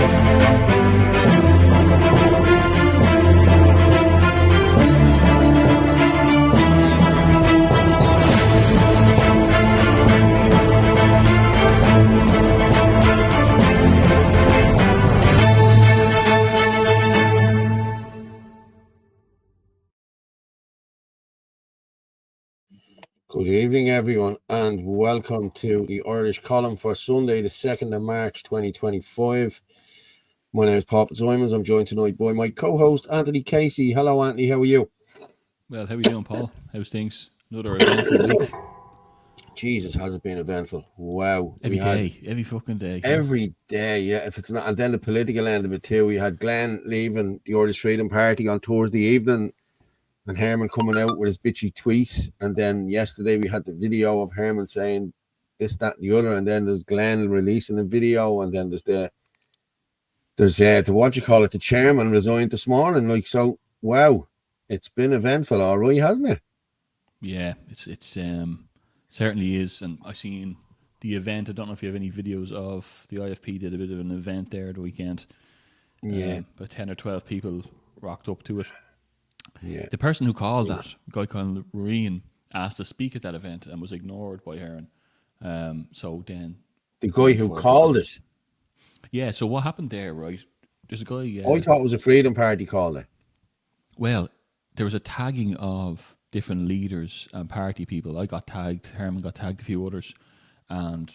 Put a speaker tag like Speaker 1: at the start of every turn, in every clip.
Speaker 1: Good evening, everyone, and welcome to the Irish column for Sunday, the 2nd of March, 2025. My name is Paul Fitzsimons. I'm joined tonight by my co-host, Anthony Casey. Hello, Anthony. How are you?
Speaker 2: Well, how are you doing, Paul? How's things? Another eventful week.
Speaker 1: Jesus, has it been eventful? Wow.
Speaker 2: Every fucking day.
Speaker 1: Every day, yeah. If it's not, and then the political end of it too. We had Glenn leaving the Irish Freedom Party on Thursday evening, and Herman coming out with his bitchy tweet. And then yesterday we had the video of Herman saying this, that, and the other. And then there's Glenn releasing the video. And then there's the chairman resigned this morning. Like, so, wow, it's been eventful, all right, hasn't it?
Speaker 2: Yeah, it's certainly is. And I seen the event. I don't know if you have any videos of the IFP did a bit of an event there the weekend.
Speaker 1: Yeah.
Speaker 2: But 10 or 12 people rocked up to it.
Speaker 1: Yeah.
Speaker 2: The person who called that, a guy called Reen, asked to speak at that event and was ignored by Heron. So then...
Speaker 1: The guy who called it?
Speaker 2: Yeah, so what happened there, right? There's a guy...
Speaker 1: I thought it was a Freedom Party called it.
Speaker 2: Well, there was a tagging of different leaders and party people. I got tagged, Herman got tagged, a few others. And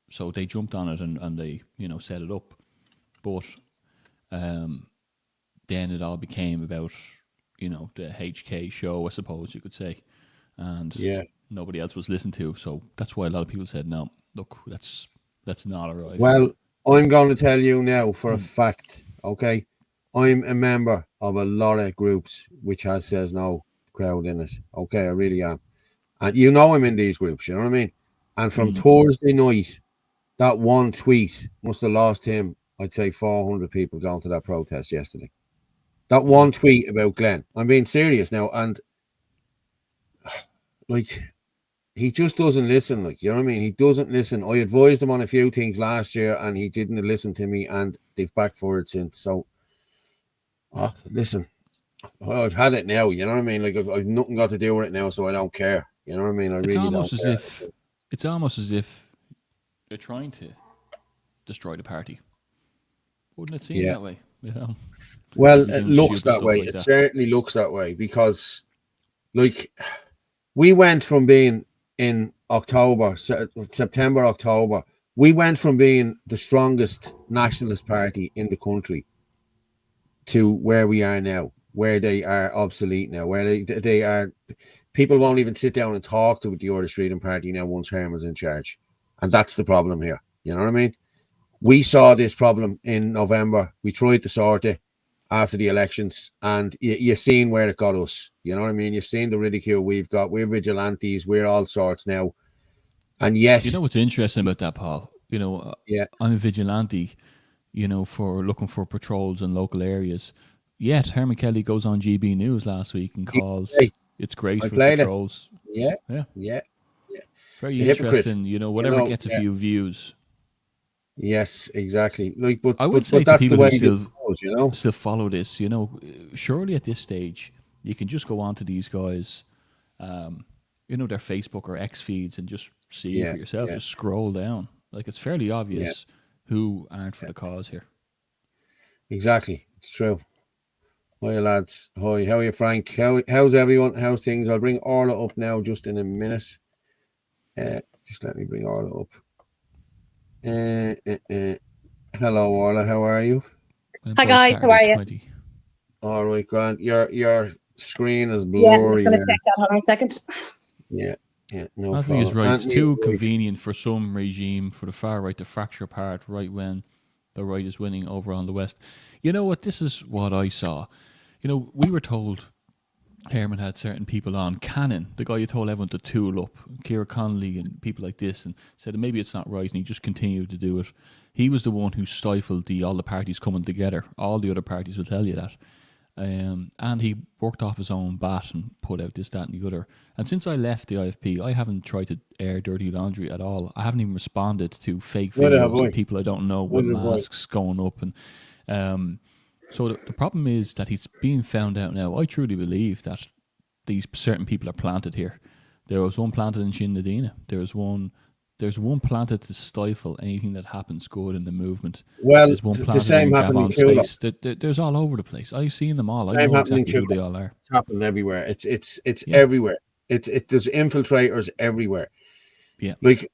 Speaker 2: so they jumped on it and they, set it up. But then it all became about... the HK show, I suppose you could say. And nobody else was listened to. So that's why a lot of people said, no, look, that's not all right.
Speaker 1: Well, I'm going to tell you now for a fact, okay? I'm a member of a lot of groups which says no crowd in it. Okay, I really am. And I'm in these groups, you know what I mean? And from Thursday night, that one tweet must have lost him, I'd say 400 people going to that protest yesterday. That one tweet about Glenn. I'm being serious now. And, like, he just doesn't listen. Like, you know what I mean? He doesn't listen. I advised him on a few things last year, and he didn't listen to me, and they've backfired since. So, listen, I've had it now. You know what I mean? Like, I've nothing got to do with it now, so I don't care. You know what I mean?
Speaker 2: It's almost as if they're trying to destroy the party. Wouldn't it seem that way?
Speaker 1: Well, it looks that way. It certainly looks that way because, like, we went from being in September, October, we went from being the strongest nationalist party in the country to where we are now, where they are obsolete now, where they are. People won't even sit down and talk to the Irish Freedom Party now once Herman's in charge. And that's the problem here. You know what I mean? We saw this problem in November. We tried to sort it after the elections, and you've seen where it got us. You know what I mean? You've seen the ridicule we've got. We're vigilantes. We're all sorts now. And yes...
Speaker 2: You know what's interesting about that, Paul? I'm a vigilante, for looking for patrols in local areas. Yet Herman Kelly goes on GB News last week and calls it's great for patrols.
Speaker 1: Yeah.
Speaker 2: Very interesting. Whatever gets a few views.
Speaker 1: Yes, exactly. Like, but
Speaker 2: I would say
Speaker 1: that's
Speaker 2: people
Speaker 1: the way
Speaker 2: who still follow this. Surely at this stage you can just go on to these guys, their Facebook or X feeds and just see for yourself. Just scroll down. Like, it's fairly obvious who aren't for the cause here.
Speaker 1: Exactly, it's true. Hi lads. Hi, how are you, Frank? How's everyone? How's things? I'll bring Orla up now just in a minute. Just let me bring Orla up. Hello, Orla. How are you?
Speaker 3: Hi guys, how are you?
Speaker 1: All right, Grant. Your screen is blurry.
Speaker 3: Yeah, I'm just going to check that. Hold on a second.
Speaker 1: Yeah. No
Speaker 2: I think it's right. It's too convenient for some regime for the far right to fracture apart right when the right is winning over on the West. You know what? This is what I saw. We were told Herman had certain people on. Cannon, the guy who told everyone to tool up, Ciara Connolly and people like this, and said that maybe it's not right, and he just continued to do it. He was the one who stifled all the parties coming together. All the other parties will tell you that. And he worked off his own bat and put out this, that, and the other. And since I left the IFP, I haven't tried to air dirty laundry at all. I haven't even responded to fake videos of people I don't know with masks going up. And so the problem is that he's being found out now. I truly believe that these certain people are planted here. There was one planted in Shin Nadina. There's one planted to stifle anything that happens good in the movement.
Speaker 1: Well,
Speaker 2: there's one planted
Speaker 1: the same
Speaker 2: in
Speaker 1: happening
Speaker 2: Gavon Space. There's all over the place. I've seen them all. I know exactly who they all are.
Speaker 1: It's happening everywhere. It's everywhere. There's infiltrators everywhere.
Speaker 2: Yeah.
Speaker 1: Like,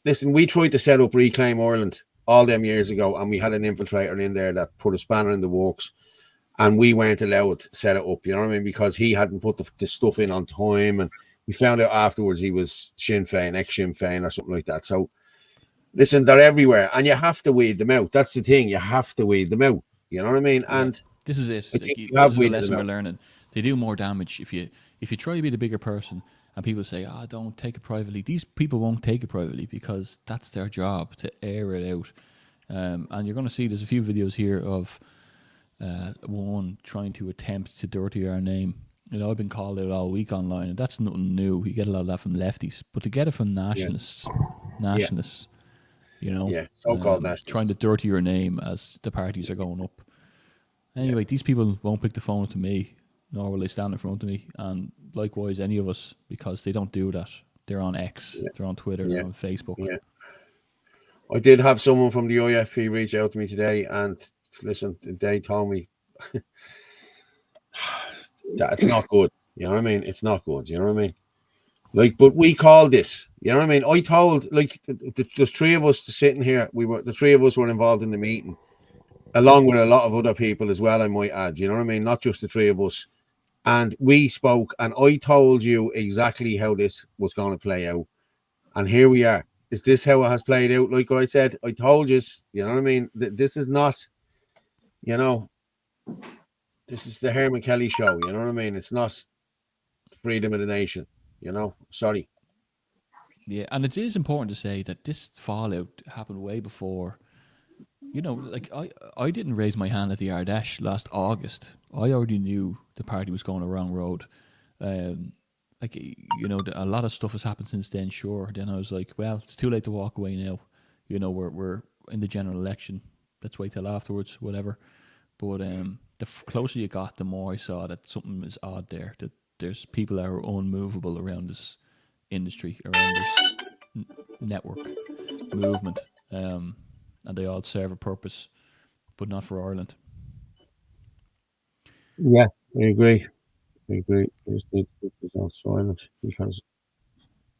Speaker 1: listen, we tried to set up Reclaim Ireland all them years ago, and we had an infiltrator in there that put a spanner in the works, and we weren't allowed to set it up. You know what I mean? Because he hadn't put the stuff in on time, and we found out afterwards he was Sinn Féin, ex-Sinn Féin or something like that. So, listen, they're everywhere, and you have to weed them out. That's the thing. You have to weed them out. You know what I mean? And
Speaker 2: this is it.
Speaker 1: This
Speaker 2: is the lesson we're learning. They do more damage if you try to be the bigger person, and people say, don't take it privately. These people won't take it privately because that's their job, to air it out. And you're going to see there's a few videos here of one trying to attempt to dirty our name. You know, I've been called out all week online, and that's nothing new. You get a lot of that from lefties, but to get it from nationalists, you know,
Speaker 1: so-called nationalists,
Speaker 2: trying to dirty your name as the parties are going up. Anyway, these people won't pick the phone to me, nor will they stand in front of me, and likewise any of us, because they don't do that. They're on X, they're on Twitter, they're on Facebook.
Speaker 1: Yeah. I did have someone from the IFP reach out to me today, and listen, they told me that it's not good. You know what I mean? It's not good. You know what I mean? Like, but we called this. You know what I mean? I told, like, there's three of us sitting here. The three of us were involved in the meeting, along with a lot of other people as well, I might add. You know what I mean? Not just the three of us. And we spoke, and I told you exactly how this was going to play out. And here we are. Is this how it has played out? Like I said, I told you. You know what I mean? This is not, you know, this is the Herman Kelly show. You know what I mean? It's not freedom of the nation. You know, sorry.
Speaker 2: Yeah, and it is important to say that this fallout happened way before. You know, like I didn't raise my hand at the Ardèche last August. I already knew the party was going the wrong road. Like, you know, a lot of stuff has happened since then. Sure. Then I was like, well, it's too late to walk away now. You know, we're in the general election. Let's wait till afterwards, whatever. But the closer you got, the more I saw that something is odd there. That there's people that are unmovable around this industry, around this network movement, and they all serve a purpose, but not for Ireland.
Speaker 1: Yeah, I agree. I just need to put this on silent because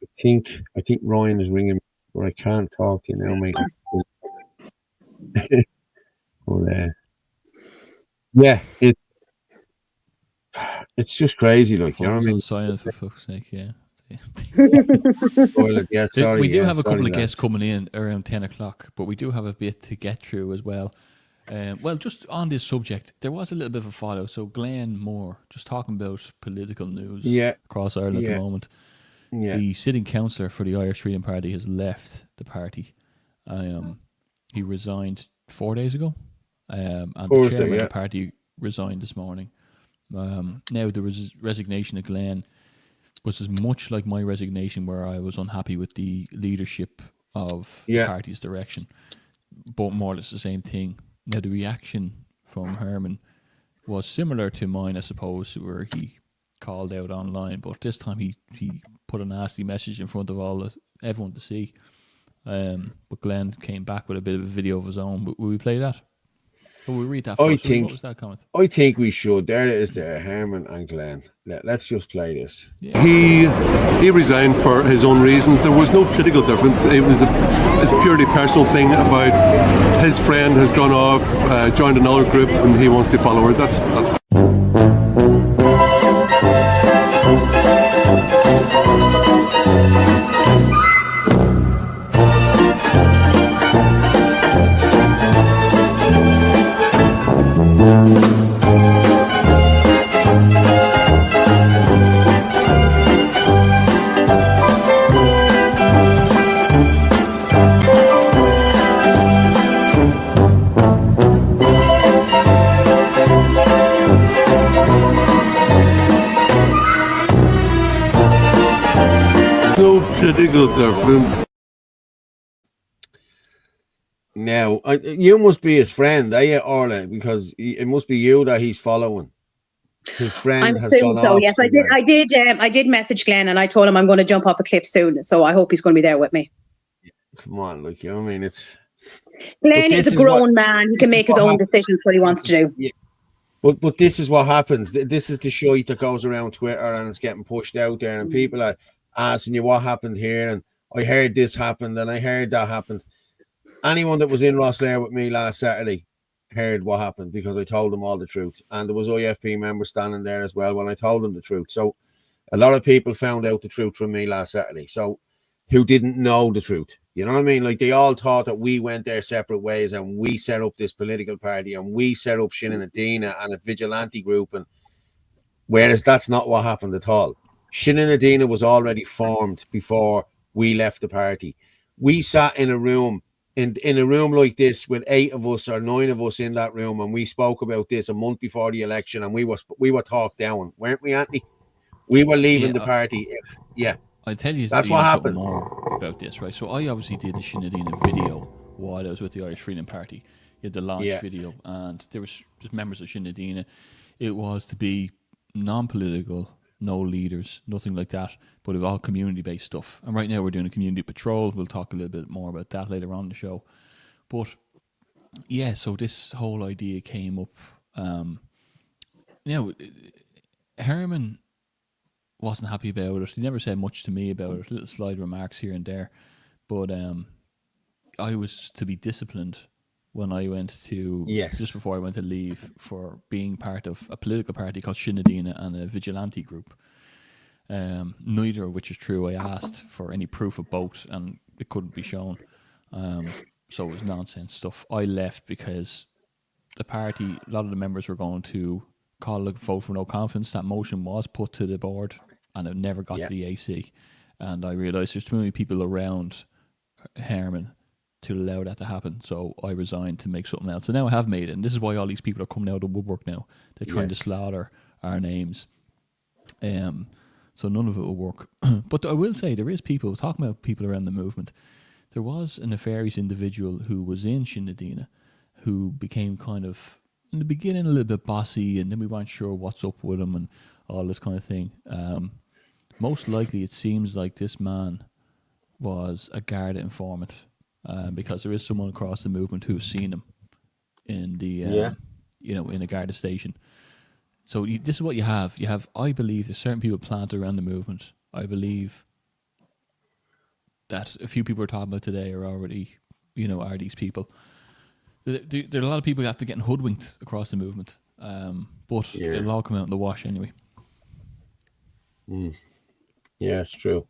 Speaker 1: I think Ryan is ringing me, but I can't talk to you now, mate. But, yeah, it's just crazy, like, you know what I mean?
Speaker 2: Silent, for fuck's sake, yeah.
Speaker 1: Sorry,
Speaker 2: we do have a couple of guests coming in around 10 o'clock, but we do have a bit to get through as well. Well, just on this subject, there was a little bit of a follow. So Glenn Moore, just talking about political news across Ireland at the moment. Yeah. The sitting councillor for the Irish Freedom Party has left the party. He resigned 4 days ago, and the chairman of the party resigned this morning. Now, the resignation of Glenn was as much like my resignation, where I was unhappy with the leadership of the party's direction, but more or less the same thing. Now, the reaction from Herman was similar to mine, I suppose, where he called out online, but this time he put a nasty message in front of everyone to see. But Glenn came back with a bit of a video of his own. Will we play that? Will we read that first? What was that comment?
Speaker 1: I think we should. There it is there, Herman and Glenn. Let's just play this.
Speaker 4: Yeah. He resigned for his own reasons. There was no political difference. It's a purely personal thing about his friend has gone off, joined another group, and he wants to follow her. That's fine. political difference.
Speaker 1: Now, you must be his friend, are you, Orla? Because it must be you that he's following. His friend has gone off.
Speaker 3: Yes, I did message Glenn, and I told him I'm going to jump off a cliff soon. So I hope he's going to be there with me.
Speaker 1: Come on, like, you know what I mean?
Speaker 3: Glenn is a grown man. He can make his own decisions what he wants to do.
Speaker 1: Yeah. But this is what happens. This is the shite that goes around Twitter, and it's getting pushed out there, and people are asking you what happened here, and I heard this happened, and I heard that happened. Anyone that was in Rosslare with me last Saturday heard what happened, because I told them all the truth, and there was IFP members standing there as well when I told them the truth. So a lot of people found out the truth from me last Saturday, so who didn't know the truth. You know what I mean? Like, they all thought that we went their separate ways, and we set up this political party, and we set up Sinn Féin and a vigilante group, and whereas that's not what happened at all. Sinn Féin was already formed before we left the party. We sat in a room, in a room like this, with 8 of us or 9 of us in that room, and we spoke about this a month before the election, and we were talked down, weren't we, Anthony? We were leaving the party.
Speaker 2: I'll tell you,
Speaker 1: that's what happened.
Speaker 2: More about this, right? So I obviously did the Sinn Féin video while I was with the Irish Freedom Party. You had the launch video, and there was just members of Sinn Féin. It was to be non-political, no leaders, nothing like that, but it was all community-based stuff. And right now we're doing a community patrol. We'll talk a little bit more about that later on in the show. But yeah, so this whole idea came up. Herman wasn't happy about it. He never said much to me about it, little slide remarks here and there. But I was to be disciplined when I went to, just before I went to leave, for being part of a political party called Sinn Féin and a vigilante group. Neither of which is true. I asked for any proof of both, and it couldn't be shown. So it was nonsense stuff. I left because the party, a lot of the members were going to call a vote for no confidence. That motion was put to the board, and it never got to the AC. And I realised there's too many people around Herman to allow that to happen. So I resigned to make something else. And now I have made it. And this is why all these people are coming out of the woodwork now. They're trying to slaughter our names. So none of it will work. But I will say, there is people, talking about people around the movement, there was a nefarious individual who was in Sinn Féin who became kind of, in the beginning, a little bit bossy, and then we weren't sure what's up with him and all this kind of thing. Most likely, it seems like this man was a Garda informant, because there is someone across the movement who's seen him in the, in a Garda station. So this is what you have. You have, I believe, there's certain people planted around the movement. I believe that a few people we're talking about today are already, are these people. There are a lot of people after getting hoodwinked across the movement, but it'll all come out in the wash anyway.
Speaker 1: Yeah, it's true.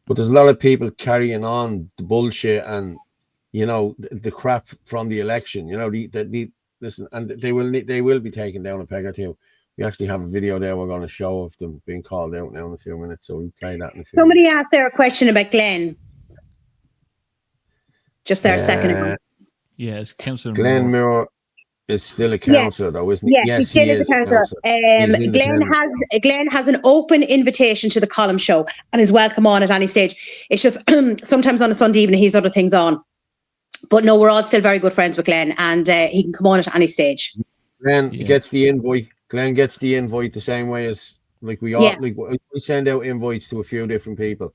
Speaker 1: But there's a lot of people carrying on the bullshit and, the crap from the election. Listen, and they will be taken down a peg or two. We actually have a video there we're going to show of them being called out now in a few minutes, so we'll play that in a few
Speaker 3: Somebody
Speaker 1: minutes.
Speaker 3: asked there a question about Glenn. Just there a second ago.
Speaker 2: Yes, Councillor
Speaker 1: Glenn Moore is still a councillor, though, isn't he?
Speaker 3: Yes, he is a councillor. Glenn has an open invitation to the column show and is welcome on at any stage. It's just sometimes on a Sunday evening he's other things on. But no, we're all still very good friends with Glenn, and he can come on at any stage.
Speaker 1: Glenn gets the invite. Glenn gets the invite the same way as we send out invites to a few different people.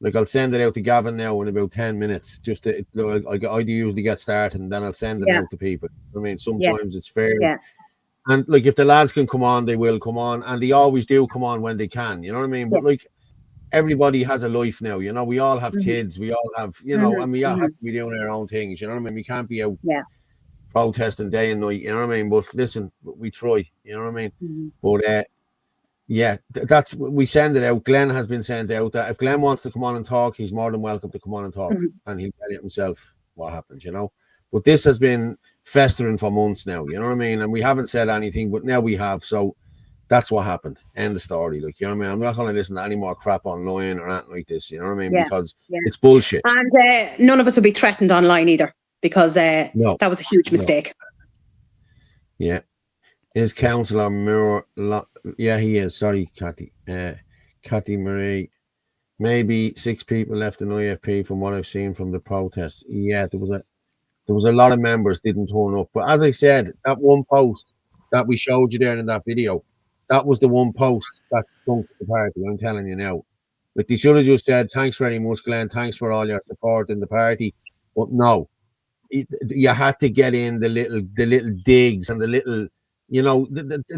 Speaker 1: Like, I'll send it out to Gavin now in about 10 minutes. Just to, I usually get started, and then I'll send it out to people. I mean, sometimes it's fair. Yeah. And like, if the lads can come on, they will come on, and they always do come on when they can. You know what I mean? But like, everybody has a life now. We all have kids. We all have, and we all have to be doing our own things. You know what I mean? We can't be out protesting day and night. You know what I mean? But listen, we try. You know what I mean? But that's, we send it out. Glenn has been sent out. That if Glenn wants to come on and talk, he's more than welcome to come on and talk, and he'll tell you himself what happens. But this has been festering for months now. You know what I mean? And we haven't said anything, but now we have. So that's what happened. End of story. Like, you know what I mean? I'm not going to listen to any more crap online or anything like this. You know what I mean? Because it's bullshit.
Speaker 3: And none of us will be threatened online either, because that was a huge mistake.
Speaker 1: Yeah. Is Councillor Moore? Yeah, he is. Sorry, Cathy. Cathy Marie. maybe 6 people left in IFP from what I've seen from the protests. Yeah, there was a lot of members didn't turn up. But as I said, that one post that we showed you there in that video, that was the one post that stunk the party. I'm telling you now. Like, they should have just said, thanks very much, Glenn. Thanks for all your support in the party. But no, you had to get in the little digs and the little,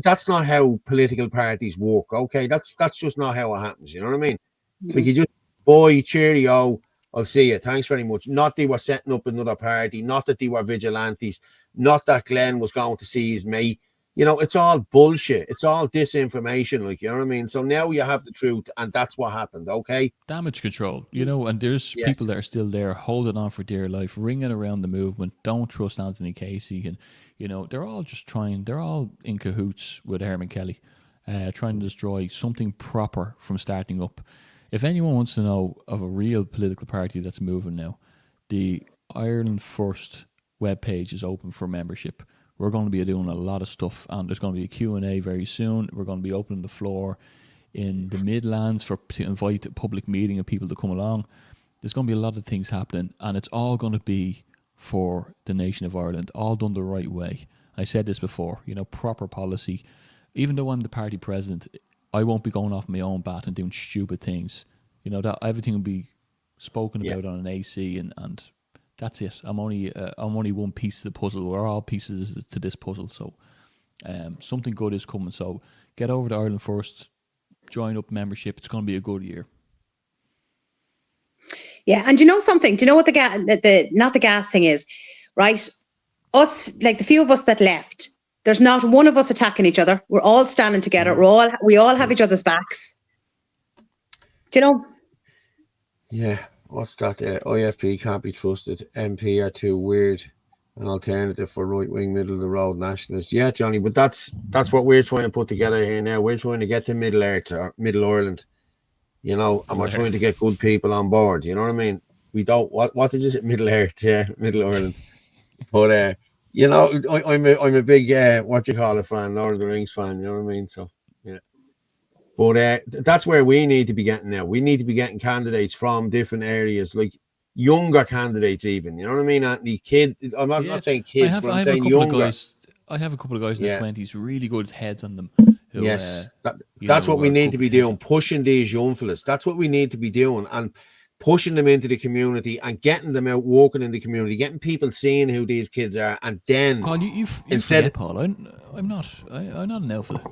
Speaker 1: that's not how political parties work. Okay, that's just not how it happens. You know what I mean? Like, you just, boy, cheerio, I'll see you. Thanks very much. Not they were setting up another party, not that they were vigilantes, not that Glenn was going to see his mate. It's all bullshit. It's all disinformation, like, you know what I mean? So now you have the truth, and that's what happened, okay?
Speaker 2: Damage control, and there's people that are still there holding on for dear life, ringing around the movement. Don't trust Anthony Casey. And, they're all just they're all in cahoots with Herman Kelly, trying to destroy something proper from starting up. If anyone wants to know of a real political party that's moving now, the Ireland First webpage is open for membership. We're going to be doing a lot of stuff, and there's going to be a Q&A very soon. We're going to be opening the floor in the Midlands to invite a public meeting of people to come along. There's going to be a lot of things happening, and it's all going to be for the nation of Ireland, all done the right way. I said this before, proper policy. Even though I'm the party president, I won't be going off my own bat and doing stupid things. That everything will be spoken about on an AC, and that's it. I'm only one piece of the puzzle. We're all pieces to this puzzle. So something good is coming. So get over to Ireland First, join up membership. It's going to be a good year.
Speaker 3: Yeah, and you know something? Do you know what not the gas thing is, right? Us, like the few of us that left, there's not one of us attacking each other. We're all standing together. We all have each other's backs. Do you know? Yeah.
Speaker 1: What's that? IFP can't be trusted. MP are too weird. An alternative for right-wing, middle-of-the-road nationalists. Yeah, Johnny, but that's what we're trying to put together here now. We're trying to get to Middle Earth or Middle Ireland, and we're trying to get good people on board. You know what I mean? We don't. What did you say? Middle Earth, yeah, Middle Ireland. But I'm a big fan, Lord of the Rings fan. You know what I mean? So yeah. But that's where we need to be getting now. We need to be getting candidates from different areas, like younger candidates even. You know what I mean, Anthony? I'm not saying kids, but I'm saying younger.
Speaker 2: I have a couple of guys in their 20s, really good heads on them. Who,
Speaker 1: that's what we need to be doing, pushing these young fellas. That's what we need to be doing, and pushing them into the community and getting them out working in the community, getting people seeing who these kids are, and then
Speaker 2: Paul, you instead, Paul, I'm not an alpha.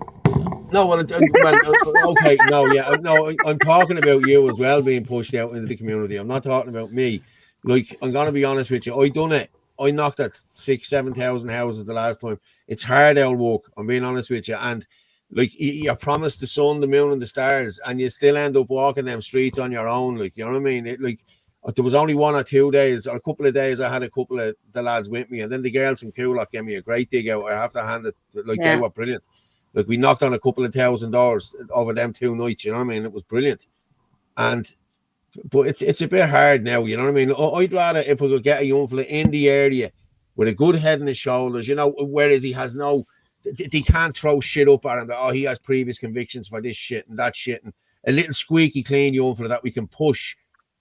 Speaker 1: No, okay, no, I'm talking about you as well being pushed out into the community. I'm not talking about me. Like, I'm gonna be honest with you, I done it. I knocked at 6,000-7,000 houses the last time. It's hard old work. I'm being honest with you, and like you're promised the sun, the moon, and the stars, and you still end up walking them streets on your own. Like, you know what I mean? There was only 1 or 2 days, or a couple of days, I had a couple of the lads with me, and then the girls from Coolock gave me a great dig out. I have to hand it, they were brilliant. Like, we knocked on a couple of $1,000 over them 2 nights, you know what I mean? It was brilliant. But it's a bit hard now, you know what I mean? I'd rather if we could get a young fella in the area with a good head on his shoulders, whereas he has they can't throw shit up at him that, he has previous convictions for this shit and that shit, and a little squeaky clean young fella that we can push,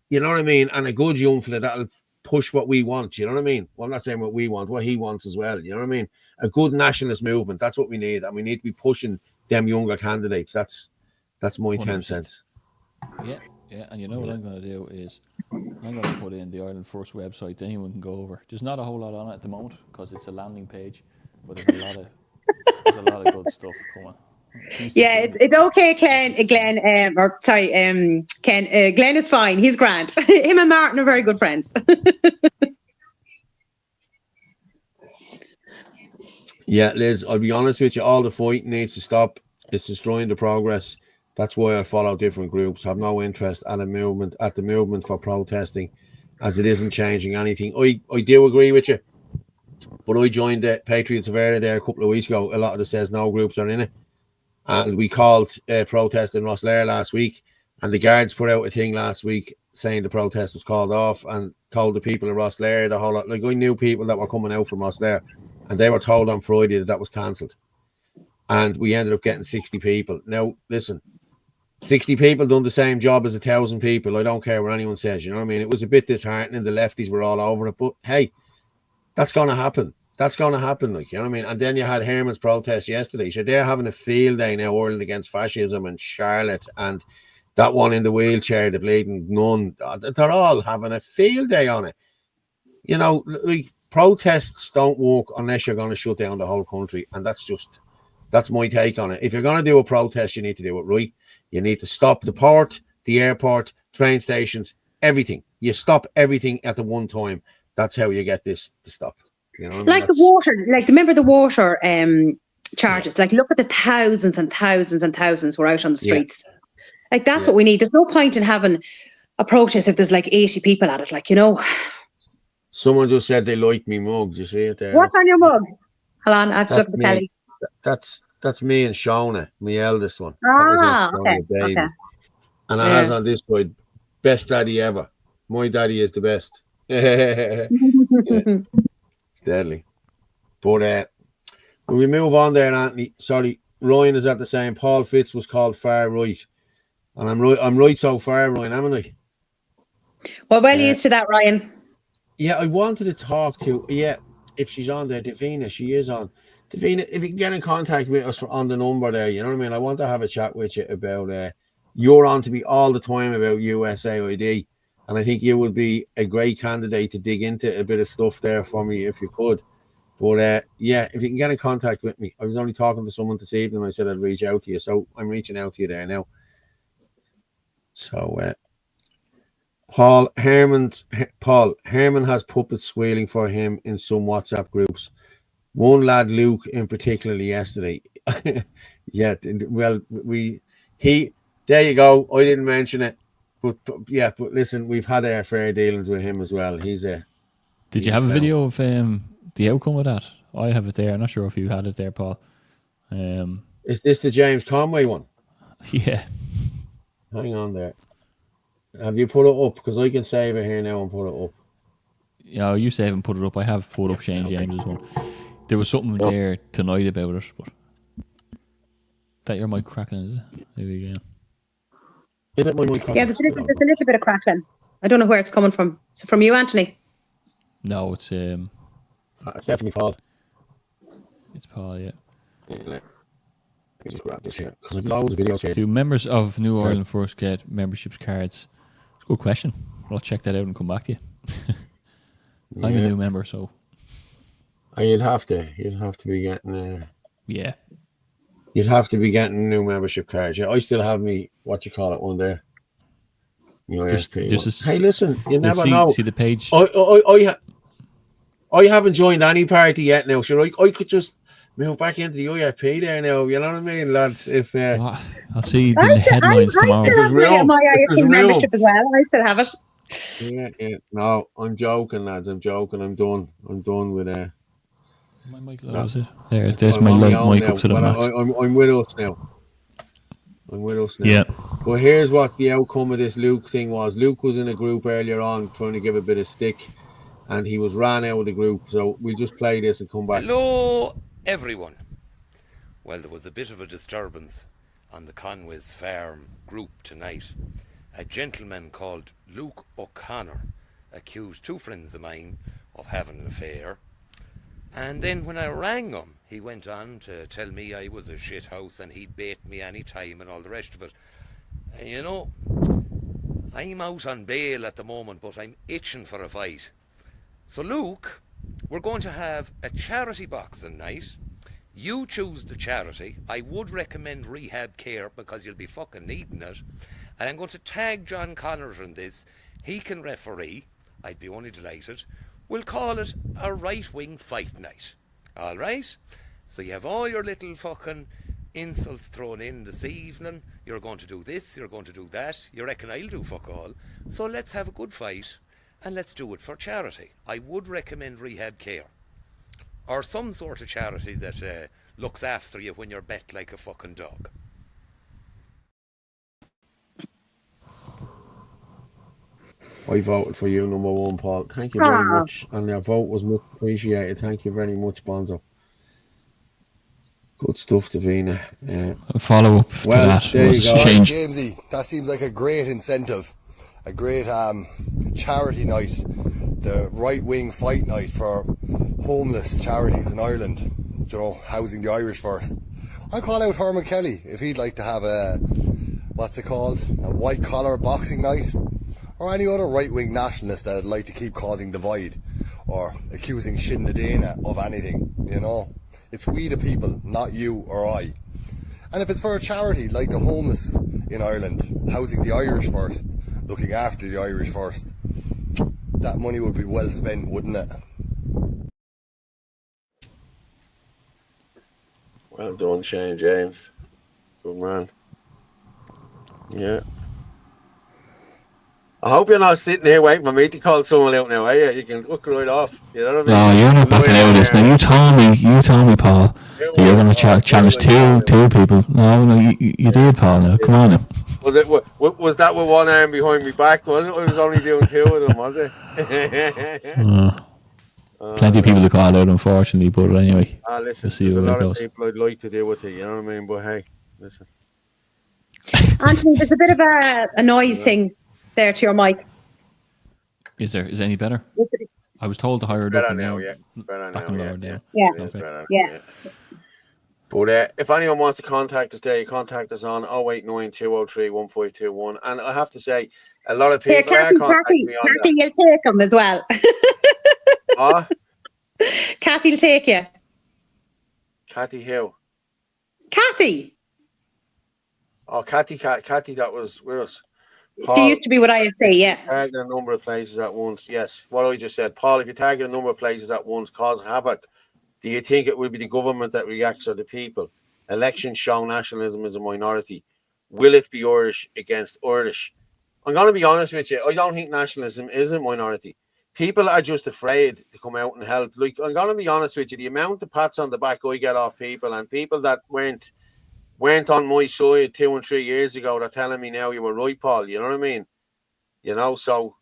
Speaker 1: you know what I mean? And a good young fella that'll push what we want, you know what I mean? Well, I'm not saying what we want, what he wants as well, you know what I mean? A good nationalist movement, that's what we need, and we need to be pushing them younger candidates. That's my 10 cents.
Speaker 2: Yeah, and what I'm going to do is I'm going to put in the Ireland First website that anyone can go over. There's not a whole lot on it at the moment because it's a landing page, but there's a lot of good stuff coming.
Speaker 3: Yeah, it's okay, Ken. Glenn is fine. He's grand. Him and Martin are very good friends.
Speaker 1: Yeah, Liz, I'll be honest with you, all the fighting needs to stop. It's destroying the progress. That's why I follow different groups. Have no interest at the movement for protesting, as it isn't changing anything. I do agree with you, but I joined the Patriots of Ireland there a couple of weeks ago. A lot of the Says No groups are in it, and we called protest in Rosslare last week, and the guards put out a thing last week saying the protest was called off, and told the people of Rosslare the whole lot. Like, I knew people that were coming out from Rosslare, and they were told on Friday that was cancelled, and we ended up getting 60 people. Now, listen. 60 people done the same job as 1,000 people. I don't care what anyone says. You know what I mean? It was a bit disheartening. The lefties were all over it. But hey, that's going to happen. That's going to happen. Like, you know what I mean? And then you had Herman's protest yesterday. So they're having a field day now, Ireland against fascism, and Charlotte and that one in the wheelchair, the bleeding nun. They're all having a field day on it. You know, like, protests don't work unless you're going to shut down the whole country. And that's my take on it. If you're going to do a protest, you need to do it right. You need to stop the port, the airport, train stations, everything. You stop everything at the one time. That's how you get this to stop. You know,
Speaker 3: like the water, like remember the water charges. Like look at the thousands and thousands and thousands were out on the streets. Yeah. Like that's what we need. There's no point in having a protest if there's like 80 people at it. Like, you know.
Speaker 1: Someone just said they liked me mug. Do you see it there?
Speaker 3: What's on your mug? Hold on, I have to look at the telly.
Speaker 1: That's me and Shauna, my eldest one.
Speaker 3: Okay.
Speaker 1: And it has on this side, best daddy ever. My daddy is the best. It's deadly. But when we move on there, Anthony, sorry, Ryan is at the same. Paul Fitz was called far right. And I'm right so far, Ryan, haven't I?
Speaker 3: Well used to that, Ryan.
Speaker 1: Yeah, I wanted to talk to, if she's on there, Davina, she is on. Davina, if you can get in contact with us on the number there, you know what I mean? I want to have a chat with you about, you're on to me all the time about USAID, and I think you would be a great candidate to dig into a bit of stuff there for me if you could. But if you can get in contact with me. I was only talking to someone this evening, I said I'd reach out to you, so I'm reaching out to you there now. So, Paul Herman has puppets squealing for him in some WhatsApp groups. One lad, Luke, in particular, yesterday. There you go. I didn't mention it, but listen, we've had our fair dealings with him as well. Did
Speaker 2: you have a video of the outcome of that? I have it there. I'm not sure if you had it there, Paul.
Speaker 1: Is this the James Conway one?
Speaker 2: Yeah.
Speaker 1: Hang on there. Have you put it up? Because I can save it here now and put it up.
Speaker 2: Yeah, you save and put it up. I have put up Shane James's one. There was something there tonight about it, but that your mic crackling, is it? There we go.
Speaker 1: Is it my mic crackling?
Speaker 3: Yeah, there's a little bit of crackling. I don't know where it's coming from. Is it from you, Anthony?
Speaker 2: No, it's
Speaker 1: it's definitely Paul.
Speaker 2: It's Paul, yeah.
Speaker 1: Let me just grab this here because I've loads of videos here.
Speaker 2: Do members of New Ireland First get memberships cards? It's a good question. I'll check that out and come back to you. I'm a new member, so.
Speaker 1: You'd have to be getting.
Speaker 2: Yeah.
Speaker 1: You'd have to be getting new membership cards. Yeah, I still have me. What you call it one there. Hey, listen, you never know.
Speaker 2: See the page.
Speaker 1: I haven't joined any party yet now. Sure, I could just move back into the IFP there now. You know what I mean, lads? If
Speaker 2: I'll see the headlines tomorrow.
Speaker 3: I still have my IFP membership as well. I still have it.
Speaker 1: Yeah. No, I'm joking, lads. I'm joking. I'm done with
Speaker 2: my mic low, is it? There's my mic up to the max.
Speaker 1: I'm with us now.
Speaker 2: Yeah.
Speaker 1: Well, here's what the outcome of this Luke thing was. Luke was in a group earlier on trying to give a bit of stick, and he was ran out of the group. So we'll just play this and come back.
Speaker 5: Hello, everyone. Well, there was a bit of a disturbance on the Conway's Farm group tonight. A gentleman called Luke O'Connor accused two friends of mine of having an affair. And then when I rang him, he went on to tell me I was a shithouse and he'd bait me any time and all the rest of it. And you know, I'm out on bail at the moment, but I'm itching for a fight. So Luke, we're going to have a charity boxing night. You choose the charity. I would recommend Rehab Care because you'll be fucking needing it. And I'm going to tag John Connors in this. He can referee. I'd be only delighted. We'll call it a right-wing fight night. All right? So you have all your little fucking insults thrown in this evening. You're going to do this, you're going to do that. You reckon I'll do fuck all. So let's have a good fight and let's do it for charity. I would recommend Rehab Care. Or some sort of charity that looks after you when you're bet like a fucking dog.
Speaker 1: I voted for you, number one, Paul. Thank you very much. And your vote was much appreciated. Thank you very much, Bonzo. Good stuff, Davina.
Speaker 2: A follow up to that was Shane.
Speaker 6: Jamesy, that seems like a great incentive, a great charity night, the right wing fight night for homeless charities in Ireland. You know, housing the Irish first. I'll call out Herman Kelly if he'd like to have a white collar boxing night, or any other right wing nationalist that'd like to keep causing divide or accusing Sinn Féin of anything. You know. It's we the people, not you or I. And if it's for a charity like the homeless in Ireland, housing the Irish first, looking after the Irish first, that money would be well spent, wouldn't it?
Speaker 1: Well done, Shane James. Good man. Yeah. I hope you're not sitting here waiting for me to call someone out now, are you? You can look right off. You know what I mean?
Speaker 2: No, you're not backing out of this. Now, you told me, Paul, you're going to challenge two people. No, you did, Paul. Now, come on now.
Speaker 1: Was that with one arm behind me back? Wasn't it? I was only doing two of them, was it?
Speaker 2: Plenty of people to call out, unfortunately, but anyway.
Speaker 1: Listen,
Speaker 2: we'll see
Speaker 1: there's a
Speaker 2: where
Speaker 1: lot
Speaker 2: it goes.
Speaker 1: of people I'd like to deal with it, you know what I mean? But hey, listen.
Speaker 3: Anthony, there's a bit of a noise thing there to your mic.
Speaker 2: Is there? Is it any better? I was told to hire it
Speaker 1: better
Speaker 2: up
Speaker 1: now, yeah. Better
Speaker 2: back
Speaker 1: now,
Speaker 2: on lower,
Speaker 3: Yeah.
Speaker 1: Okay.
Speaker 3: Yeah.
Speaker 1: But if anyone wants to contact us there, you contact us on 089 203 1521. And I have to say, a lot of people are contacting me on that.
Speaker 3: Kathy will take them as well. Kathy will take you.
Speaker 1: Kathy who?
Speaker 3: Kathy.
Speaker 1: Oh, Kathy, that was with us.
Speaker 3: Paul, she used to be what IFC, yeah.
Speaker 1: Target a number of places at once. Yes, what I just said. Paul, if you target a number of places at once, cause havoc, do you think it will be the government that reacts or the people? Elections show nationalism is a minority. Will it be Irish against Irish? I'm going to be honest with you. I don't think nationalism is a minority. People are just afraid to come out and help. Like, I'm going to be honest with you. The amount of pats on the back I get off people, and people that weren't on my side 2 and 3 years ago, they're telling me now you were right, Paul. You know what I mean? You know, so,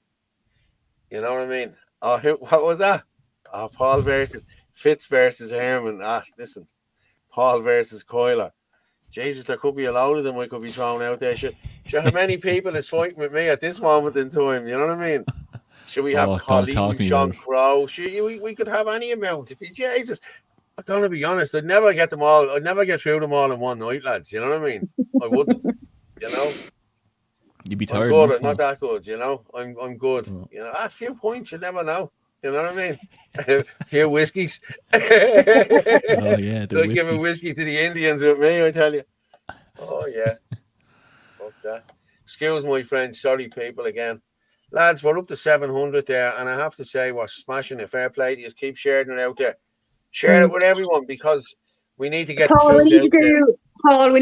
Speaker 1: you know what I mean? Oh, what was that? Oh, Paul versus Fitz versus Herman. Listen, Paul versus Coiler. Jesus, there could be a load of them I could be thrown out there. Sure, how many people is fighting with me at this moment in time? You know what I mean? Should we have Colleen, Sean Crow? We could have any amount. Jesus, I'm going to be honest. I'd never get them all. I'd never get through them all in one night, lads. You know what I mean? I wouldn't. You know?
Speaker 2: You'd be tired.
Speaker 1: I'm good, not that good, you know? I'm good. Oh. You know, a few points, you never know. You know what I mean? A few whiskies.
Speaker 2: Oh, yeah.
Speaker 1: They'll give a whiskey to the Indians with me, I tell you. Oh, yeah. Fuck that. Excuse my French. Sorry, people, again. Lads, we're up to 700 there, and I have to say, we're smashing it. Fair play. Just keep sharing it out there. Share it with everyone, because we need to get
Speaker 3: Paul, we need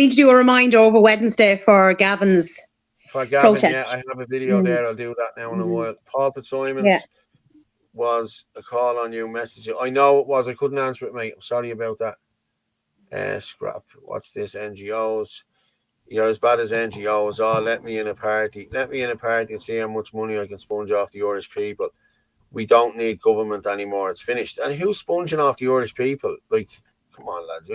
Speaker 3: to do a reminder over Wednesday for Gavin's protest.
Speaker 1: Yeah, I have a video there. I'll do that now in a while. Paul Fitzsimons was a call on you, message. I know it was. I couldn't answer it, mate. I'm sorry about that. Scrap. What's this? NGOs. You're as bad as NGOs. Oh, let me in a party. Let me in a party and see how much money I can sponge off the Irish people. We don't need government anymore. It's finished. And who's sponging off the Irish people? Like, come on, lads.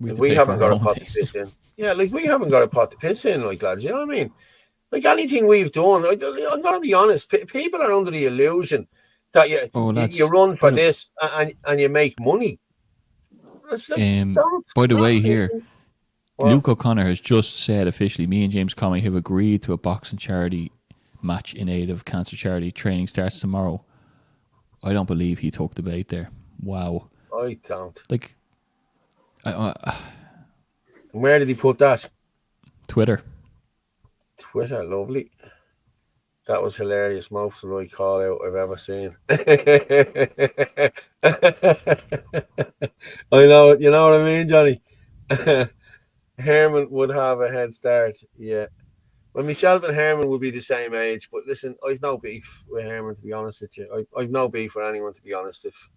Speaker 1: We haven't got a pot to piss in. Yeah, like, we haven't got a pot to piss in, like, lads. You know what I mean? Like, anything we've done, I'm going to be honest. People are under the illusion that you run for this and you make money.
Speaker 2: By the way, here, Luke O'Connor has just said officially, me and James Conway have agreed to a boxing charity match in aid of cancer charity. Training starts tomorrow. I don't believe he took the bait there. Wow.
Speaker 1: I don't.
Speaker 2: Like,
Speaker 1: where did he put that?
Speaker 2: Twitter,
Speaker 1: lovely. That was hilarious. Most right call out I've ever seen. I know, you know what I mean, Johnny? Herman would have a head start, yeah. Well, myself and Herman would be the same age, but listen, I've no beef with Herman, to be honest with you. I've no beef with anyone, to be honest. If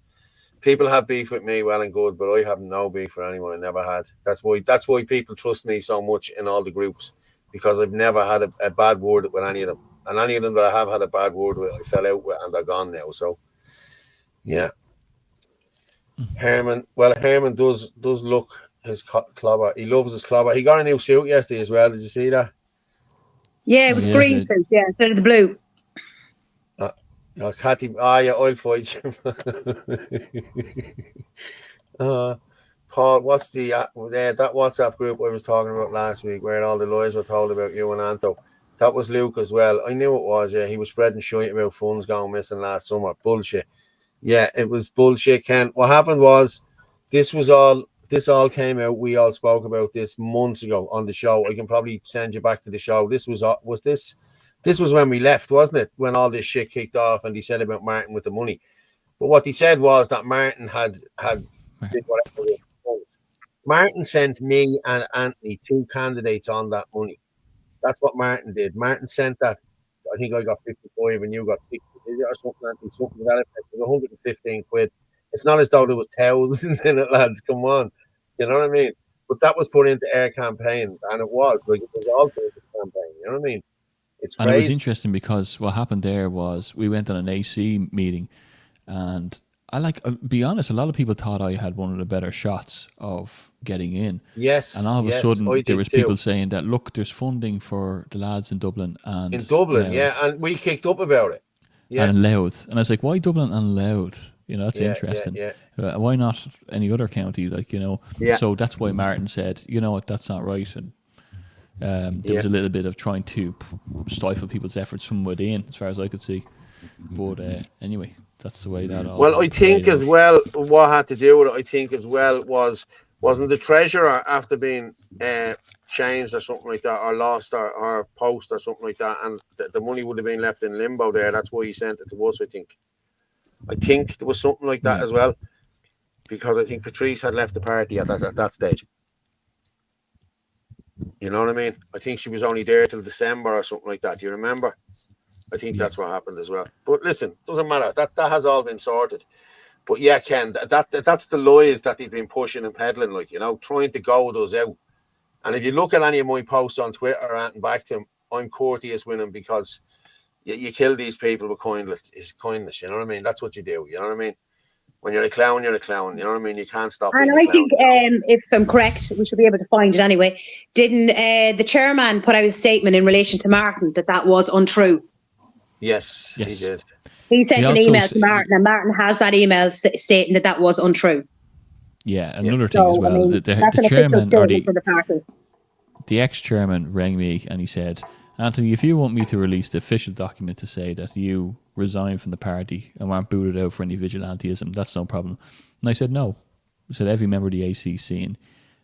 Speaker 1: people have beef with me, well and good, but I have no beef with anyone. I never had. That's why people trust me so much in all the groups, because I've never had a bad word with any of them. And any of them that I have had a bad word with, I fell out with, and they're gone now. So, yeah. Herman does look his clobber. He loves his clobber. He got a new suit yesterday as well. Did you see that?
Speaker 3: Yeah, it was green suit, instead of the blue.
Speaker 1: Catty, I'll fight you. Paul, what's that WhatsApp group I was talking about last week where all the lies were told about you and Anto? That was Luke as well. I knew it was, yeah. He was spreading shit about funds going missing last summer. Bullshit. Yeah, it was bullshit, Ken. What happened was this all came out. We all spoke about this months ago on the show. I can probably send you back to the show. This was when we left, wasn't it? When all this shit kicked off and he said about Martin with the money. But what he said was that Martin had did whatever. Martin sent me and Anthony 2 candidates on that money. That's what Martin did. Martin sent that. I think I got 55 and you got 60. Or something, Anthony, something to that effect. It was 115 quid. It's not as though there was thousands in it, lads. Come on. You know what I mean? But that was put into our campaign, and it was. Like, it was all put into the campaign. You know what I mean? It's crazy.
Speaker 2: And it was interesting because what happened there was we went on an AC meeting, and be honest, a lot of people thought I had one of the better shots of getting in.
Speaker 1: Yes.
Speaker 2: And all of a sudden, there was people saying that, look, there's funding for the lads in Dublin. And
Speaker 1: and we kicked up about it. Yeah.
Speaker 2: And Louth. And I was like, why Dublin and Louth? You know, that's interesting. Why not any other county? Like, you know.
Speaker 1: Yeah.
Speaker 2: So that's why Martin said, you know what, that's not right. And there was a little bit of trying to stifle people's efforts from within, as far as I could see. But anyway, that's the way that all.
Speaker 1: Well, I think as well, what had to do with it, I think as well, wasn't the treasurer after being changed or something like that, or lost or post or something like that, and the money would have been left in limbo there. That's why he sent it to us, I think. I think there was something like that as well, because I think Patrice had left the party at that stage. You know what I mean? I think she was only there till December or something like that. Do you remember? I think that's what happened as well. But listen, doesn't matter. That has all been sorted. But yeah, Ken, that's the lies that they've been pushing and peddling, like, you know, trying to goad us out. And if you look at any of my posts on Twitter and back to him, I'm courteous with him because you kill these people with kindness. You know what I mean? That's what you do. You know what I mean? When you're a clown, you're a clown. You know what I mean? You can't stop.
Speaker 3: And I think, if I'm correct, we should be able to find it anyway. Didn't the chairman put out a statement in relation to Martin that was untrue?
Speaker 1: Yes, he did.
Speaker 3: He sent an email to Martin, and Martin has that email stating that was untrue.
Speaker 2: Yeah, another thing as well. The chairman or the ex-chairman rang me and he said, Anthony, if you want me to release the official document to say that you resigned from the party and weren't booted out for any vigilantism, that's no problem. And I said, no. I said, every member of the AC seen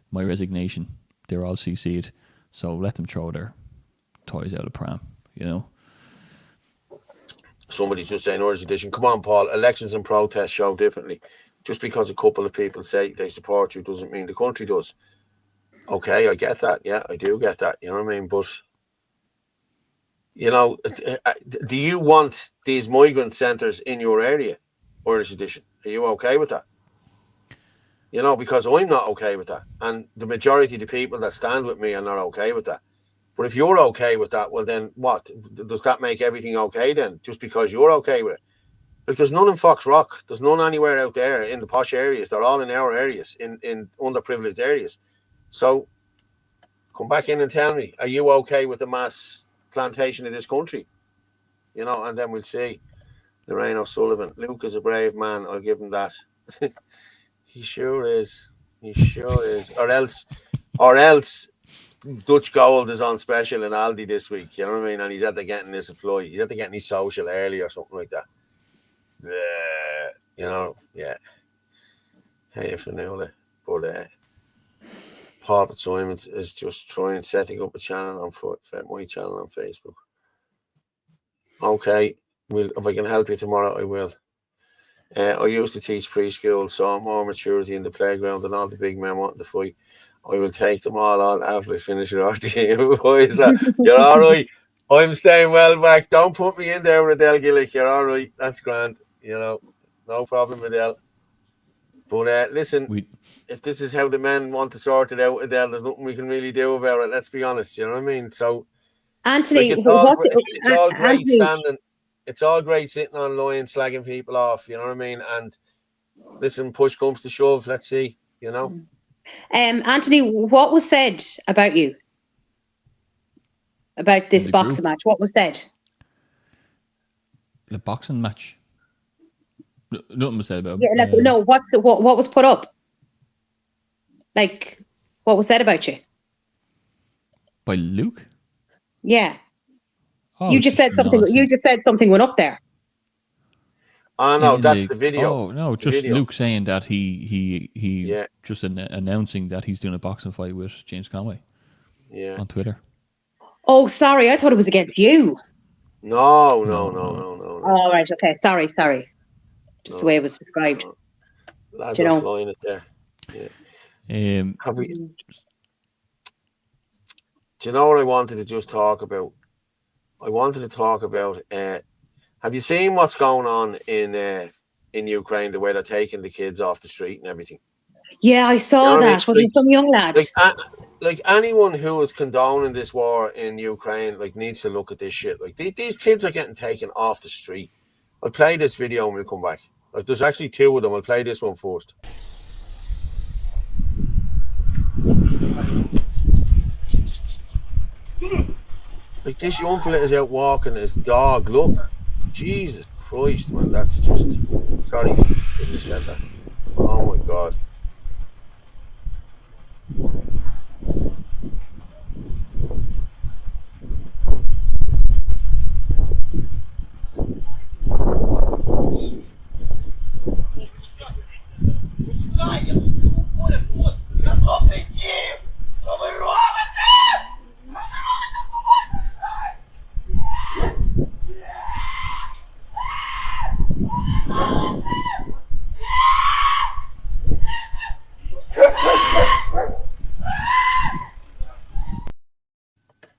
Speaker 2: my resignation. They're all CC'd. So let them throw their toys out of pram, you know?
Speaker 1: Somebody's just saying, Orange Edition, come on, Paul, elections and protests show differently. Just because a couple of people say they support you doesn't mean the country does. Okay, I get that. Yeah, I do get that. You know what I mean? But, you know, do you want these migrant centres in your area, Orange Edition? Are you okay with that? You know, because I'm not okay with that. And the majority of the people that stand with me are not okay with that. But if you're okay with that, well, then what? Does that make everything okay then? Just because you're okay with it? Like, there's none in Fox Rock. There's none anywhere out there in the posh areas. They're all in our areas, in underprivileged areas. So come back in and tell me, are you okay with the mass plantation of this country? You know, and then we'll see. Lorraine O'Sullivan. Luke is a brave man. I'll give him that. He sure is. He sure is. Or else Dutch Gold is on special in Aldi this week. You know what I mean? And he's after getting his employee. He's after getting his social early or something like that. You know, yeah. Hey, if I know that. But Paul Simons is just setting up a channel on my channel on Facebook. Okay, if I can help you tomorrow, I will. I used to teach preschool, saw more maturity in the playground than all the big men wanting to fight. I will take them all on after I finish it off the game. You're all right. I'm staying well back. Don't put me in there with Adele Gillick. You're all right. That's grand. You know, no problem, Adele. But listen, if this is how the men want to sort it out, Adele, there's nothing we can really do about it. Let's be honest. You know what I mean? So,
Speaker 3: Anthony,
Speaker 1: it's all great standing. It's all great sitting online slagging people off. You know what I mean? And listen, push comes to shove. Let's see. You know.
Speaker 3: Anthony, what was said about you? About this boxing match? What was said?
Speaker 2: The boxing match. Nothing was said about.
Speaker 3: Yeah, like, no. What was put up? Like, what was said about you?
Speaker 2: By Luke?
Speaker 3: Yeah.
Speaker 2: Oh,
Speaker 3: you just said something.
Speaker 2: Nonsense.
Speaker 3: You just said something went up there.
Speaker 1: Oh no, that's the video.
Speaker 2: Oh no, just
Speaker 1: video.
Speaker 2: Luke saying that he just announcing that he's doing a boxing fight with James Conway.
Speaker 1: Yeah.
Speaker 2: On Twitter.
Speaker 3: Oh, sorry. I thought it was against you.
Speaker 1: No.
Speaker 3: Oh, right. Okay. Sorry. Just the way it was described.
Speaker 1: Lads are flying it there. Yeah. Have we? Do you know what I wanted to just talk about? I wanted to talk about. Have you seen what's going on in Ukraine? The way they're taking the kids off the street and everything.
Speaker 3: Yeah, I saw that. Was it some young lad?
Speaker 1: Like anyone who is condoning this war in Ukraine, like, needs to look at this shit. Like, these kids are getting taken off the street. I'll play this video when we come back. Like, there's actually two of them. I'll play this one first. Like, this young fella is out walking his dog. Look, Jesus Christ, man, that's just. Sorry, shouldn't have said that. Oh my God.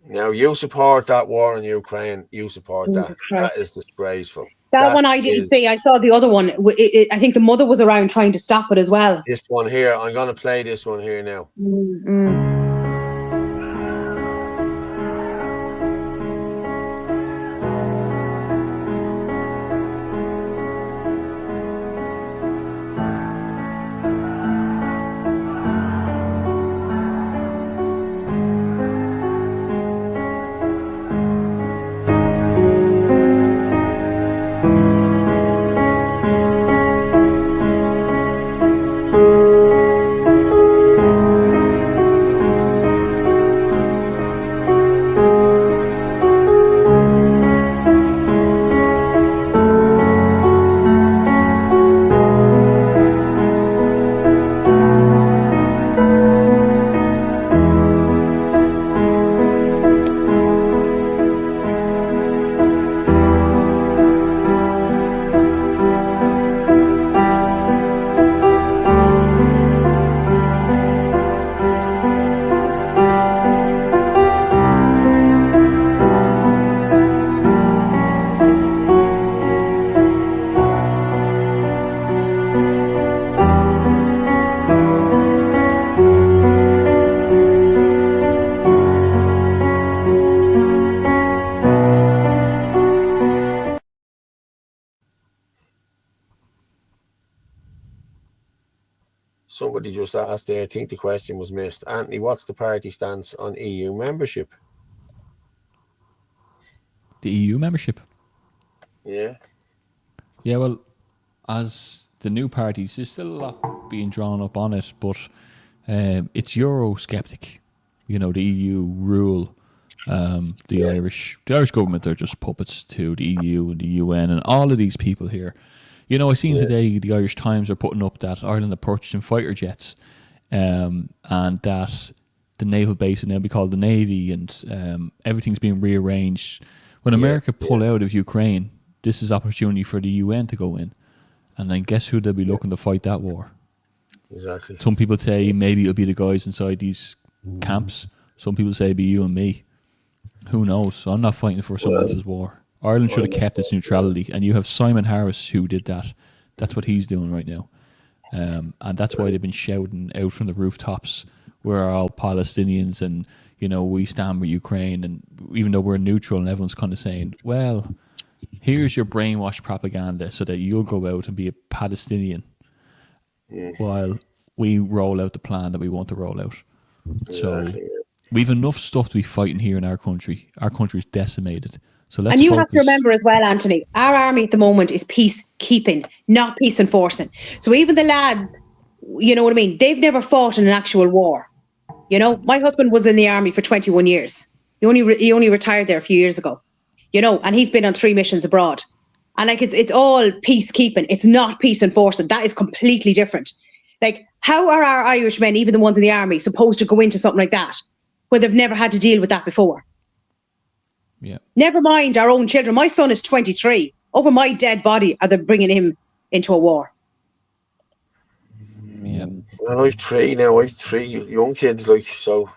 Speaker 1: Now, you support that war in Ukraine. You support that. That is disgraceful.
Speaker 3: That one I didn't see. I saw the other one. I think the mother was around trying to stop it as well.
Speaker 1: This one here. I'm going to play this one here now. Somebody just asked there, I think the question was missed. Anthony, what's the party stance on EU membership?
Speaker 2: The EU membership?
Speaker 1: Yeah.
Speaker 2: Yeah, well, as the new parties, there's still a lot being drawn up on it, but it's Eurosceptic. You know, the EU rule. The Irish government, they're just puppets to the EU and the UN and all of these people here. You know, I seen today the Irish Times are putting up that Ireland are purchasing fighter jets, and that the naval base will now be called the Navy, and everything's being rearranged. When America pull out of Ukraine, this is opportunity for the UN to go in, and then guess who they'll be looking to fight that war?
Speaker 1: Exactly.
Speaker 2: Some people say maybe it'll be the guys inside these camps. Some people say it'll be you and me. Who knows? I'm not fighting for someone else's war. Ireland should have kept its neutrality, and you have Simon Harris who did that. That's what he's doing right now, and that's why they've been shouting out from the rooftops, "We're all Palestinians, and you know we stand with Ukraine." And even though we're neutral, and everyone's kind of saying, "Well, here's your brainwashed propaganda, so that you'll go out and be a Palestinian." while we roll out the plan that we want to roll out. So we've enough stuff to be fighting here in our country. Our country is decimated. So let's
Speaker 3: And you
Speaker 2: focus.
Speaker 3: have to remember as well, Anthony, our army at the moment is peacekeeping, not peace enforcing. So even the lads, you know what I mean? They've never fought in an actual war. You know, my husband was in the army for 21 years. He only retired there a few years ago. You know, and he's been on 3 missions abroad. And like it's all peacekeeping. It's not peace enforcement. That is completely different. Like, how are our Irish men, even the ones in the army, supposed to go into something like that when they've never had to deal with that before?
Speaker 2: Yeah.
Speaker 3: Never mind our own children. My son is 23. Over my dead body are they bringing him into a war?
Speaker 2: Yeah.
Speaker 1: Well, I've 3 now. I've 3 young kids, like, so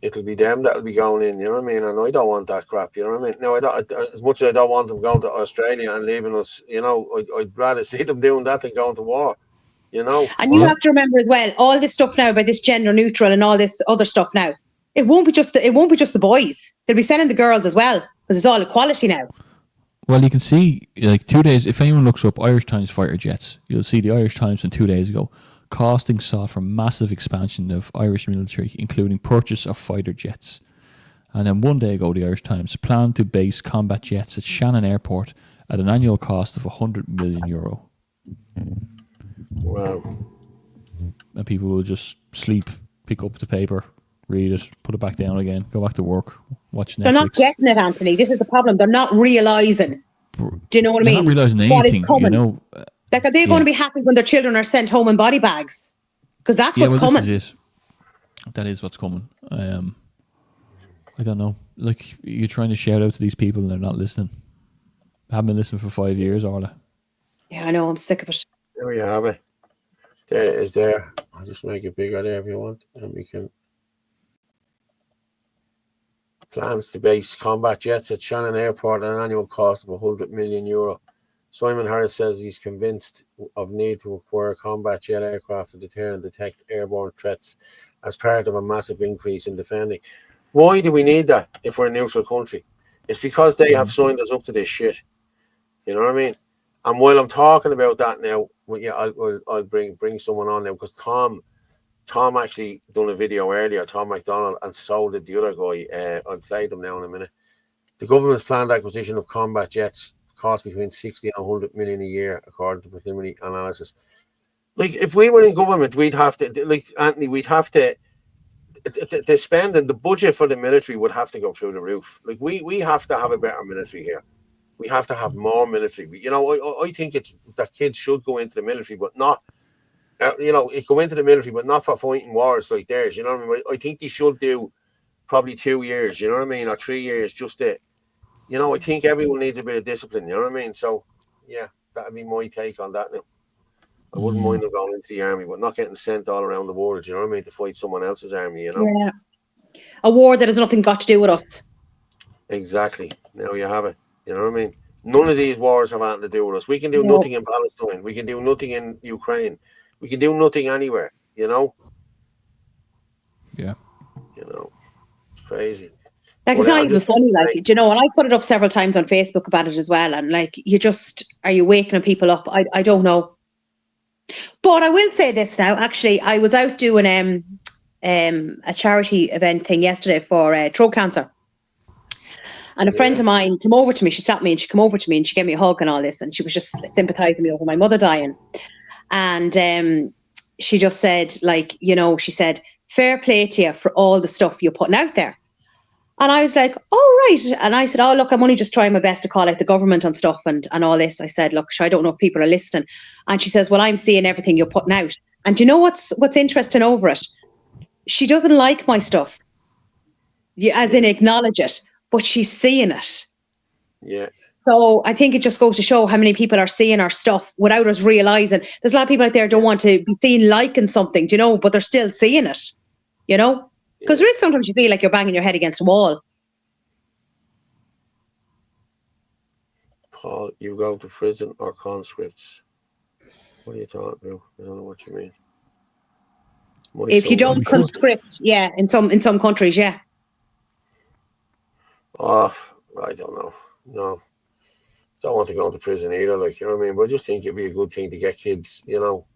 Speaker 1: it'll be them that'll be going in, you know what I mean? And I don't want that crap, you know what I mean? No, I don't. As much as I don't want them going to Australia and leaving us, you know, I'd rather see them doing that than going to war, you know?
Speaker 3: And you have to remember as well, all this stuff now about this gender neutral and all this other stuff now. It won't be just the boys. They'll be sending the girls as well, because it's all equality now.
Speaker 2: Well, you can see, like, 2 days, if anyone looks up Irish Times fighter jets, you'll see the Irish Times from 2 days ago. Costing sought for massive expansion of Irish military, including purchase of fighter jets. And then 1 day ago, the Irish Times planned to base combat jets at Shannon Airport at an annual cost of €100 million.
Speaker 1: Wow.
Speaker 2: And people will just sleep, pick up the paper, read it, put it back down again, go back to work, watch Netflix.
Speaker 3: They're not getting it, Anthony. This is the problem. They're not realising. Do you know what I mean?
Speaker 2: They're not realising anything, you know.
Speaker 3: Like, are they going to be happy when their children are sent home in body bags? Because that's what's coming.
Speaker 2: This is it. That is what's coming. I don't know. Like, you're trying to shout out to these people and they're not listening. I haven't been listening for 5 years, Orla.
Speaker 3: Yeah, I know. I'm sick of it.
Speaker 1: There we have it. There it is there. I'll just make it bigger there if you want. And we can... Plans to base combat jets at Shannon Airport at an annual cost of €100 million. Simon Harris says he's convinced of need to acquire combat jet aircraft to deter and detect airborne threats as part of a massive increase in defending. Why do we need that if we're a neutral country? It's because they have signed us up to this shit. You know what I mean? And while I'm talking about that now, well, yeah, I'll bring someone on now, because Tom actually done a video earlier, Tom McDonald, and so did the other guy. I'll play them now in a minute. The government's planned acquisition of combat jets cost between 60 and 100 million a year, according to preliminary analysis. Like, if we were in government, we'd have to, like, Anthony, we'd have to, the spend and the budget for the military would have to go through the roof. Like, we have to have a better military here. We have to have more military. You know, I think it's that kids should go into the military, but not, you know, go into the military, but not for fighting wars like theirs. You know what I mean? I think they should do probably 2 years, you know what I mean, or 3 years, just to, you know, I think everyone needs a bit of discipline, you know what I mean? So, yeah, that'd be my take on that now. I wouldn't mind them going into the army, but not getting sent all around the world, you know what I mean, to fight someone else's army, you know?
Speaker 3: Yeah. A war that has nothing got to do with us.
Speaker 1: Exactly. Now you have it. You know what I mean? None of these wars have anything to do with us. We can do nothing in Palestine. We can do nothing in Ukraine. We can do nothing anywhere, you know?
Speaker 2: Yeah.
Speaker 1: You know, it's crazy.
Speaker 3: Like, it's not even funny, like, you know, and I put it up several times on Facebook about it as well. And like, are you waking people up? I don't know. But I will say this now, actually, I was out doing a charity event thing yesterday for throat cancer. And a friend of mine came over to me, she sat me and she came over to me and she gave me a hug and all this. And she was just sympathizing me over my mother dying. And she just said, like, you know, she said, fair play to you for all the stuff you're putting out there. And I was like, oh, right. And I said, oh, look, I'm only just trying my best to call out the government on stuff and all this. I said, look, I don't know if people are listening. And she says, well, I'm seeing everything you're putting out. And you know what's interesting over it? She doesn't like my stuff, as in acknowledge it, but she's seeing it.
Speaker 1: Yeah.
Speaker 3: So I think it just goes to show how many people are seeing our stuff without us realising. There's a lot of people out there who don't want to be seen liking something, you know, but they're still seeing it, you know? Because there is sometimes you feel like you're banging your head against a wall.
Speaker 1: Paul, you go to prison or conscripts? What are you talking about? I don't know what you mean.
Speaker 3: If you don't conscript, yeah, in some countries, yeah.
Speaker 1: Oh, I don't know. No. Don't want to go to prison either, like, you know what I mean? But I just think it'd be a good thing to get kids, you know,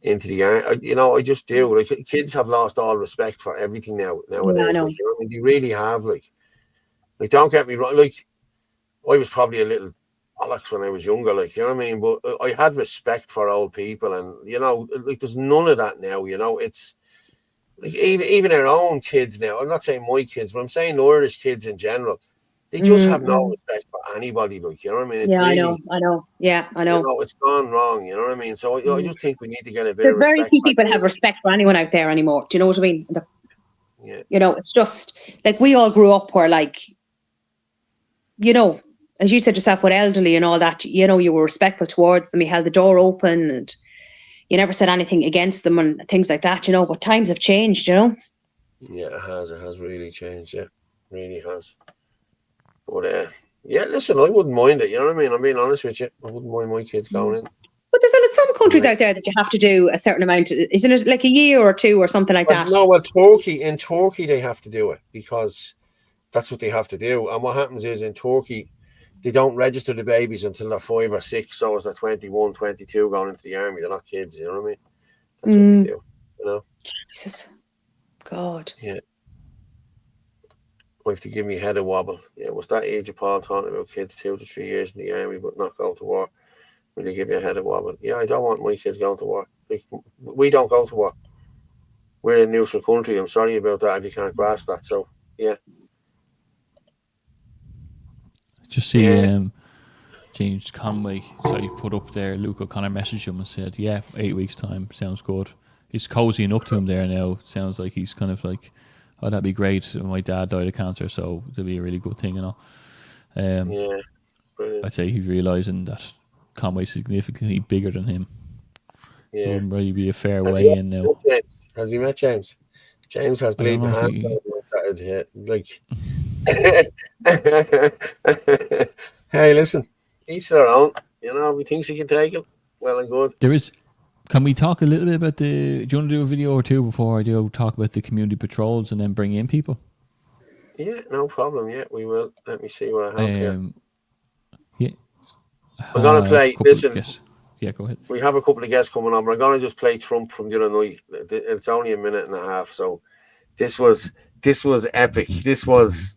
Speaker 1: into the army. You know, I just do. Like, kids have lost all respect for everything nowadays.
Speaker 3: Yeah, I know.
Speaker 1: Like, you know, I mean, they really have. Like, don't get me wrong. Like, I was probably a little bollocks when I was younger. Like, you know what I mean. But I had respect for old people, and you know, like, there's none of that now. You know, it's like even our own kids now. I'm not saying my kids, but I'm saying Irish kids in general. They just have no respect for anybody. Like, you know what I mean? It's
Speaker 3: Yeah,
Speaker 1: really,
Speaker 3: I know. Yeah, I know.
Speaker 1: you know, it's gone wrong. You know what I mean? So I just think we need to get a bit
Speaker 3: There's
Speaker 1: of
Speaker 3: very
Speaker 1: respect.
Speaker 3: few people have respect for anyone out there anymore. Do you know what I mean?
Speaker 1: Yeah.
Speaker 3: You know, it's just like we all grew up where, like, you know, as you said yourself, with elderly and all that, you know, you were respectful towards them. You held the door open and you never said anything against them and things like that, you know. But times have changed, you know.
Speaker 1: Yeah, it has. It has really changed. Yeah, it really has. But yeah, listen, I wouldn't mind it. You know what I mean? I'm being honest with you. I wouldn't mind my kids going in.
Speaker 3: But there's some countries out there that you have to do a certain amount. Isn't it like a year or two or something like that?
Speaker 1: No, well, in Turkey they have to do it because that's what they have to do. And what happens is in Turkey, they don't register the babies until they're 5 or 6. So as they're 21, 22 going into the army. They're not kids. You know what I mean? That's what they do. You know?
Speaker 3: Jesus. God.
Speaker 1: Yeah. I have to give me head a wobble. Yeah, it was that age of Paul talking about kids 2 to 3 years in the army but not going to war. Will you give me a head a wobble? Yeah, I don't want my kids going to war. Like, we don't go to war. We're a neutral country. I'm sorry about that if you can't grasp that. So, yeah.
Speaker 2: Just see James Conway, so he put up there, Luke O'Connor messaged him and said, yeah, 8 weeks time, sounds good. He's cozying up to him there now. Sounds like he's kind of like, oh, that'd be great. My dad died of cancer, so it'll be a really good thing, you know.
Speaker 1: Yeah, brilliant.
Speaker 2: I'd say he's realising that Conway's significantly bigger than him.
Speaker 1: Yeah.
Speaker 2: Wouldn't really be a fair way in now.
Speaker 1: Has he met James? James has bleeding hands. Like, hey, listen, each their own. You know, if he thinks he can take it, well and good.
Speaker 2: Can we talk a little bit about do you want to do a video or two before I do talk about the community patrols and then bring in people?
Speaker 1: Yeah, no problem. Yeah, we will. Let me see what I have here.
Speaker 2: Yeah.
Speaker 1: We're going to play, listen.
Speaker 2: Yeah, go ahead.
Speaker 1: We have a couple of guests coming on. We're going to just play Trump from the other night. It's only a minute and a half. So this was epic. This was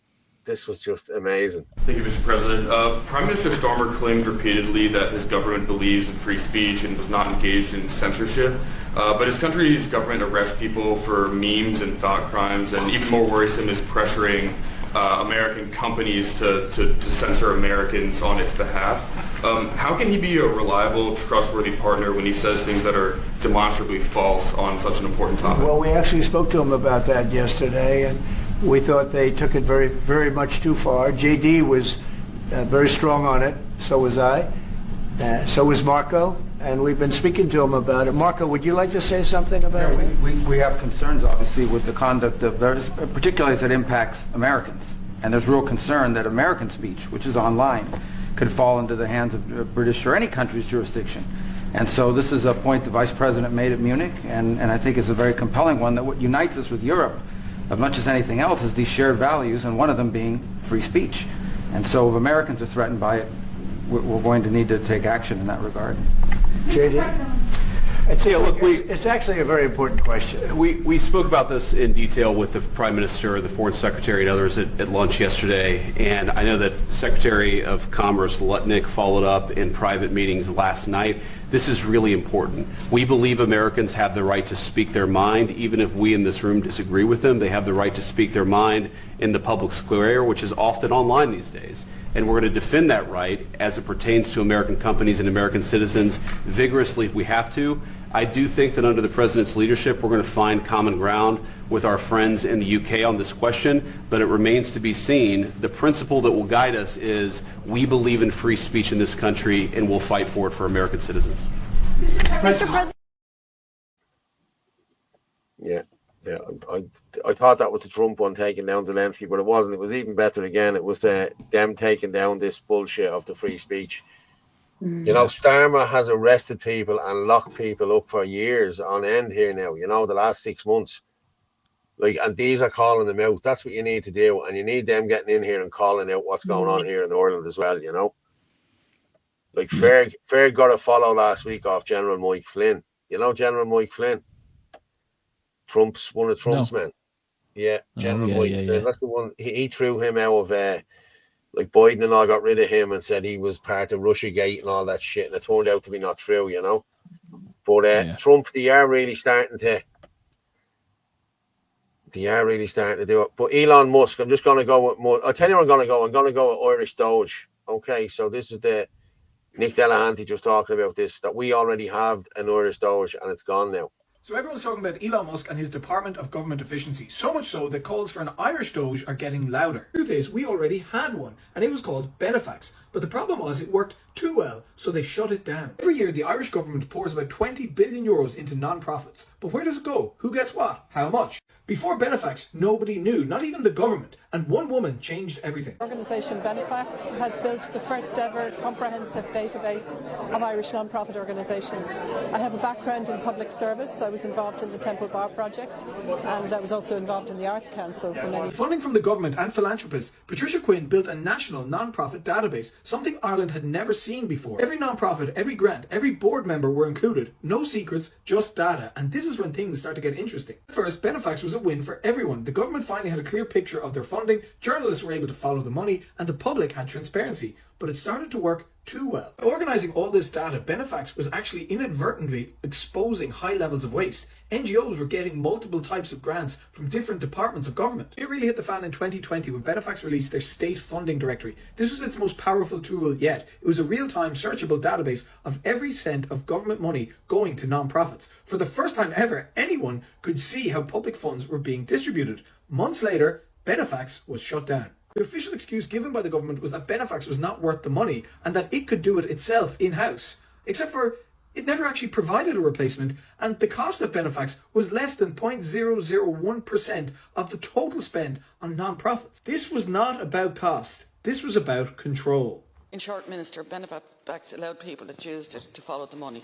Speaker 1: just amazing.
Speaker 7: Thank you, Mr. President. Prime Minister Starmer claimed repeatedly that his government believes in free speech and was not engaged in censorship. But his country's government arrests people for memes and thought crimes, and even more worrisome is pressuring American companies to censor Americans on its behalf. How can he be a reliable, trustworthy partner when he says things that are demonstrably false on such an important topic?
Speaker 8: Well, we actually spoke to him about that yesterday, and we thought they took it very, very much too far. JD was very strong on it. So was I. So was Marco. And we've been speaking to him about it. Marco, would you like to say something about it?
Speaker 9: We have concerns, obviously, with the conduct of those, particularly as it impacts Americans. And there's real concern that American speech, which is online, could fall into the hands of British or any country's jurisdiction. And so this is a point the Vice President made at Munich, and I think is a very compelling one, that what unites us with Europe, as much as anything else, is these shared values, and one of them being free speech. And so if Americans are threatened by it, we're going to need to take action in that regard.
Speaker 8: JD? It's actually a very important question.
Speaker 10: We spoke about this in detail with the Prime Minister, the Foreign Secretary, and others at lunch yesterday. And I know that Secretary of Commerce Lutnick followed up in private meetings last night. This is really important. We believe Americans have the right to speak their mind, even if we in this room disagree with them. They have the right to speak their mind in the public square, which is often online these days. And we're going to defend that right as it pertains to American companies and American citizens vigorously if we have to. I do think that under the President's leadership, we're going to find common ground with our friends in the UK on this question, but it remains to be seen. The principle that will guide us is we believe in free speech in this country, and we'll fight for it for American citizens.
Speaker 11: Mr. President.
Speaker 1: Yeah. Yeah, I thought that was the Trump one taking down Zelensky, but it wasn't. It was even better again. It was them taking down this bullshit of the free speech. You know, Starmer has arrested people and locked people up for years on end here now, you know, the last 6 months. Like, and these are calling them out. That's what you need to do. And you need them getting in here and calling out what's going on here in Ireland as well, you know. Like, Fair got a follow last week off General Mike Flynn. You know General Mike Flynn? One of Trump's men. Yeah, General Mike Flynn. Yeah. That's the one. He threw him out of like Biden and all got rid of him and said he was part of Russiagate and all that shit, and it turned out to be not true, you know. But Trump, they are really starting to do it. But Elon Musk, I'm just going to go with more. I'll tell you where I'm going to go. I'm going to go with Irish Doge. Okay, so this is the Nick Delahanty just talking about this, that we already have an Irish Doge and it's gone now.
Speaker 12: So everyone's talking about Elon Musk and his Department of Government Efficiency, so much so that calls for an Irish Doge are getting louder. The truth is, we already had one, and it was called Benefax. But the problem was it worked too well, so they shut it down. Every year, the Irish government pours about 20 billion euros into non-profits. But where does it go? Who gets what? How much? Before Benefax, nobody knew, not even the government, and one woman changed everything.
Speaker 13: Organisation Benefax has built the first ever comprehensive database of Irish non-profit organisations. I have a background in public service. I was involved in the Temple Bar project, and I was also involved in the Arts Council for many.
Speaker 12: Funding from the government and philanthropists, Patricia Quinn built a national non-profit database, something Ireland had never seen before. Every non-profit, every grant, every board member were included. No secrets, just data. And this is when things start to get interesting. First, Benefax was a win for everyone. The government finally had a clear picture of their funding, journalists were able to follow the money, and the public had transparency. But it started to work too well. By organising all this data, Benefax was actually inadvertently exposing high levels of waste. NGOs were getting multiple types of grants from different departments of government. It really hit the fan in 2020 when Benefax released their state funding directory. This was its most powerful tool yet. It was a real-time searchable database of every cent of government money going to non-profits. For the first time ever, anyone could see how public funds were being distributed. Months later, Benefax was shut down. The official excuse given by the government was that Benefax was not worth the money and that it could do it itself in-house. Except for it never actually provided a replacement, and the cost of Benefax was less than 0.001% of the total spend on non-profits. This was not about cost. This was about control.
Speaker 14: In short, Minister, Benefax allowed people that used it to follow the money.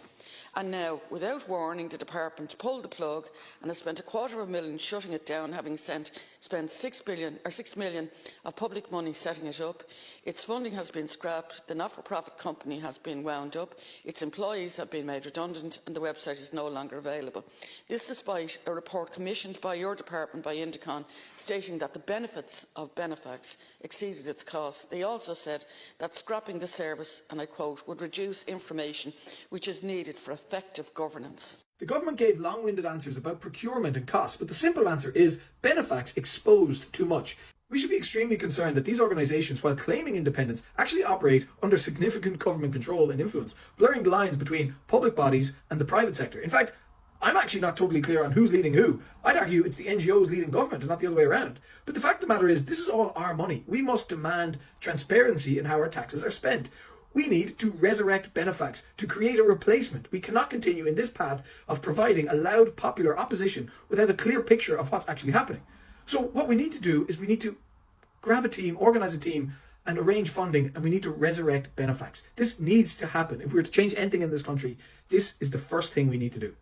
Speaker 14: And now, without warning, the department pulled the plug and has spent $250,000 shutting it down, having spent $6 million of public money setting it up. Its funding has been scrapped, the not-for-profit company has been wound up, its employees have been made redundant, and the website is no longer available. This despite a report commissioned by your department by Indicon stating that the benefits of Benefax exceeded its costs. They also said that scrapping the service, and I quote, would reduce information which is needed for effective governance.
Speaker 12: The government gave long-winded answers about procurement and costs, but the simple answer is Benefax exposed too much. We should be extremely concerned that these organisations, while claiming independence, actually operate under significant government control and influence, blurring the lines between public bodies and the private sector. In fact, I'm actually not totally clear on who's leading who. I'd argue it's the NGOs leading government and not the other way around. But the fact of the matter is, this is all our money. We must demand transparency in how our taxes are spent. We need to resurrect Benefax, to create a replacement. We cannot continue in this path of providing a loud, popular opposition without a clear picture of what's actually happening. So what we need to do is we need to grab a team, organise a team, and arrange funding, and we need to resurrect Benefax. This needs to happen. If we're to change anything in this country, this is the first thing we need to do.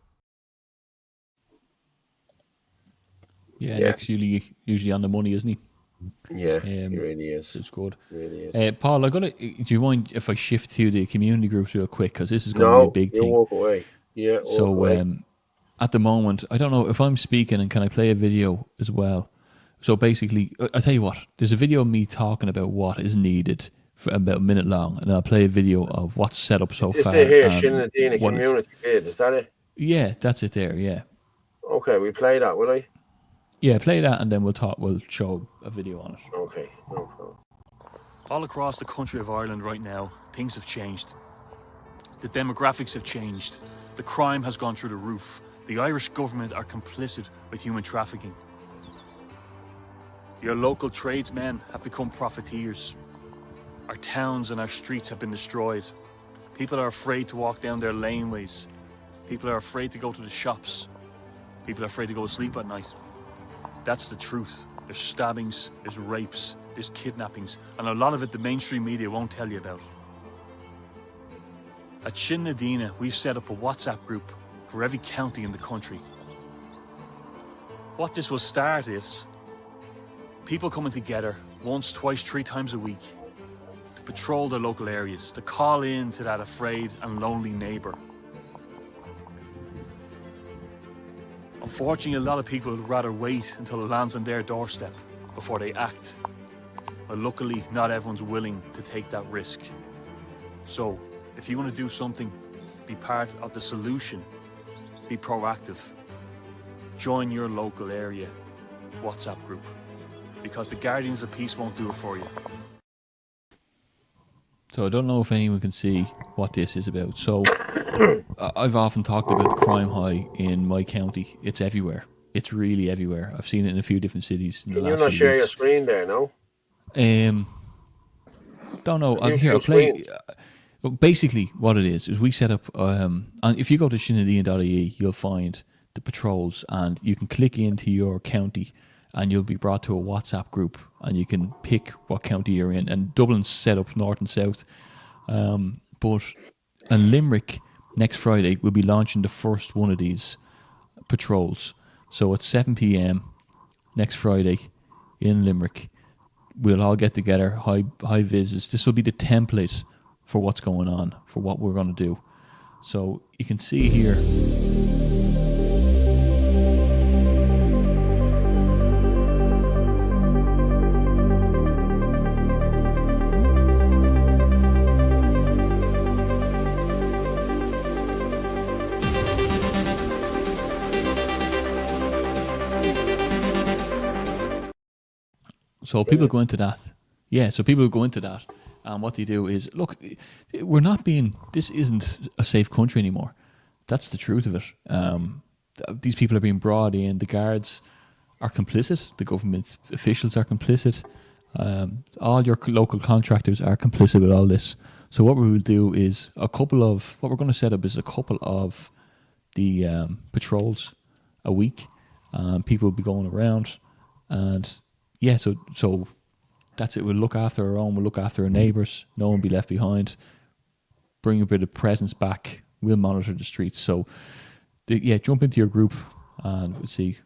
Speaker 2: Yeah, Nick's usually on the money, isn't he?
Speaker 1: Yeah, he really is.
Speaker 2: It's good.
Speaker 1: Really is.
Speaker 2: Paul, do you mind if I shift to the community groups real quick, because this is going to be a big thing.
Speaker 1: Walk away. Yeah.
Speaker 2: At the moment, I don't know if I'm speaking, and can I play a video as well? So basically, I'll tell you what. There's a video of me talking about what is needed for about a minute long, and I'll play a video of what's set up so far.
Speaker 1: Is here, Shinadina Community Bid? Is that it?
Speaker 2: Yeah, that's it there. Yeah.
Speaker 1: Okay, we play that, will I?
Speaker 2: Yeah, play that, and then we'll show a video on it.
Speaker 1: Okay, no problem.
Speaker 15: All across the country of Ireland right now, things have changed. The demographics have changed. The crime has gone through the roof. The Irish government are complicit with human trafficking. Your local tradesmen have become profiteers. Our towns and our streets have been destroyed. People are afraid to walk down their laneways. People are afraid to go to the shops. People are afraid to go to sleep at night. That's the truth. There's stabbings, there's rapes, there's kidnappings, and a lot of it the mainstream media won't tell you about. At Shin Nadina, we've set up a WhatsApp group for every county in the country. What this will start is people coming together once, twice, 3 times a week to patrol their local areas, to call in to that afraid and lonely neighbour. Unfortunately, a lot of people would rather wait until it lands on their doorstep before they act. But luckily, not everyone's willing to take that risk. So, if you want to do something, be part of the solution, be proactive, join your local area WhatsApp group, because the Guardians of Peace won't do it for you.
Speaker 2: So I don't know if anyone can see what this is about. So I've often talked about the crime high in my county. It's everywhere. It's really everywhere. I've seen it in a few different cities. In the
Speaker 1: Can you
Speaker 2: last
Speaker 1: not
Speaker 2: few
Speaker 1: share your
Speaker 2: weeks.
Speaker 1: screen there, no?
Speaker 2: Don't know.
Speaker 1: Can you
Speaker 2: Here, I'll
Speaker 1: share
Speaker 2: play.
Speaker 1: screen?
Speaker 2: Well, basically, what it is we set up. And if you go to Shinadine.ie, you'll find the patrols, and you can click into your county, and you'll be brought to a WhatsApp group, and you can pick what county you're in. And Dublin's set up north and south, but in Limerick next Friday we'll be launching the first one of these patrols. So at 7 p.m. next Friday in Limerick, we'll all get together, high vises. This will be the template for what's going on, for what we're going to do. So you can see here. So people go into that. Yeah, so people go into that. And what they do is, look, this isn't a safe country anymore. That's the truth of it. These people are being brought in. The guards are complicit. The government officials are complicit. All your local contractors are complicit with all this. So what we will do is what we're going to set up is a couple of the patrols a week. People will be going around, and yeah, so that's it. We'll look after our own. We'll look after our neighbours. No one will be left behind. Bring a bit of presence back. We'll monitor the streets. So, jump into your group and we'll see.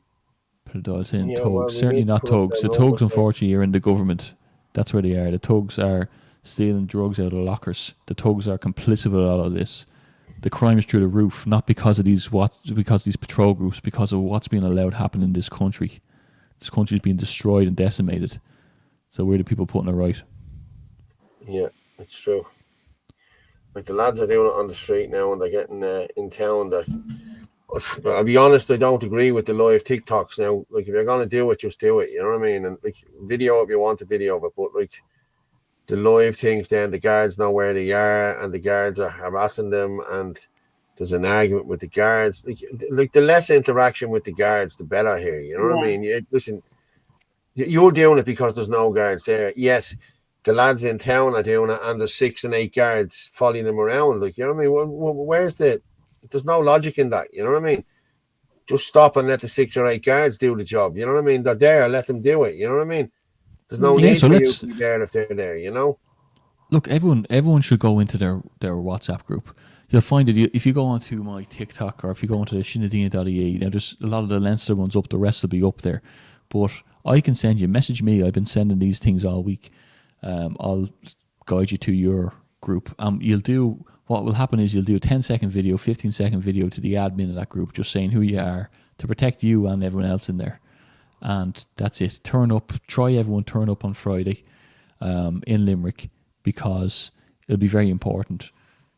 Speaker 2: Put the dials in.
Speaker 1: Yeah,
Speaker 2: Tugs.
Speaker 1: well,
Speaker 2: Certainly not Tugs. The Tugs, unfortunately, are in the government. That's where they are. The Tugs are stealing drugs out of lockers. The Tugs are complicit with all of this. The crime is through the roof, not because of these patrol groups, because of what's being allowed to happen in this country. This country is being destroyed and decimated. So we're the people putting it right.
Speaker 1: Yeah, it's true. Like the lads are doing it on the street now, and they're getting in town. That I'll be honest, I don't agree with the live TikToks now. Like if you're gonna do it, just do it. You know what I mean? And like video if you want a video of it, but like the live things, then the guards know where they are, and the guards are harassing them, and there's an argument with the guards. Like the less interaction with the guards, the better here. You know what I mean? Listen, you're doing it because there's no guards there. Yes, the lads in town are doing it, and there's 6 and 8 guards following them around. Like, you know what I mean? Where's there's no logic in that. You know what I mean? Just stop and let the 6 or 8 guards do the job. You know what I mean? They're there, let them do it. You know what I mean? There's no need for you to be there if they're there, you know?
Speaker 2: Look, everyone should go into their WhatsApp group. You'll find it if you go onto my TikTok or if you go onto the Shinadine.ie, now there's a lot of the Leinster ones up, the rest will be up there. But I can send you, message me, I've been sending these things all week. I'll guide you to your group. What will happen is you'll do a 10-second video, 15-second video to the admin of that group, just saying who you are to protect you and everyone else in there. And that's it. Turn up on Friday in Limerick, because it'll be very important.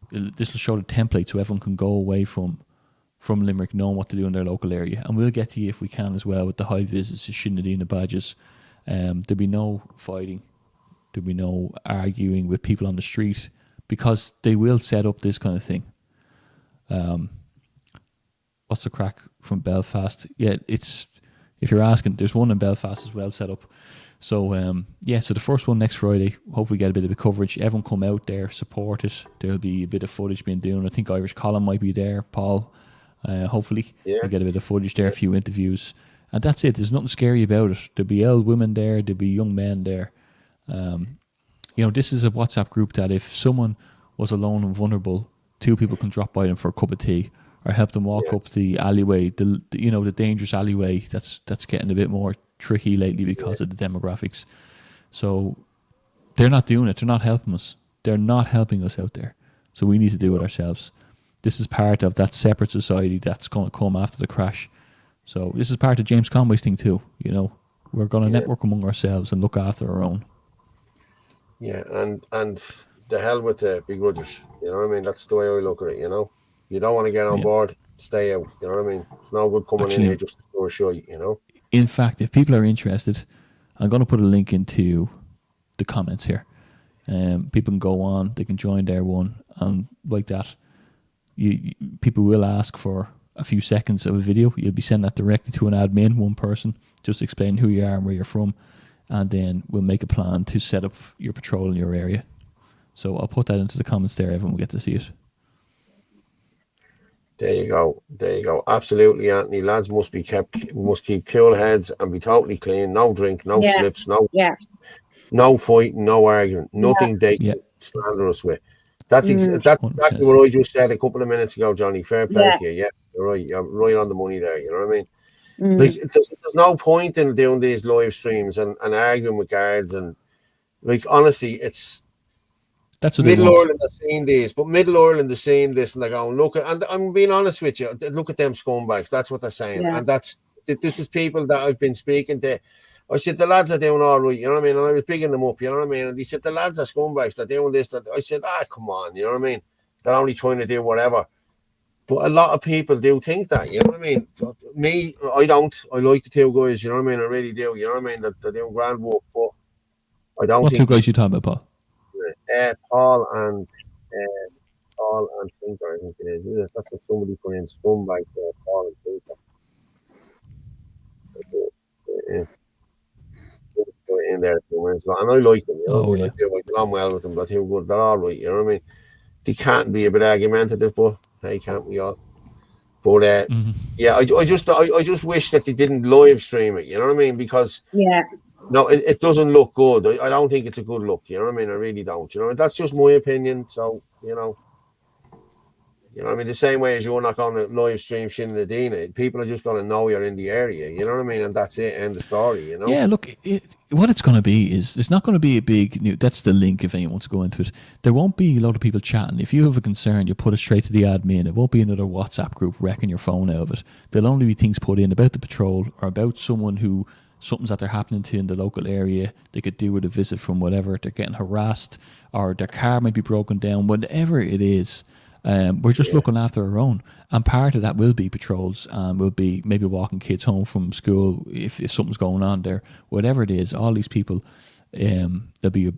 Speaker 2: This will show the template so everyone can go away from Limerick knowing what to do in their local area. And we'll get to you if we can as well with the high visits to Shinadine badges. There'll be no fighting. There'll be no arguing with people on the street, because they will set up this kind of thing. What's the crack from Belfast? Yeah, if you're asking, there's one in Belfast as well set up. So, so the first one next Friday, hopefully get a bit of the coverage. Everyone come out there, support it. There'll be a bit of footage being done. I think Irish Colin might be there, Paul. Hopefully, we'll get a bit of footage there, a few interviews. And that's it. There's nothing scary about it. There'll be old women there. There'll be young men there. This is a WhatsApp group that if someone was alone and vulnerable, 2 people can drop by them for a cup of tea or help them walk up the alleyway, the dangerous alleyway that's getting a bit more tricky lately because of the demographics. So they're not doing it. They're not helping us. They're not helping us out there. So we need to do it ourselves. This is part of that separate society that's going to come after the crash. So this is part of James Conway's thing too. You know, we're going to network among ourselves and look after our own.
Speaker 1: Yeah, and the hell with the begrudgers. You know what I mean? That's the way I look at it. You know, you don't want to get on board, stay out. You know what I mean? It's no good coming in here just to throw a show. You know. In
Speaker 2: fact, if people are interested, I'm going to put a link into the comments here. People can go on, they can join their one, and like that, people will ask for a few seconds of a video. You'll be sending that directly to an admin, one person, just explain who you are and where you're from, and then we'll make a plan to set up your patrol in your area. So I'll put that into the comments there. Everyone will get to see it.
Speaker 1: There you go. There you go. Absolutely, Anthony. Lads must keep cool heads and be totally clean. No drink, no slips, no fighting, no arguing, nothing they can slander us with. That's exactly what I just said a couple of minutes ago, Johnny. Fair play to you. Yeah, you're right. You're right on the money there. You know what I mean? Like, there's no point in doing these live streams and arguing with guards, and like honestly, that's what Middle Ireland are seeing this, but Middle Ireland is seeing this and they're going, look, and I'm being honest with you, look at them scumbags. That's what they're saying. Yeah. And this is people that I've been speaking to. I said, the lads are doing all right, you know what I mean? And I was bigging them up, you know what I mean? And he said, the lads are scumbags, they're doing this. I said, come on, you know what I mean? They're only trying to do whatever. But a lot of people do think that, you know what I mean? Me, I don't. I like the two guys, you know what I mean? I really do, you know what I mean? They're doing grand work, but I don't think...
Speaker 2: What two guys you talking about, Paul?
Speaker 1: Paul and Tinker, I think it is. That's what somebody put in, scumbag, Paul and Tinker. In there a few minutes ago, and I like them, you know. I get on well with them, but they're good, they're all right, you know what I mean? They can't be a bit argumentative, but hey, can't we all? But I just wish that they didn't live stream it, you know what I mean? Because no, it doesn't look good. I don't think it's a good look, you know what I mean? I really don't, you know. That's just my opinion. So, you know what I mean? The same way as you're not going to live stream Shin Nadina, people are just going to know you're in the area, you know what I mean? And that's it, end of story, you know?
Speaker 2: Yeah, look, what it's going to be is, there's not going to be a big, that's the link if anyone wants to go into it. There won't be a lot of people chatting. If you have a concern, you put it straight to the admin. It won't be another WhatsApp group wrecking your phone out of it. There'll only be things put in about the patrol or about someone who, something's that they're happening to in the local area. They could do with a visit from whatever. They're getting harassed or their car might be broken down, whatever it is. We're just looking after our own, and part of that will be patrols, and will be maybe walking kids home from school if something's going on there, whatever it is. All these people, there'll be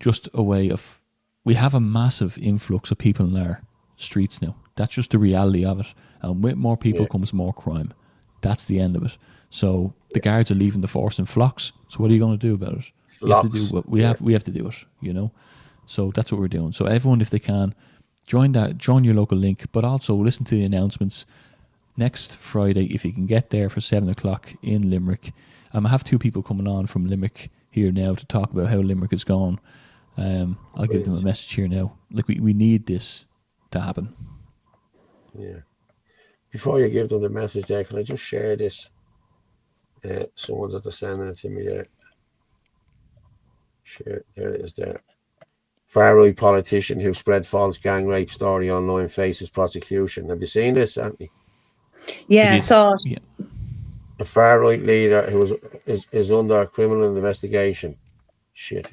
Speaker 2: just a way of. We have a massive influx of people in our streets now. That's just the reality of it, and with more people comes more crime. That's the end of it. So the guards are leaving the force in flocks. So what are you going to do about it? We have to do it. You know, so that's what we're doing. So everyone, if they can. Join your local link, but also listen to the announcements next Friday if you can get there for 7 o'clock in Limerick. I have two people coming on from Limerick here now to talk about how Limerick is going. I'll give them a message here now. Like we need this to happen.
Speaker 1: Yeah. Before you give them the message there, can I just share this? Someone's at the sending it to me there. Share, there it is there. Far-right politician who spread false gang rape story online faces prosecution. Have you seen this, Anthony?
Speaker 3: Yeah, I saw it.
Speaker 2: Yeah.
Speaker 1: A far-right leader who is under a criminal investigation. Shit.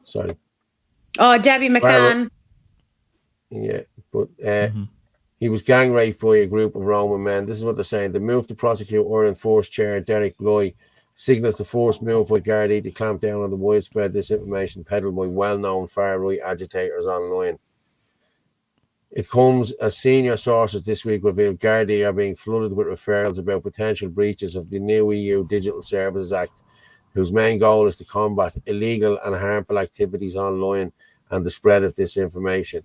Speaker 1: Sorry.
Speaker 3: Oh, Debbie McCann.
Speaker 1: Yeah, but he was gang raped by a group of Roman men. This is what they're saying. The move to prosecute Ireland Force Chair Derek Loy signals the forced move by Gardaí to clamp down on the widespread disinformation peddled by well-known far-right agitators online. It comes as senior sources this week revealed Gardaí are being flooded with referrals about potential breaches of the new EU Digital Services Act, whose main goal is to combat illegal and harmful activities online and the spread of disinformation.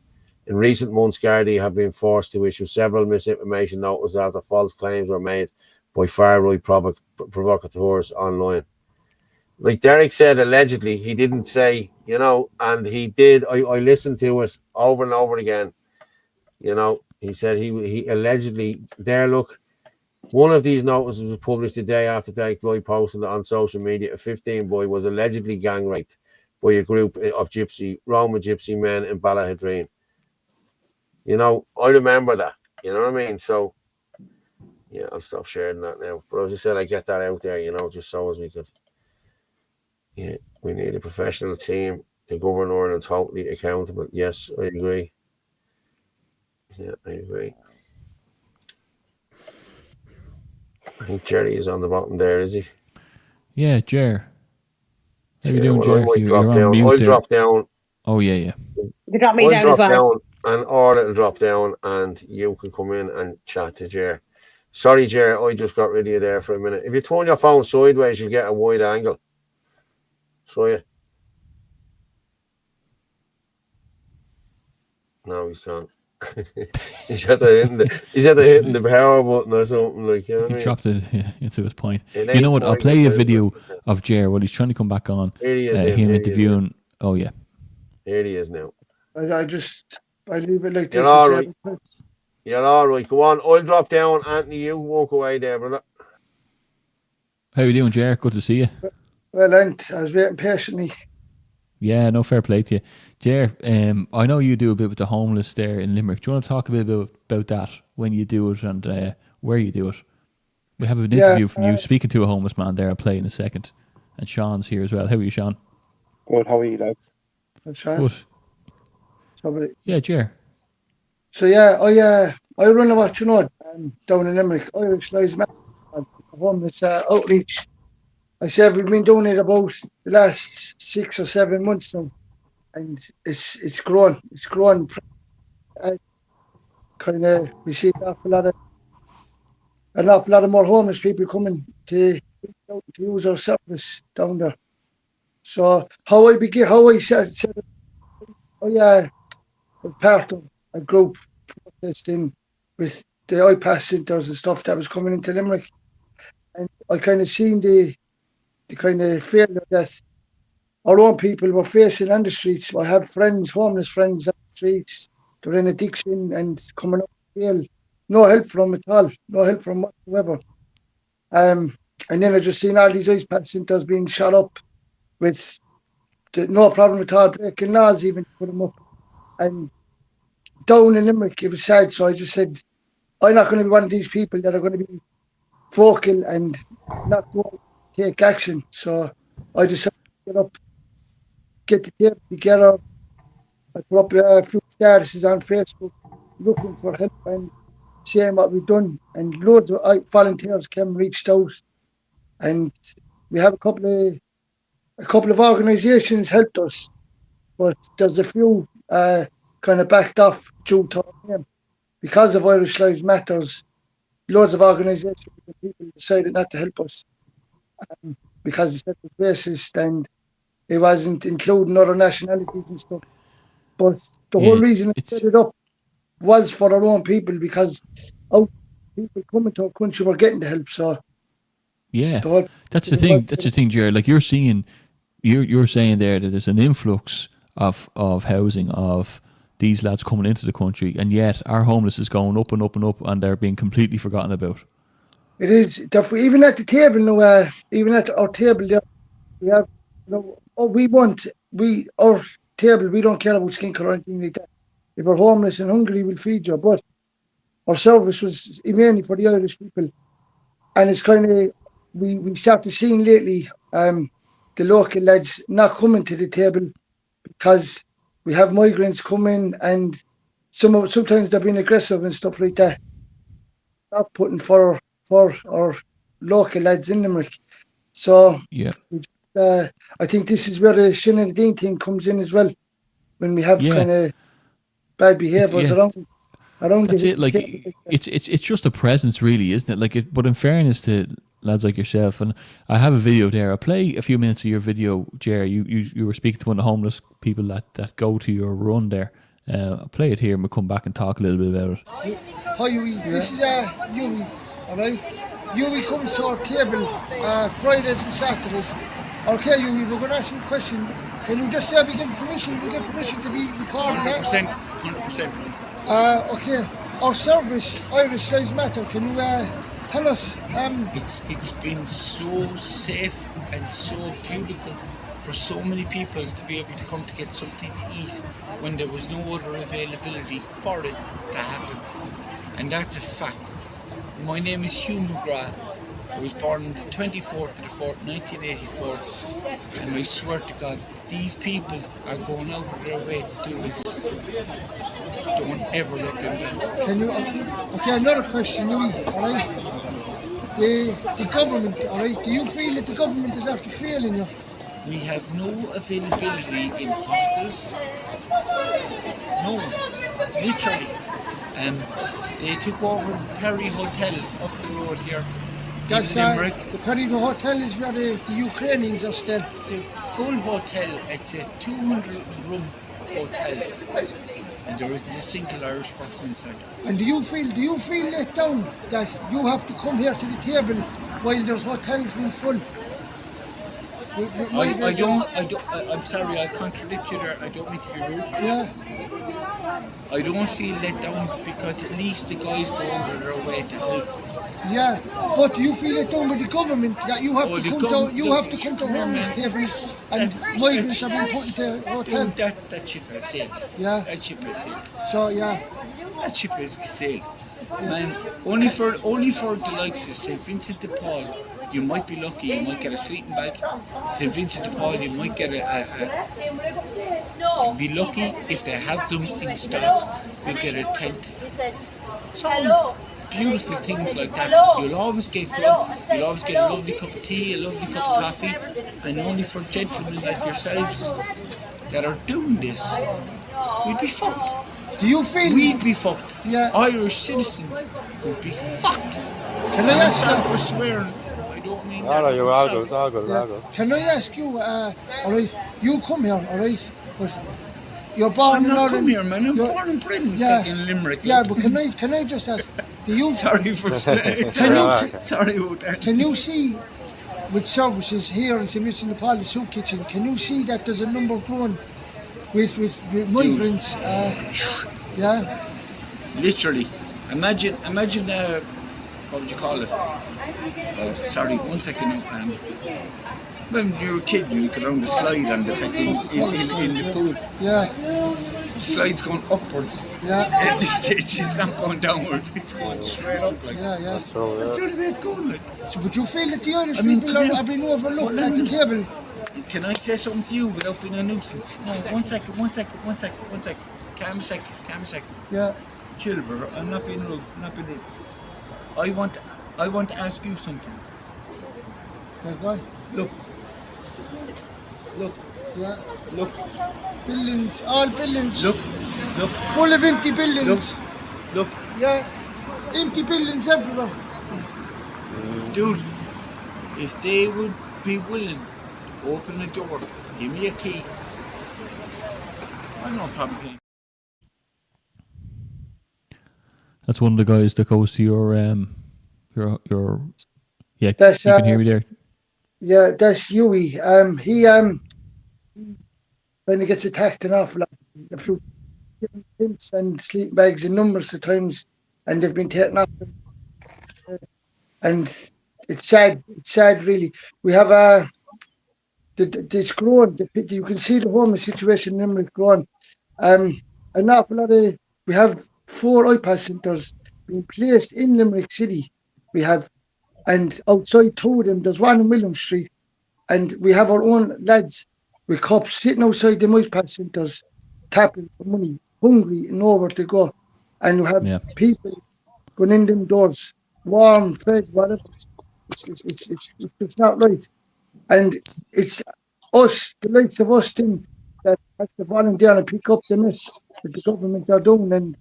Speaker 1: In recent months, Gardaí have been forced to issue several misinformation notices after false claims were made by far-right provocateurs online. Like Derek said, allegedly, he didn't say, you know, and he did. I listened to it over and over again. You know, he said he allegedly, there, look, one of these notices was published the day after Derek Lloyd posted on social media. A 15 boy was allegedly gang raped by a group of Roman gypsy men in Ballahadreen. You know, I remember that. You know what I mean? So, Yeah, I'll stop sharing that now. But as I said, I get that out there, just so as we could. Yeah, we need a professional team, the governor, and totally accountable. Yes, I agree. Yeah, I agree. I think Jerry is on the bottom there, is he?
Speaker 2: Yeah, Jer. How you doing, Jer?
Speaker 1: I'll drop down.
Speaker 2: Oh, yeah.
Speaker 3: You can drop me down as well.
Speaker 1: And Orla will drop down, and you can come in and chat to Jer. Sorry, Jer, I just got rid of you there for a minute. If you turn your phone sideways, you'll get a wide angle. Try it. No, he can't. he's at hitting the power button or something, like, you know what I mean?
Speaker 2: He dropped it into his point. You know what? I'll play you a video of Jer while he's trying to come back on.
Speaker 1: Here he is.
Speaker 2: Him interviewing. Oh, yeah.
Speaker 1: Here he is now.
Speaker 8: I leave it like this.
Speaker 1: You're all right. You're all right. Go on. I'll drop down. Anthony, you walk away there, brother.
Speaker 2: How you doing, Jer? Good to see you.
Speaker 8: Well, I was waiting patiently.
Speaker 2: Yeah, no, fair play to you. Jer, I know you do a bit with the homeless there in Limerick. Do you want to talk a bit about that, when you do it and where you do it? We have an interview from you speaking to a homeless man there. I'll play in a second. And Sean's here as well. How are you, Sean?
Speaker 16: Good, how are you, lads?
Speaker 2: Good. Yeah, Jer.
Speaker 8: So I run a watch, down in Limerick, Irish Lives Matter, homeless outreach. I said we've been doing it about the last 6 or 7 months now, and it's grown. It's grown. We see an awful lot of more homeless people coming to use our service down there. So how I said I was part of a group protesting with the iPass centres and stuff that was coming into Limerick, and I kind of seen the kind of failure that our own people were facing on the streets. I have friends, homeless friends on the streets. They're in addiction and coming up to jail. No help from them at all. No help from whatsoever. And then I just seen all these iPass centres being shut up with no problem at all, breaking laws even to put them up. And down in Limerick, it was sad. So I just said, I'm not going to be one of these people that are going to be vocal and not go take action. So I decided to get the table together. I put up a few statuses on Facebook looking for help and saying what we've done. And loads of volunteers came and reached out. And we have a couple of organisations helped us, but there's a few kind of backed off due to them. Because of Irish Lives Matters, loads of organisations and people decided not to help us because it's racist and it wasn't including other nationalities and stuff. But the whole reason I set it up was for our own people, because people coming to our country were getting the help. So
Speaker 2: that's the thing. That's the thing, Jerry. Like you're saying there that there's an influx of housing of these lads coming into the country, and yet our homeless is going up and up and up, and they're being completely forgotten about.
Speaker 8: It is. Even at the table now, even at our table there, we have, our table, we don't care about skin colour or anything like that. If you're homeless and hungry, we'll feed you. But our service was mainly for the Irish people. And it's kind of, we started seeing lately the local lads not coming to the table because we have migrants coming and sometimes they're being aggressive and stuff like that. Not putting for our local lads in Limerick. So I think this is where the Sinn and Dean thing comes in as well. When we have kind of bad behaviours around.
Speaker 2: That's it. Like it's just a presence, really, isn't it? Like but in fairness to lads like yourself, and I have a video there. I'll play a few minutes of your video, Jerry. You were speaking to one of the homeless people that go to your run there. I'll play it here and we'll come back and talk a little bit about it.
Speaker 17: Hi, Yui. This is Yui. Alright? Yui comes to our table Fridays and Saturdays. Okay, Yui, we're going to ask you a question. Can you just say we give permission? We give permission to be recorded. 100%. Okay. Our service, Irish Lives Matter. Can you tell us?
Speaker 18: It's been so safe and so beautiful for so many people to be able to come to get something to eat when there was no other availability for it to happen. And that's a fact. My name is Hugh McGrath. I was born on the 24th of the 4th, 1984, and I swear to God, these people are going out of their way to do this. Don't ever let them down.
Speaker 17: Can you? Okay, another question, Louis. All right. The government. All right. Do you feel that the government is after failing you?
Speaker 18: We have no availability in hostels. No, literally. They took over the Perry Hotel up the road here.
Speaker 17: That's
Speaker 18: Limerick.
Speaker 17: The Perry Hotel is where the Ukrainians are staying.
Speaker 18: The full hotel, it's a 200-room hotel, and there isn't a single Irish person inside.
Speaker 17: And do you feel let down that you have to come here to the table while there's hotels being full?
Speaker 18: I'm sorry, I'll contradict you there. I don't mean to be rude.
Speaker 17: Yeah.
Speaker 18: I don't feel let down because at least the guys go over their way to help us.
Speaker 17: Yeah, but do you feel let down by the government that you have to come to homeless tables and migrants have been put into hotel?
Speaker 18: That ship has sailed.
Speaker 17: Yeah.
Speaker 18: That ship has sailed.
Speaker 17: So yeah.
Speaker 18: That ship has sailed. Man, only for the likes of St. Vincent de Paul, you might be lucky, you might get a sleeping bag. St. Vincent de Paul, you might get you'd be lucky if they have them in stock, you'll get a tent. So, beautiful things like that. You'll always get grub, you'll always get a lovely cup of tea, a lovely cup of coffee, and only for gentlemen like yourselves that are doing this, we'd be fucked.
Speaker 17: Do you feel
Speaker 18: we'd be fucked?
Speaker 17: Yeah.
Speaker 18: Irish citizens would be fucked.
Speaker 17: Can I ask
Speaker 18: you for swearing? I don't mean
Speaker 16: that.
Speaker 18: All
Speaker 16: good, it's all good.
Speaker 17: Can I ask you? All right, you come here, all right, but you're born in Ireland.
Speaker 18: Come here, man. I'm born and bred in Limerick.
Speaker 17: Yeah, but can I just ask? Do you?
Speaker 18: Sorry for saying. Sorry about that.
Speaker 17: Can you see? With services here in St. Vincent de Paul, the soup kitchen, can you see that there's a number growing with migrants? Yeah.
Speaker 18: Literally, imagine. What would you call it? Sorry, 1 second. When you were a kid, you could run the slide and the in the pool.
Speaker 17: Yeah.
Speaker 18: The slide's going upwards.
Speaker 17: Yeah.
Speaker 18: At this stage, it's not going downwards. It's going straight up. Like.
Speaker 17: Yeah.
Speaker 18: That's the only way it's going. Like.
Speaker 17: So, but you feel that the Irish people have been overlooked at the table?
Speaker 18: Can I say something to you without being a nuisance? No, one second. Calm a second.
Speaker 17: Yeah.
Speaker 18: Chill, bro. I'm not being rude. I want to ask you something.
Speaker 17: Yeah, go on.
Speaker 18: Look.
Speaker 17: Yeah.
Speaker 18: Look.
Speaker 17: Buildings, all buildings.
Speaker 18: Look.
Speaker 17: Full of empty buildings.
Speaker 18: Look.
Speaker 17: Yeah. Empty buildings everywhere.
Speaker 18: Dude, if they would be willing to open the door, give me a key, I've no problem paying.
Speaker 2: That's one of the guys that goes to your yeah,
Speaker 17: that's,
Speaker 2: you can hear me there.
Speaker 17: Yeah, that's Huey. He when he gets attacked an awful lot, a few tents and sleeping bags in numbers of times, and they've been taken off. And it's sad really. We have it's grown. You can see the homeless situation in Limerick growing. An awful lot of, we have 4 IPAS centres being placed in Limerick City. We have, and outside 2 of them, there's one in William Street, and we have our own lads with cups sitting outside the IPAS centres, tapping for money, hungry, nowhere to go. And you have people going in them doors, warm, fed, whatever. It's not right. And it's us, the likes of us, that has to volunteer and pick up the mess that the government are doing, and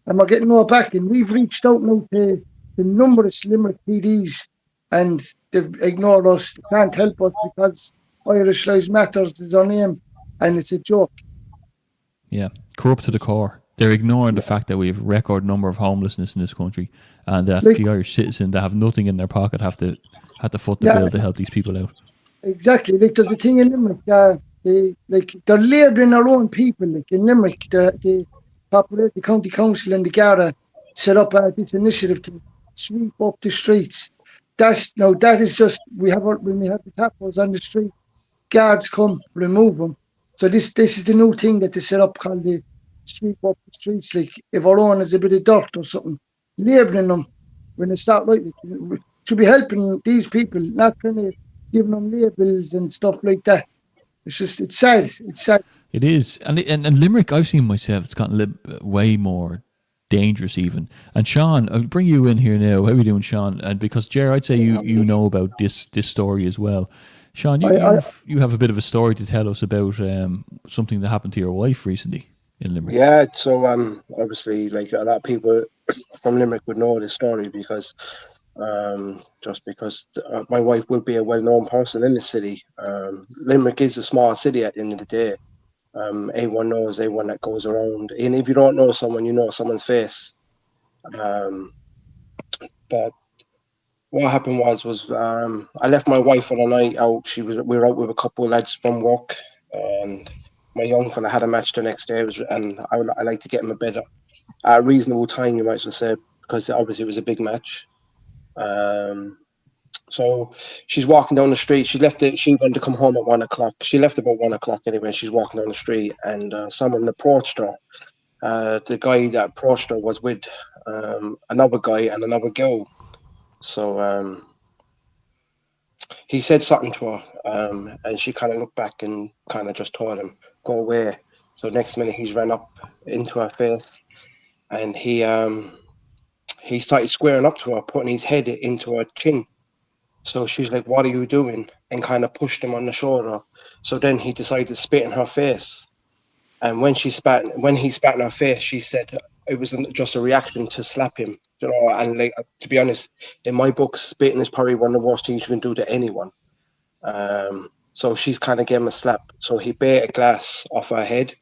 Speaker 17: we're getting no backing. We've reached out now to the numerous Limerick PDs, and they've ignored us. They can't help us because Irish Lives Matters is our name, and it's a joke.
Speaker 2: Yeah, corrupt to the core. They're ignoring the fact that we have a record number of homelessness in this country, and that the Irish citizen that have nothing in their pocket have to foot the bill to help these people out.
Speaker 17: Exactly. Like there's a thing in Limerick. They're labelling their own people. Like in Limerick, the county council and the Garda set up this initiative to sweep up the streets. That is just when we have the tappers on the street, guards come remove them. So this is the new thing that they set up called the sweep up the streets. Like if our own is a bit of dirt or something, labelling them when it's not right. To be helping these people, not kind of giving them labels and stuff like that. It's just, it's sad. It's sad.
Speaker 2: It is. And Limerick, I've seen myself, it's gotten way more dangerous even. And Sean, I'll bring you in here now. How are you doing, Sean? And because, Ger, I'd say you know about this story as well. Sean, you have a bit of a story to tell us about something that happened to your wife recently in Limerick.
Speaker 16: Yeah, so obviously, like a lot of people from Limerick would know this story because just because my wife would be a well-known person in the city. Limerick is a small city at the end of the day. Everyone knows everyone that goes around, and if you don't know someone, you know someone's face. But what happened was I left my wife on a night out. We were out with a couple of lads from work, and my young fella had a match the next day. And I like to get him a bed at a reasonable time, you might as well say, because obviously it was a big match. So she's walking down the street. She wanted to come home at 1 o'clock. She left about 1 o'clock anyway. She's walking down the street, and someone approached her. The guy that approached her was with another guy and another girl. So he said something to her, and she kind of looked back and kind of just told him, go away. So next minute he's ran up into her face, and he started squaring up to her, putting his head into her chin. So she's like, what are you doing? And kind of pushed him on the shoulder. So then he decided to spit in her face. And when he spat in her face, she said it was just a reaction to slap him. You know, and like, to be honest, in my book, spitting is probably one of the worst things you can do to anyone. So she's kind of gave him a slap. So he bit a glass off her head.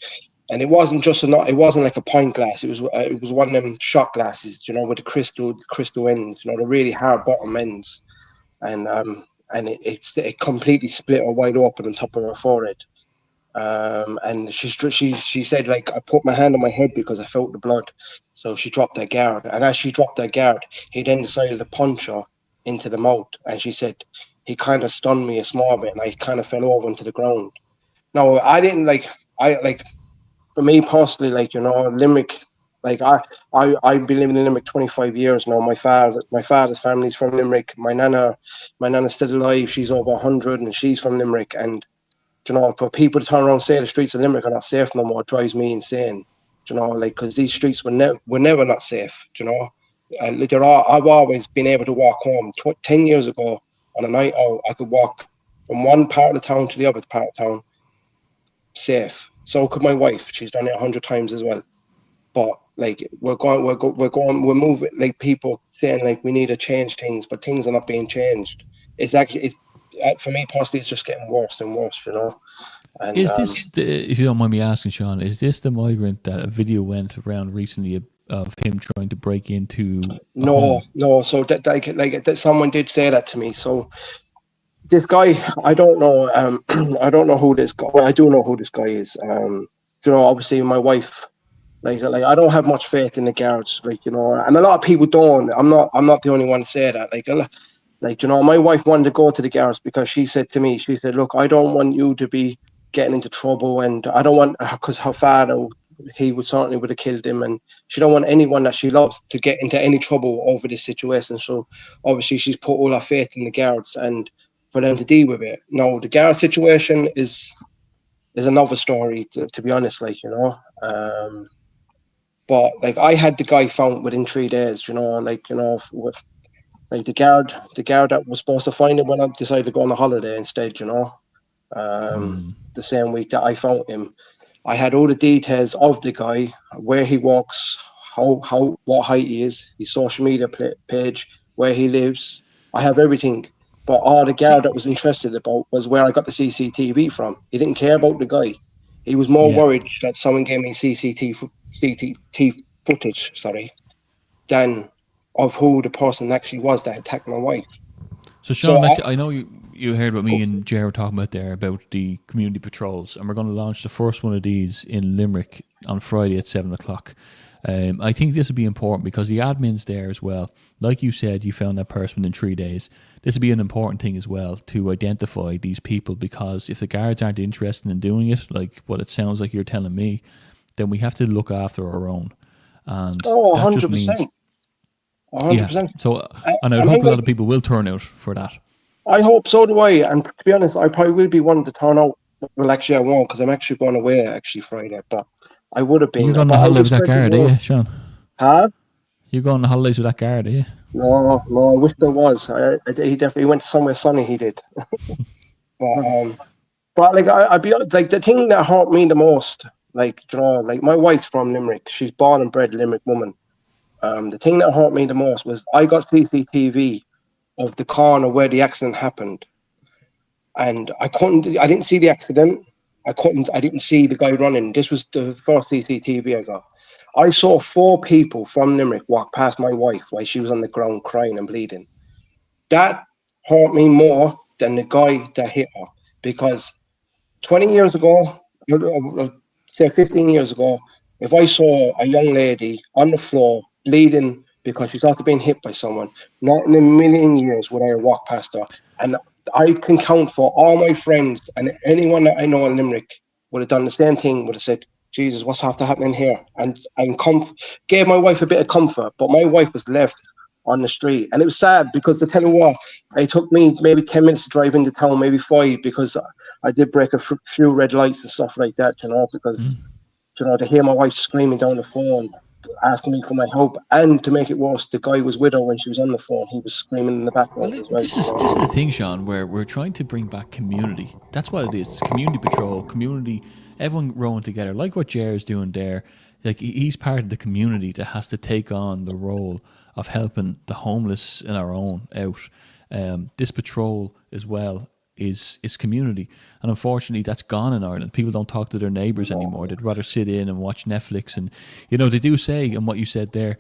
Speaker 16: And it wasn't like a pint glass. It was one of them shot glasses, you know, with the crystal ends, you know, the really hard bottom ends. And it completely split her wide open on top of her forehead. And she said, like, I put my hand on my head because I felt the blood. So she dropped her guard. And as she dropped her guard, he then decided to punch her into the mouth. And she said, he kind of stunned me a small bit, and I kind of fell over into the ground. No, for me personally, like, you know, Limerick, like I've been living in Limerick 25 years now. My father's family's from Limerick. My nana's still alive. She's over 100 and she's from Limerick. And, you know, for people to turn around and say the streets of Limerick are not safe no more, it drives me insane. You know, like, because these streets were never not safe, you know. I've always been able to walk home. 10 years ago on a night out, I could walk from one part of the town to the other part of town safe. So could my wife. She's done it 100 times as well. But like we're moving, like, people saying like we need to change things, but things are not being changed. It's for me personally, it's just getting worse and worse, you know. And,
Speaker 2: is this, if you don't mind me asking, Sean, is this the migrant that a video went around recently of him trying to break into?
Speaker 16: No. So that someone did say that to me. So this guy, I don't know. I don't know who this guy. Well, I do know who this guy is. You know, obviously my wife. Like I don't have much faith in the guards, like, you know, and a lot of people don't. I'm not the only one to say that. Like, you know, my wife wanted to go to the guards because she said to me, she said, look, I don't want you to be getting into trouble, and I don't want, because her father, he would have killed him, and she don't want anyone that she loves to get into any trouble over this situation. So obviously she's put all her faith in the guards and for them to deal with it. Now the guard situation is another story, to be honest, like, you know. But like I had the guy found within 3 days, you know, like, you know, with like the guard that was supposed to find him when I decided to go on a holiday instead, you know. The same week that I found him, I had all the details of the guy, where he walks, what height he is, his social media page, where he lives. I have everything. But all the guard that was interested about was where I got the CCTV from. He didn't care about the guy. He was more worried that someone gave me CCTV footage, than of who the person actually was that attacked my wife.
Speaker 2: So Sean, I know you heard what me and Ger were talking about there about the community patrols, and we're going to launch the first one of these in Limerick on Friday at 7 o'clock. I think this would be important because the admin's there as well. Like you said, you found that person in 3 days. This would be an important thing as well to identify these people, because if the guards aren't interested in doing it, like what it sounds like you're telling me, then we have to look after our own. And
Speaker 16: 100%. 100%.
Speaker 2: So, and I hope a lot of people will turn out for that.
Speaker 16: I hope so do I. And to be honest, I probably will be one to turn out. Well, actually, I won't because I'm actually going away Friday. But I would have been.
Speaker 2: You're going on holidays with that guard, are you, Sean?
Speaker 16: Huh?
Speaker 2: You're going on holidays with that guard, are you?
Speaker 16: No, I wish there was. He definitely went to somewhere sunny. He did. But like I'd be like the thing that hurt me the most, like like my wife's from Limerick. She's born and bred Limerick woman. The thing that hurt me the most was I got CCTV of the corner where the accident happened, and I didn't see the accident. I didn't see the guy running. This was the first CCTV I got. I saw 4 people from Limerick walk past my wife while she was on the ground crying and bleeding. That hurt me more than the guy that hit her, because 20 years ago, say 15 years ago, if I saw a young lady on the floor bleeding because she thought being hit by someone, not in a million years would I walk past her. And I can count for all my friends and anyone that I know in Limerick would have done the same thing, would have said, Jesus, what's happening here? And gave my wife a bit of comfort, but my wife was left on the street. And it was sad because, to tell you what, it took me maybe 10 minutes to drive into town, maybe 5, because I did break a few red lights and stuff like that, because, to hear my wife screaming down the phone, asking me for my help, and to make it worse, the guy was with her when she was on the phone. He was screaming in the background.
Speaker 2: Well, this is the thing, Sean, where we're trying to bring back community. That's what it is. It's community patrol, community, everyone rowing together, like what Jer's doing there. Like, he's part of the community that has to take on the role of helping the homeless in our own out. This patrol as well is community, and unfortunately that's gone in Ireland. People don't talk to their neighbours anymore. They'd rather sit in and watch Netflix. And they do say, and what you said there,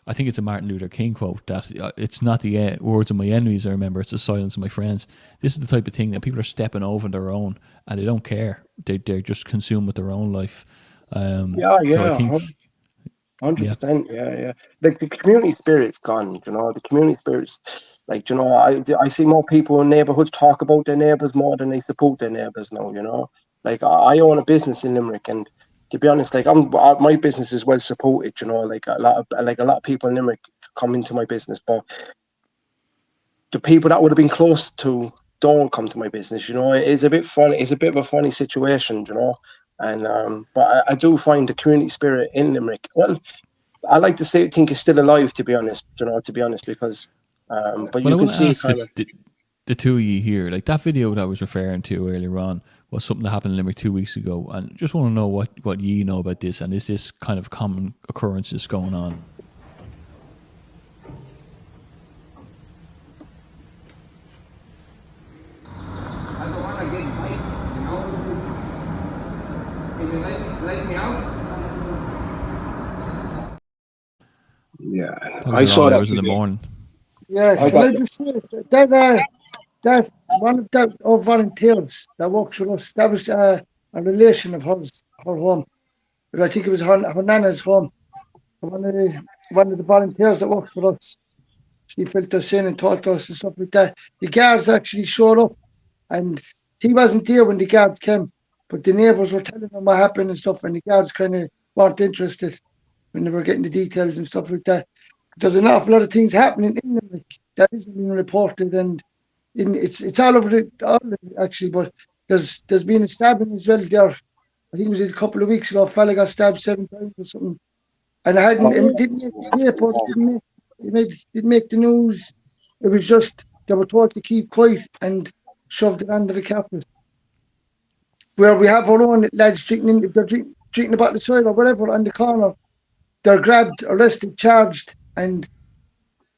Speaker 2: I think it's a Martin Luther King quote, that it's not the words of my enemies I remember, it's the silence of my friends. This is the type of thing that people are stepping over their own, and they don't care. They're just consumed with their own life. So I think
Speaker 16: 100%, yeah. Like, the community spirit's gone, the community spirit's, like, I see more people in neighbourhoods talk about their neighbours more than they support their neighbours now, Like, I own a business in Limerick, and to be honest, like, my business is well supported, like a lot of people in Limerick come into my business, but the people that would have been close to don't come to my business, it's a bit funny, it's a bit of a funny situation, And but I do find the community spirit in Limerick, well, I like to think it's still alive, to be honest, because but you can see kind of
Speaker 2: the two of you here, like that video that I was referring to earlier on was something that happened in Limerick 2 weeks ago, and just want to know what you know about this, and is this kind of common occurrences going on?
Speaker 16: Yeah,
Speaker 2: I saw that in the morning.
Speaker 17: Yeah, that one of our volunteers that works with us, that was a relation of hers, her home. But I think it was her nana's home. One of the volunteers that works with us, she filled us in and taught us and stuff like that. The guards actually showed up, and he wasn't there when the guards came, but the neighbours were telling him what happened and stuff, and the guards kind of weren't interested when they were getting the details and stuff like that. There's an awful lot of things happening in Limerick that isn't being reported, and it's all over Ireland actually. But there's been a stabbing as well there. I think it was a couple of weeks ago. A fella got stabbed 7 times or something, and it didn't make the paper, didn't make the news. It was just they were told to keep quiet and shoved it under the carpet. Where we have our own lads drinking, if they're drinking a bottle of cider or whatever on the corner, they're grabbed, arrested, charged, and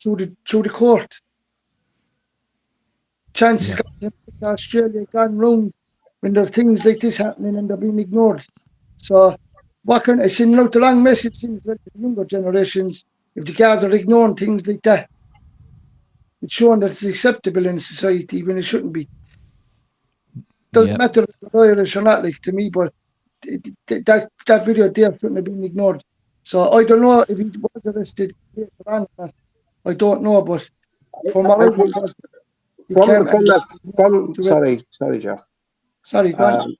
Speaker 17: through the court. Chances got Australia gone wrong when there are things like this happening and they're being ignored. So I send out the wrong message to the younger generations. If the guards are ignoring things like that, it's showing that it's acceptable in society when it shouldn't be. Doesn't matter if they're Irish or not, like, to me, but that video there shouldn't have been ignored. So I don't know if he was arrested later on. I don't know, but from what I was,
Speaker 16: sorry, Jeff.
Speaker 17: Sorry, go on.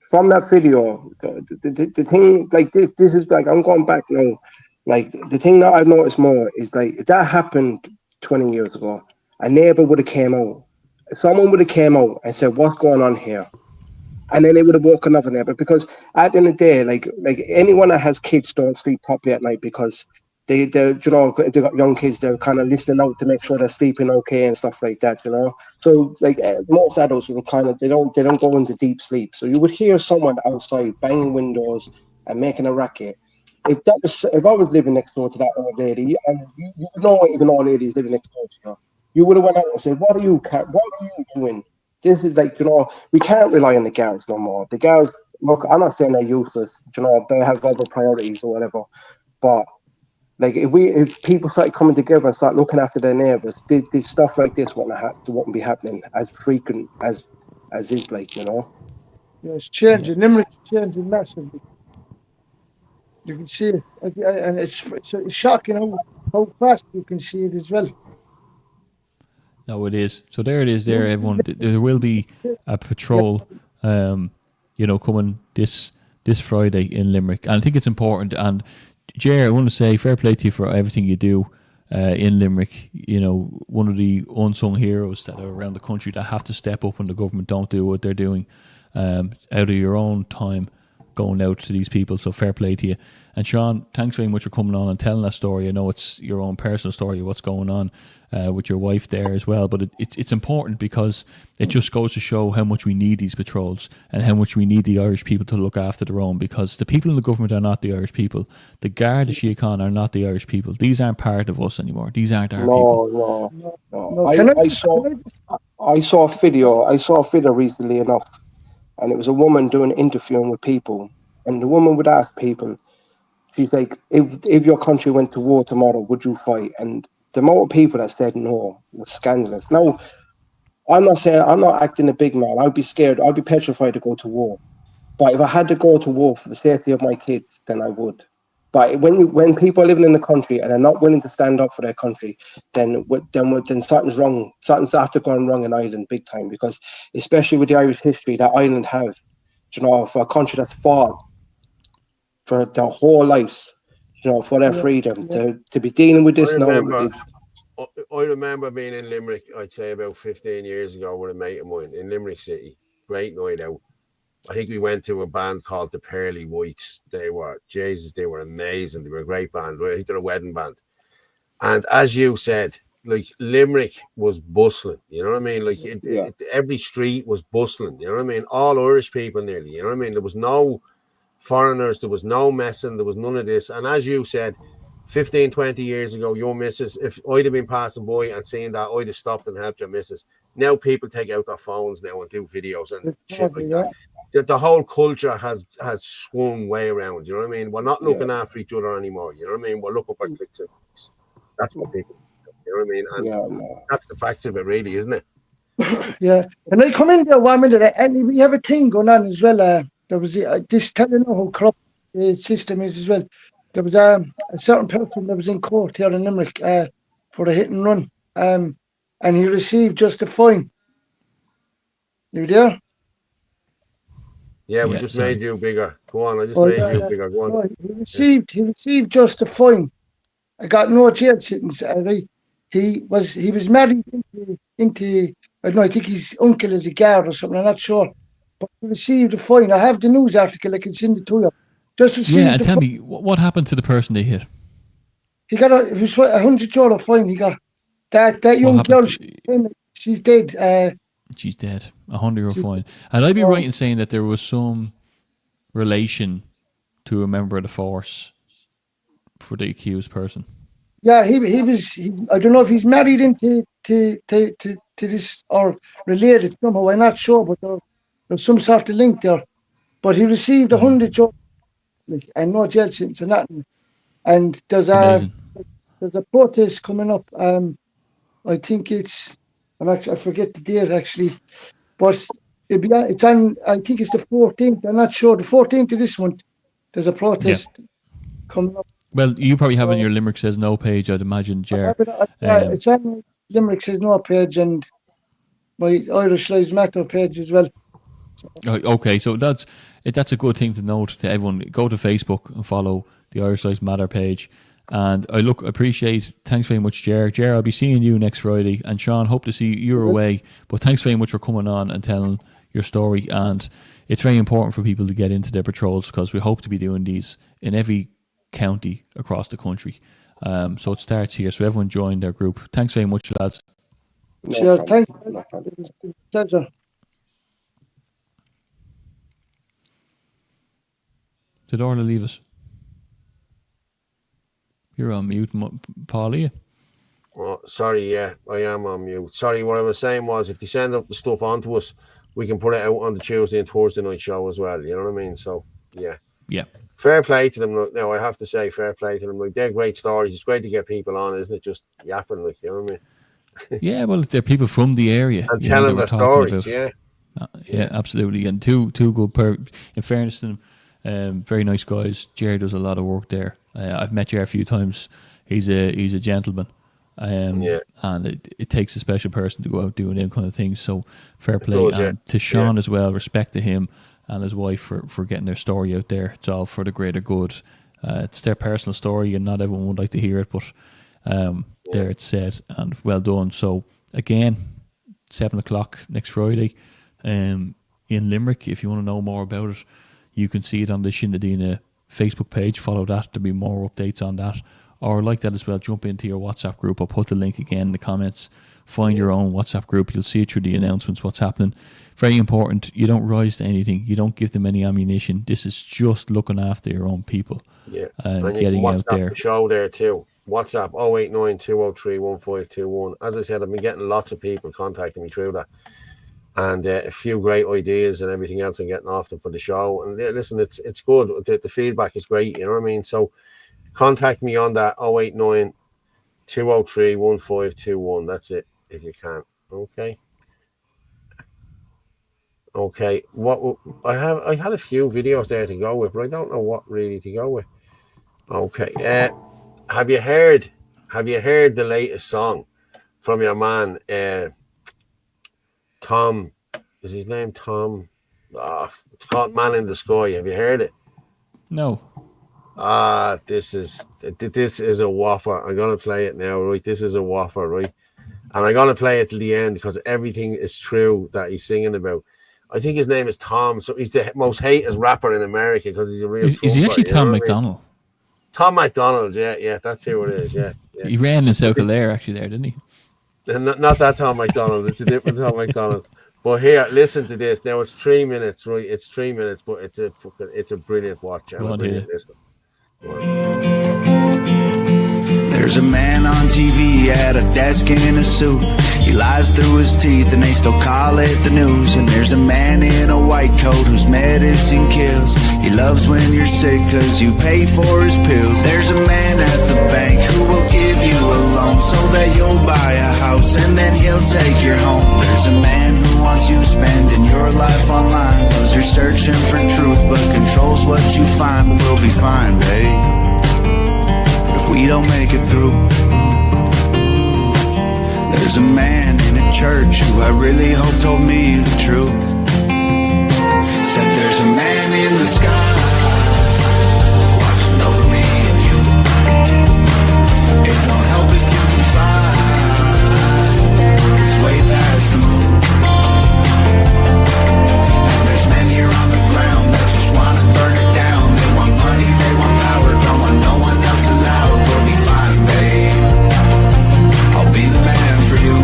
Speaker 16: From that video, the thing, like, this is like, I'm going back now Like, the thing that I've noticed more is, like, if that happened 20 years ago, a neighbor would have came out. Someone would have came out and said, what's going on here? And then they would have woken up in there. But because at the end of the day, like anyone that has kids don't sleep properly at night because they're you know, if they've got young kids, they're kind of listening out to make sure they're sleeping okay and stuff like that, you know. So like most adults will kind of they don't go into deep sleep. So you would hear someone outside banging windows and making a racket. If I was living next door to that old lady, and you know even old ladies living next door to you, you would have went out and said, what are you doing? This is like, you know, we can't rely on the guards no more. The guards, look, I'm not saying they're useless, you know, they have other priorities or whatever. But like if people start coming together and start looking after their neighbours, this stuff like this wouldn't be happening as frequent as is, like, you know.
Speaker 17: Yeah, it's changing. Limerick's changing massively. You can see it, and it's shocking how fast you can see it as well.
Speaker 2: No, it is. So there it is. There, everyone. There will be a patrol, you know, coming this Friday in Limerick, and I think it's important. And Jer, I want to say fair play to you for everything you do in Limerick. You know, one of the unsung heroes that are around the country that have to step up when the government don't do what they're doing, out of your own time, going out to these people. So fair play to you. And Sean, thanks very much for coming on and telling that story. I know it's your own personal story of what's going on with your wife there as well, but it's important because it just goes to show how much we need these patrols and how much we need the Irish people to look after their own, because the people in the government are not the Irish people. The Garda Síochána are not the Irish people. These aren't part of us anymore. These aren't our people.
Speaker 16: No. I saw a video recently enough, and it was a woman interviewing with people, and the woman would ask people, she's like, if your country went to war tomorrow, would you fight? And the amount of people that said no was scandalous. Now, I'm not acting a big man. I'd be scared. I'd be petrified to go to war. But if I had to go to war for the safety of my kids, then I would. But when people are living in the country and are not willing to stand up for their country, then something's wrong. Something's after going wrong in Ireland big time, because especially with the Irish history that Ireland have, you know, for a country that's fought for their whole lives, you know, for their freedom, to be dealing with this
Speaker 1: I remember being in Limerick, I'd say about 15 years ago with a mate of mine in Limerick City. Great night out. I think we went to a band called the Pearly Whites. They were amazing. They were a great band. I think they're a wedding band. And as you said, like, Limerick was bustling, you know what I mean? Like, every street was bustling, you know what I mean? All Irish people nearly, you know what I mean? There was no foreigners, there was no messing, there was none of this. And as you said, 15, 20 years ago, your missus, if I'd have been passing by and seen that, I'd have stopped and helped your missus. Now people take out their phones now and do videos and shit like that. The whole culture has swung way around, you know what I mean? We're not looking after each other anymore, you know what I mean? We're looking for clicks and clicks. That's what people do, you know what I mean? And that's the facts of it, really, isn't it?
Speaker 17: Yeah. And I come in there 1 minute, and we have a thing going on as well. There was this, tell you know how corrupt the system is as well. There was a certain person that was in court here in Limerick for a hit and run, and he received just a fine. You there?
Speaker 1: Yeah, we just made you bigger. Go on, I just made you bigger. Go on.
Speaker 17: He received just a fine. I got no jail sentence. He was married into I don't know, I think his uncle is a guard or something. I'm not sure. But he received a fine. I have the news article. I can send it to you.
Speaker 2: And tell me, what happened to the person they hit?
Speaker 17: He got a €100 fine. He got that young girl. She's dead.
Speaker 2: She's dead. €100 fine. And I'd be right in saying that there was some relation to a member of the force for the accused person.
Speaker 17: Yeah, he was. I don't know if he's married into to this or related somehow. I'm not sure, but there's some sort of link there. But he received €100 and no jail sentence or nothing. And there's a protest coming up. I think I forget the date actually, but it's on. I think it's the 14th. I'm not sure. The 14th of this month. There's a protest coming up.
Speaker 2: Well, you probably have it on your Limerick Says No page, I'd imagine, Ger.
Speaker 17: It's on Limerick Says No page and my Irish Lives Matter page as well.
Speaker 2: Okay, so that's a good thing to note to everyone. Go to Facebook and follow the Irish Lives Matter page, And I appreciate, thanks very much, Ger. Ger, I'll be seeing you next Friday. And Sean, hope to see you away. But thanks very much for coming on and telling your story. And it's very important for people to get into their patrols, because we hope to be doing these in every county across the country. So it starts here. So everyone join their group. Thanks very much, lads.
Speaker 16: Sure, thank you. Pleasure.
Speaker 2: Did Orla leave us? You're on mute, Paul, are you?
Speaker 1: Oh, sorry, yeah, I am on mute. Sorry, what I was saying was, if they send up the stuff onto us, we can put it out on the Tuesday and Thursday night show as well. You know what I mean? So, yeah.
Speaker 2: Yeah.
Speaker 1: Fair play to them. No, I have to say, fair play to them. Like, they're great stories. It's great to get people on, isn't it? Just yapping, like, you know what I mean?
Speaker 2: Yeah, well, they're people from the area.
Speaker 1: And telling their stories, yeah.
Speaker 2: Yeah, absolutely. And two good, in fairness to them, very nice guys. Jerry does a lot of work there. I've met Jerry a few times. He's a gentleman. And it takes a special person to go out doing them kind of things. So fair play. And to Sean as well, respect to him and his wife for getting their story out there. It's all for the greater good. It's their personal story, and not everyone would like to hear it, but there it's said, and well done. So again, 7:00 next Friday in Limerick. If you want to know more about it, you can see it on the Shinadina Facebook page. Follow that. There'll be more updates on that. Or like that as well, jump into your WhatsApp group. I'll put the link again in the comments. Find your own WhatsApp group. You'll see it through the announcements, what's happening. Very important. You don't rise to anything. You don't give them any ammunition. This is just looking after your own people.
Speaker 1: Yeah.
Speaker 2: And getting out there.
Speaker 1: The show there too. WhatsApp 089 203 1521. As I said, I've been getting lots of people contacting me through that. And a few great ideas and everything else I'm getting off them for the show. And listen, it's good. The feedback is great. You know what I mean? So contact me on that 089 203 1521. That's it, if you can. Okay. Okay. What I had a few videos there to go with, but I don't know what really to go with. Okay. Have you heard the latest song from your man Tom? Is his name Tom? It's called Man in the Sky. Have you heard it?
Speaker 2: No.
Speaker 1: This is a whopper. I'm gonna play it now, right? This is a whopper, right? And I'm gonna play it till the end because everything is true that he's singing about. I think his name is Tom. So he's the most hated rapper in America because he's a real.
Speaker 2: Is he actually Tom McDonald?
Speaker 1: Tom McDonald, yeah, that's who it is, yeah.
Speaker 2: He ran in South Kildare actually there, didn't he?
Speaker 1: Not that Tom McDonald, it's a different Tom McDonald. But here, listen to this. Now it's 3 minutes, right? It's 3 minutes, but it's a brilliant watch. And a brilliant listen.
Speaker 19: There's a man on TV at a desk in a suit. He lies through his teeth and they still call it the news. And there's a man in a white coat whose medicine kills. He loves when you're sick cause you pay for his pills. There's a man at the bank who will give you a loan so that you'll buy a house and then he'll take your home. There's a man who wants you spending your life online cause you're searching for truth but controls what you find. But we'll be fine, babe, if we don't make it through. There's a man in a church who I really hope told me the truth. Said there's a man in the sky watching over me and you. It won't help if you can fly, it's way past the moon. And there's men here on the ground that just want to burn it down. They want money, they want power, don't want no one else allowed. We'll be fine, babe, I'll be the man for you.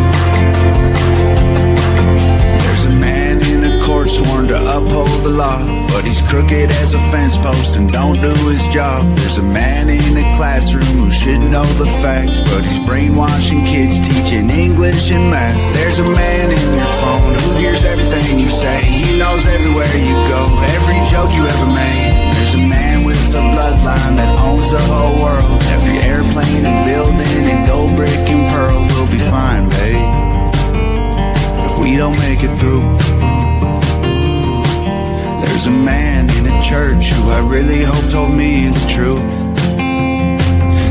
Speaker 19: There's a man in a court sworn to uphold the law, but he's crooked as a fence post and don't do his job. There's a man in a classroom who should know the facts, but he's brainwashing kids, teaching English and math. There's a man in your phone who hears everything you say. He knows everywhere you go, every joke you ever made. There's a man with a bloodline that owns the whole world. Every airplane and building and gold, brick and pearl. We'll be fine, babe, if we don't make it through. There's a man in a church who I really hope told me the truth.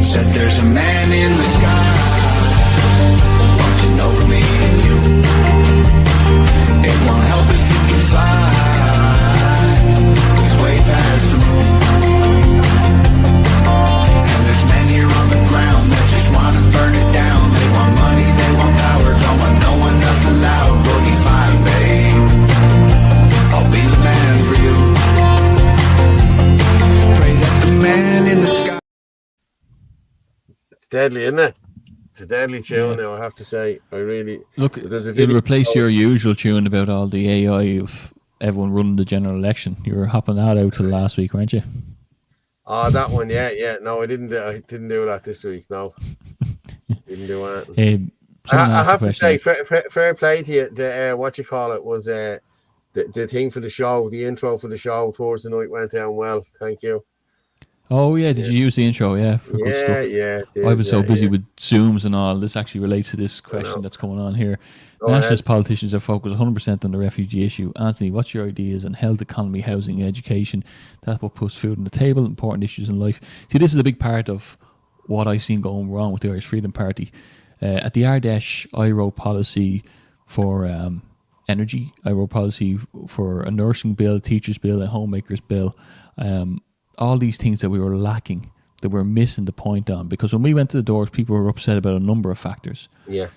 Speaker 19: Said there's a man in the sky watching over me and you. It won't help if you can fly, it's way past the moon. And there's men here on
Speaker 1: It's deadly, isn't it? It's a deadly tune now, I have to say. I really...
Speaker 2: Look, it'll replace your usual tune about all the AI of everyone running the general election. You were hopping that out till last week, weren't you?
Speaker 1: Oh, that one, yeah. No, I didn't do that this week, no. Didn't do that. I have to say, fair play to you. The what you call it was the thing for the show, the intro for the show towards the night went down well. Thank you.
Speaker 2: Oh yeah, did you use the intro? Yeah, for good stuff.
Speaker 1: Yeah.
Speaker 2: I was so busy with Zooms and all. This actually relates to this question that's coming on here. Nationalist politicians are focused 100% on the refugee issue. Anthony, what's your ideas on health, economy, housing, education? That's what puts food on the table, important issues in life. See, this is a big part of what I've seen going wrong with the Irish Freedom Party. At the Ardèche, I wrote policy for energy. I wrote policy for a nursing bill, a teacher's bill, a homemakers bill. All these things that we were lacking, that we're missing the point on. Because when we went to the doors, people were upset about a number of factors.
Speaker 1: Yeah.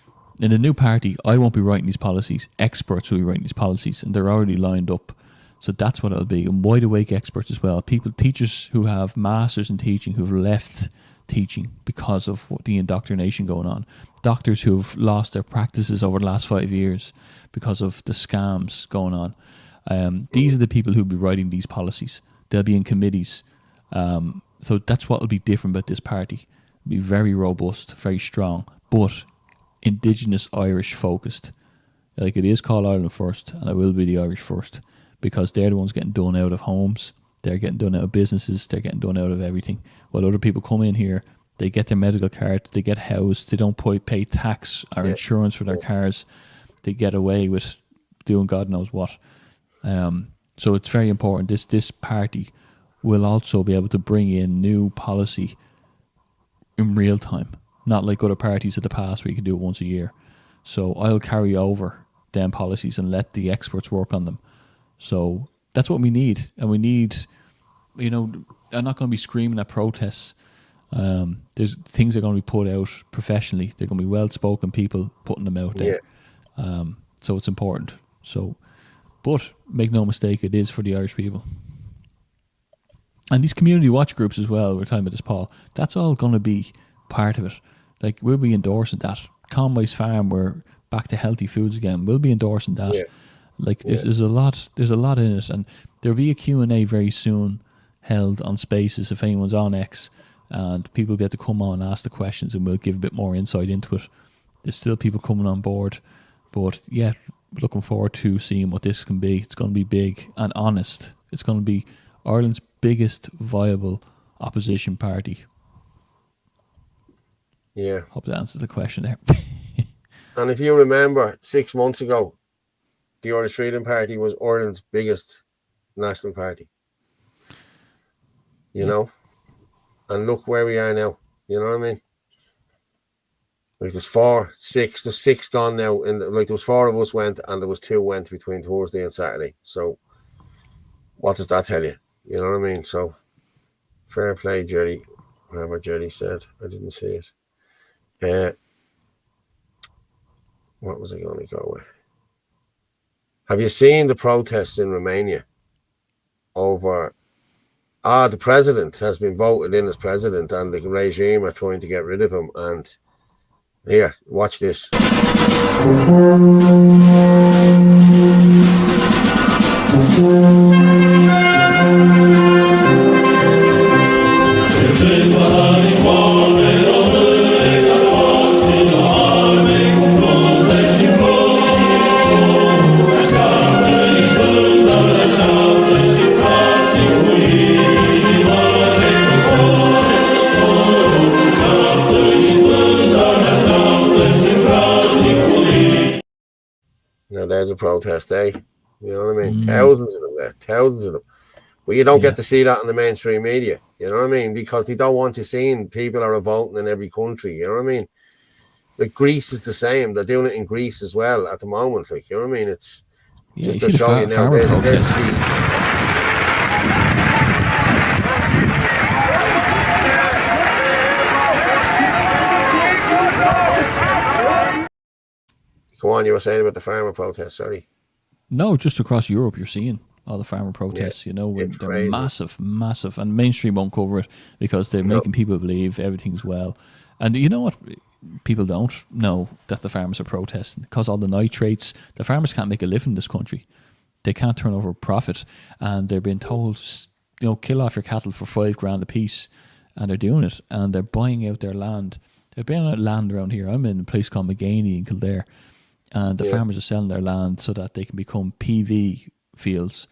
Speaker 2: In the new party, I won't be writing these policies. Experts will be writing these policies, and they're already lined up. So that's what it'll be. And wide awake experts as well. Teachers who have masters in teaching, who've left teaching because of the indoctrination going on. Doctors who've lost their practices over the last 5 years because of the scams going on. These are the people who'll be writing these policies. They'll be in committees. So that's what will be different about this party. It'll be very robust, very strong, but Indigenous Irish focused. Like it is called Ireland First, and it will be the Irish First, because they're the ones getting done out of homes, they're getting done out of businesses, they're getting done out of everything. While other people come in here, they get their medical card, they get housed, they don't pay tax or insurance for their cars, they get away with doing God knows what. So it's very important. This party will also be able to bring in new policy in real time, not like other parties of the past where you can do it once a year. So I'll carry over them policies and let the experts work on them. So that's what we need. And we need, I'm not going to be screaming at protests. There's things that are going to be put out professionally. They're going to be well-spoken people putting them out there. So it's important. But make no mistake, it is for the Irish people. And these community watch groups as well, we're talking about this, Paul, that's all going to be part of it. Like, we'll be endorsing that. Conway's Farm, we're back to healthy foods again. We'll be endorsing that. Yeah. Like, there's a lot in it. And there'll be a Q&A very soon held on Spaces if anyone's on X, and people will be able to come on and ask the questions, and we'll give a bit more insight into it. There's still people coming on board. But, yeah, looking forward to seeing what this can be. It's going to be big and honest. It's going to be Ireland's biggest viable opposition party.
Speaker 1: Yeah.
Speaker 2: Hope that answers the question there.
Speaker 1: And if you remember, 6 months ago, the Irish Freedom Party was Ireland's biggest national party. You know? And look where we are now. You know what I mean? Like there's six gone now. And like there was 4 of us went, and there was 2 went between Thursday and Saturday. So what does that tell you? You know what I mean? So fair play, Jerry. Whatever Jerry said, I didn't see it. What was I going to go with? Have you seen the protests in Romania over? The president has been voted in as president, and the regime are trying to get rid of him. And here, watch this. Now there's a protest, eh? You know what I mean? Thousands of them there, thousands of them. Well, you don't get to see that in the mainstream media, you know what I mean? Because they don't want you seeing people are revolting in every country, you know what I mean? Like Greece is the same. They're doing it in Greece as well at the moment, like, you know what I mean? It's just to show you now. Go on, you were saying about the farmer protests, sorry.
Speaker 2: No, just across Europe you're seeing all the farmer protests, they're
Speaker 1: crazy.
Speaker 2: massive, and mainstream won't cover it because they're making people believe everything's well. And you know what? People don't know that the farmers are protesting because all the nitrates. The farmers can't make a living in this country. They can't turn over a profit, and they're being told, kill off your cattle for $5,000 a piece, and they're doing it, and they're buying out their land. They're buying out land around here. I'm in a place called McGaney in Kildare, and the farmers are selling their land so that they can become PV fields,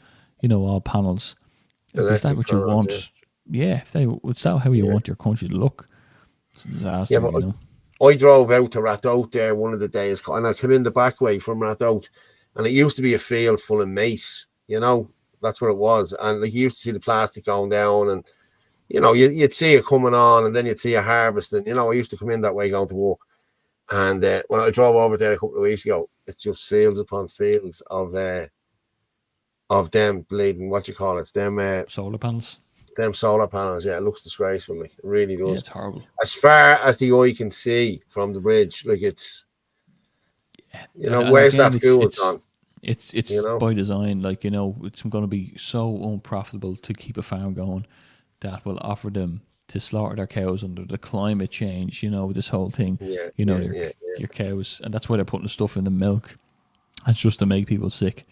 Speaker 2: all panels. Is that what you want? Yeah, is that how you want your country to look? It's a disaster,
Speaker 1: Yeah, but I drove out to Ratoath there one of the days, and I came in the back way from Ratoath, and it used to be a field full of mace, that's what it was. And like you used to see the plastic going down, and you'd see it coming on, and then you'd see a harvesting. I used to come in that way going to work, and when I drove over there a couple of weeks ago, it's just fields upon fields of them bleeding,
Speaker 2: solar panels.
Speaker 1: Them solar panels, it looks disgraceful. Like, it really does.
Speaker 2: Yeah, it's horrible.
Speaker 1: As far as the eye can see from the bridge, like it's, where's that fuel gone?
Speaker 2: It's by design. Like, it's going to be so unprofitable to keep a farm going that will offer them to slaughter their cows under the climate change. This whole thing. Your cows, and that's why they're putting the stuff in the milk. That's just to make people sick.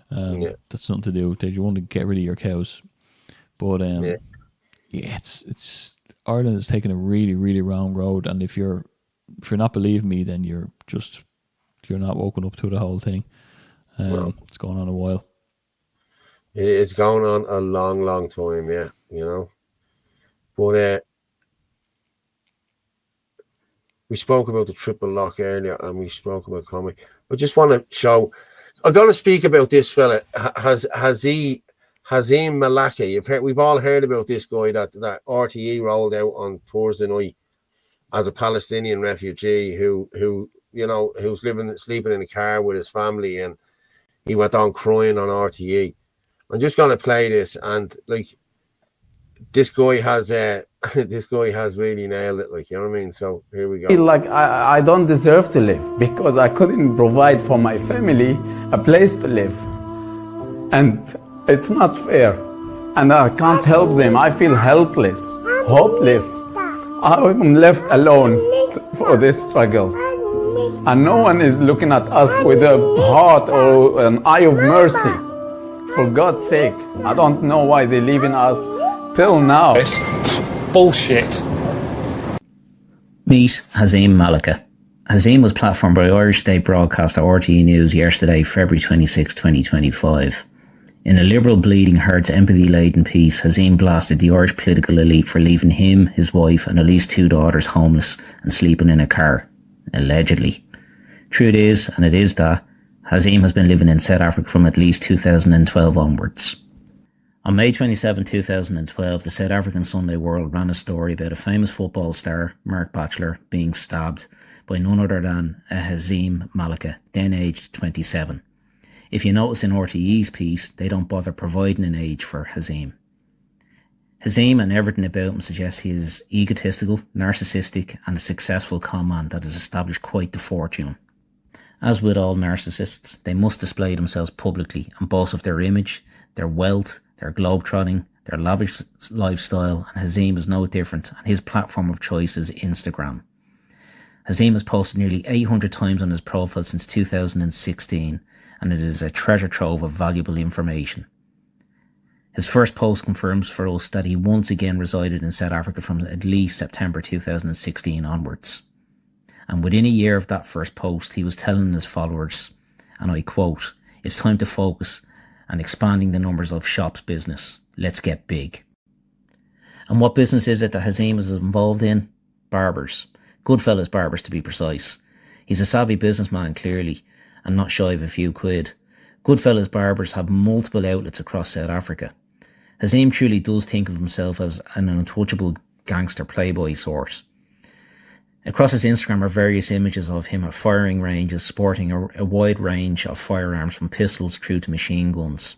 Speaker 2: That's nothing to do. They want to get rid of your cows. But it's Ireland is taking a really, really wrong road, and if you're not believing me, then you're not woken up to the whole thing. It's going on a while.
Speaker 1: It's going on a long, long time, But we spoke about the triple lock earlier, and we spoke about Comey. I just want to show. I'm going to speak about this fella. Hazim Malaka. We've all heard about this guy that RTE rolled out on Thursday night as a Palestinian refugee who's sleeping in a car with his family, and he went on crying on RTE. I'm just going to play this, and this guy has really nailed it. Like, you know what I mean? So here we go.
Speaker 20: Like I don't deserve to live because I couldn't provide for my family a place to live, and it's not fair, and I can't help them. I feel helpless, hopeless. I'm left alone for this struggle, and no one is looking at us with a heart or an eye of mercy. For God's sake, I don't know why they're leaving us till now.
Speaker 21: It's bullshit.
Speaker 22: Meet Hazim Malaka. Hazim was platformed by Irish state broadcaster RTE News yesterday, February 26, 2025. In a liberal bleeding heart empathy-laden piece, Hazim blasted the Irish political elite for leaving him, his wife and at least 2 daughters homeless and sleeping in a car, allegedly. Truth is, and it is that, Hazim has been living in South Africa from at least 2012 onwards. On May 27, 2012, the South African Sunday World ran a story about a famous football star, Mark Batchelor, being stabbed by none other than Hazim Malaka, then aged 27. If you notice in RTE's piece, they don't bother providing an age for Hazim. Hazim and everything about him suggests he is egotistical, narcissistic and a successful con man that has established quite the fortune. As with all narcissists, they must display themselves publicly and boast of their image, their wealth, their globetrotting, their lavish lifestyle, and Hazim is no different, and his platform of choice is Instagram. Hazim has posted nearly 800 times on his profile since 2016, and it is a treasure trove of valuable information. His first post confirms for us that he once again resided in South Africa from at least September 2016 onwards. And within a year of that first post, he was telling his followers, and I quote, "It's time to focus and expanding the numbers of shop's business. Let's get big." And what business is it that Hazim is involved in? Barbers. Goodfellas barbers, to be precise. He's a savvy businessman, clearly, and not shy of a few quid. Goodfellas barbers have multiple outlets across South Africa. Hazim truly does think of himself as an untouchable gangster playboy sort. Across his Instagram are various images of him at firing ranges, sporting a wide range of firearms from pistols through to machine guns.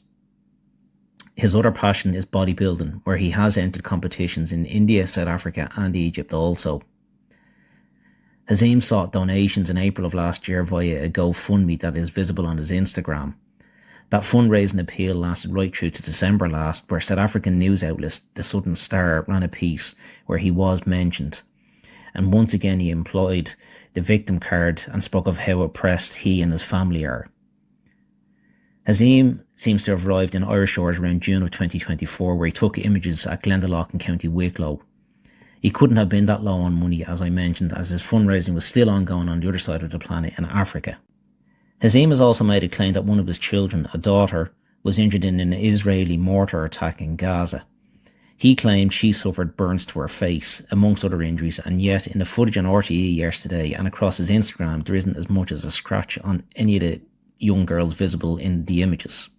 Speaker 22: His other passion is bodybuilding, where he has entered competitions in India, South Africa and Egypt also. Hazim sought donations in April of last year via a GoFundMe that is visible on his Instagram. That fundraising appeal lasted right through to December last, where South African news outlet The Southern Star ran a piece where he was mentioned. and once again he employed the victim card and spoke of how oppressed he and his family are. Hazim seems to have arrived in Irish Shores around June of 2024, where he took images at Glendalough in County Wicklow. He couldn't have been that low on money, as I mentioned, as his fundraising was still ongoing on the other side of the planet in Africa. Hazim has also made a claim that one of his children, a daughter, was injured in an Israeli mortar attack in Gaza. He claimed she suffered burns to her face, amongst other injuries, and yet in the footage on RTE yesterday and across his Instagram, there isn't as much as a scratch on any of the young girls visible in the images.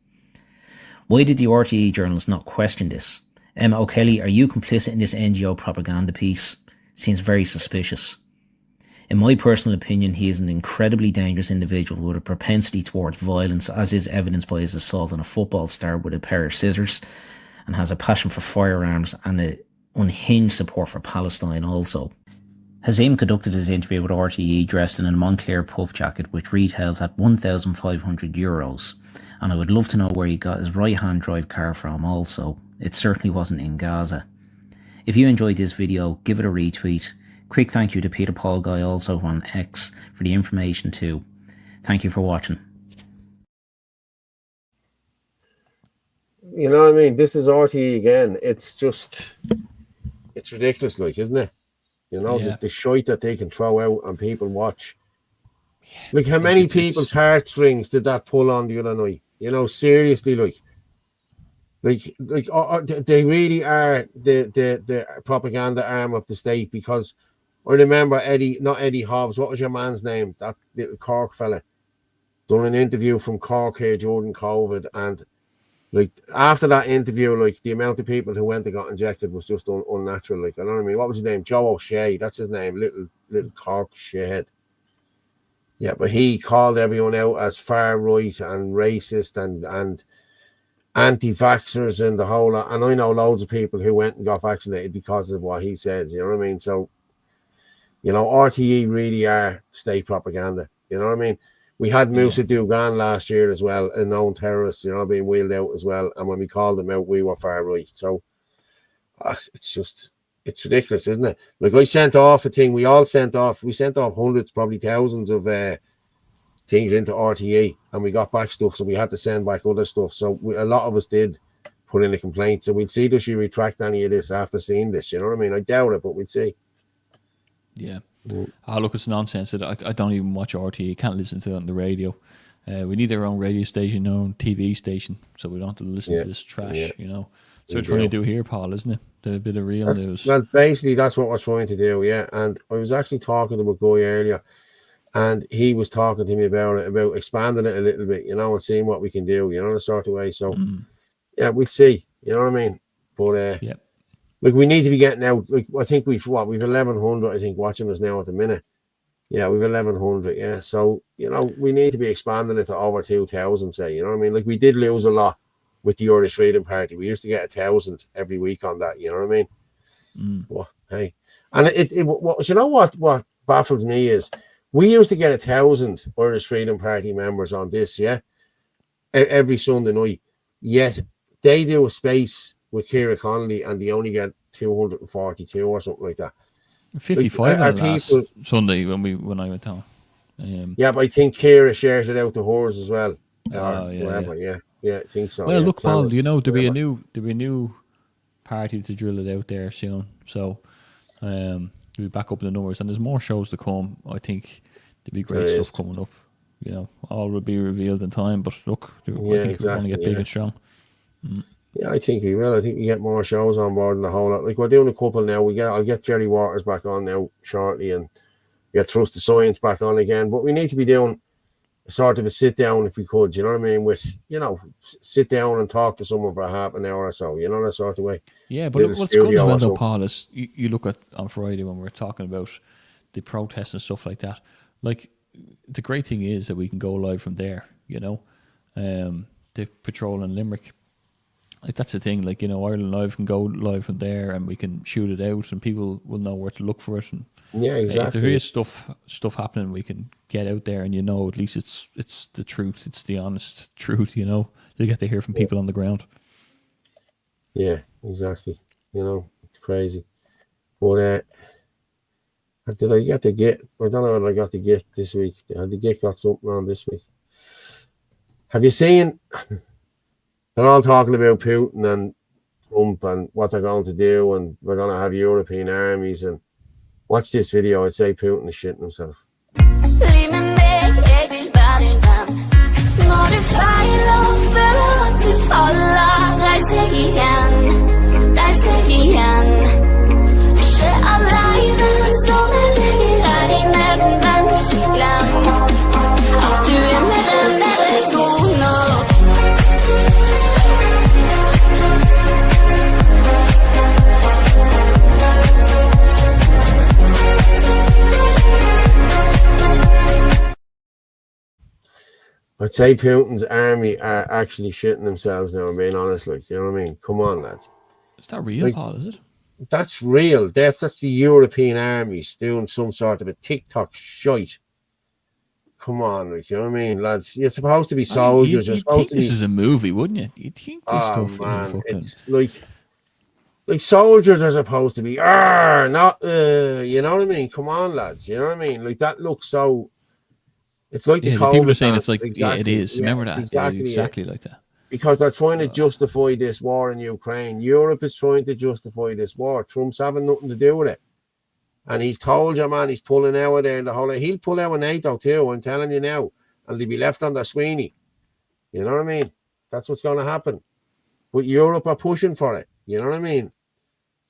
Speaker 22: Why did the RTE journalists not question this? Emma O'Kelly, are you complicit in this NGO propaganda piece? Seems very suspicious. In my personal opinion, he is an incredibly dangerous individual with a propensity towards violence, as is evidenced by his assault on a football star with a pair of scissors, and has a passion for firearms and an unhinged support for Palestine also. Hazim conducted his interview with RTE dressed in a Moncler puff jacket which retails at €1,500, and I would love to know where he got his right-hand drive car from also. It certainly wasn't in Gaza. If you enjoyed this video, give it a retweet. Quick thank you to Peter Paul Guy also on X for the information too. Thank you for watching.
Speaker 1: You know what I mean? This is RTE again. It's ridiculous, like, isn't it? You know, the shite that they can throw out and people watch. Like, how many people's heartstrings did that pull on the other night? You know, seriously, like they really are the propaganda arm of the state, because I remember not Eddie Hobbs, what was your man's name? That little Cork fella done an interview from Cork here during COVID, and like after that interview, like the amount of people who went and got injected was just unnatural. Like, I don't know what I mean. What was his name? Joe O'Shea, that's his name, little Cork shithead. Yeah, but he called everyone out as far right and racist and anti-vaxxers and the whole lot. And I know loads of people who went and got vaccinated because of what he says, you know what I mean? So, you know, RTE really are state propaganda, you know what I mean? We had Moussa Dougan last year as well, a known terrorist, you know, being wheeled out as well. And when we called them out, we were far right. So it's ridiculous, isn't it? Like, I sent off a thing, we sent off hundreds, probably thousands of things into RTE, and we got back stuff, so we had to send back other stuff. So a lot of us did put in a complaint. So we'll see, does she retract any of this after seeing this? You know what I mean? I doubt it, but we'll see.
Speaker 2: Yeah. Look, it's nonsense. I don't even watch RTE. Can't listen to it on the radio. We need our own radio station, our own TV station, so we don't have to listen to this trash, you know. So we're trying to do here, Paul, isn't it? A bit of real news.
Speaker 1: Well, basically, that's what we're trying to do, yeah. And I was actually talking to a guy earlier, and he was talking to me about expanding it a little bit, you know, and seeing what we can do, you know, the sort of way. So, yeah, we'll see, you know what I mean? But, like, we need to be getting out. Like, I think we've 1,100, I think, watching us now at the minute. Yeah, we've 1,100, yeah. So, you know, we need to be expanding it to over 2,000, say, you know what I mean? Like, we did lose a lot with the Irish Freedom Party. We used to get 1,000 every week on that, you know what I mean? Well, hey. And you know what baffles me is, we used to get 1,000 Irish Freedom Party members on this, yeah, every Sunday night. Yet they do a space with Ciara Connolly and they only get 242 or something like that.
Speaker 2: 55 like, last Sunday when I went on.
Speaker 1: Yeah, but I think Ciara shares it out to hers as well. Whatever, yeah, I think so.
Speaker 2: Well, look, Paul, you know, there'll be a new party to drill it out there soon. So we'll be back up in the numbers, and there's more shows to come. I think there'll be great stuff coming up. You know, all will be revealed in time. But look, I think we're going to get big and strong.
Speaker 1: Yeah, I think we will. I think we get more shows on board and the whole lot. Like, we're doing a couple now. I'll get Jerry Waters back on now shortly, and get Trust the Science back on again. But we need to be doing sort of a sit down, if we could, you know what I mean? With, you know, sit down and talk to someone for half an hour or so, you know, that sort of way.
Speaker 2: Yeah, but what's good as well, though, Paul, is you look at on Friday when we're talking about the protests and stuff like that. Like, the great thing is that we can go live from there, you know, the patrol in Limerick. Like, that's the thing, like, you know, Ireland Live can go live from there and we can shoot it out and people will know where to look for it. And
Speaker 1: yeah, exactly.
Speaker 2: If there is stuff happening, we can get out there and, you know, at least it's the truth. It's the honest truth, you know. You get to hear from people on the ground.
Speaker 1: Yeah, exactly. You know, it's crazy. But Did I get the Git? I don't know whether I got the Git this week. The Git got something on this week. Have you seen? They're all talking about Putin and Trump and what they're going to do, and we're going to have European armies. And watch this video. I'd say Putin is shitting himself. I'd say Putin's army are actually shitting themselves now, I'm being honest, like, you know what I mean? Come on, lads.
Speaker 2: Is that real, like, Paul, is it?
Speaker 1: That's real. That's the European armies doing some sort of a TikTok shite. Come on, like, you know what I mean, lads? You're supposed to be soldiers.
Speaker 2: You'd think this is a movie, wouldn't you? You'd think this stuff
Speaker 1: man, it's like soldiers are supposed to be, not, you know what I mean? Come on, lads. You know what I mean? Like, that looks so... It's like the
Speaker 2: people are saying it's like,
Speaker 1: exactly,
Speaker 2: it is. Remember that?
Speaker 1: Exactly
Speaker 2: like that.
Speaker 1: Because they're trying to justify this war in Ukraine. Europe is trying to justify this war. Trump's having nothing to do with it. And he's told you, man, he's pulling out of there in the whole... He'll pull out of NATO too, I'm telling you now. And they'll be left on their Sweeney. You know what I mean? That's what's going to happen. But Europe are pushing for it. You know what I mean?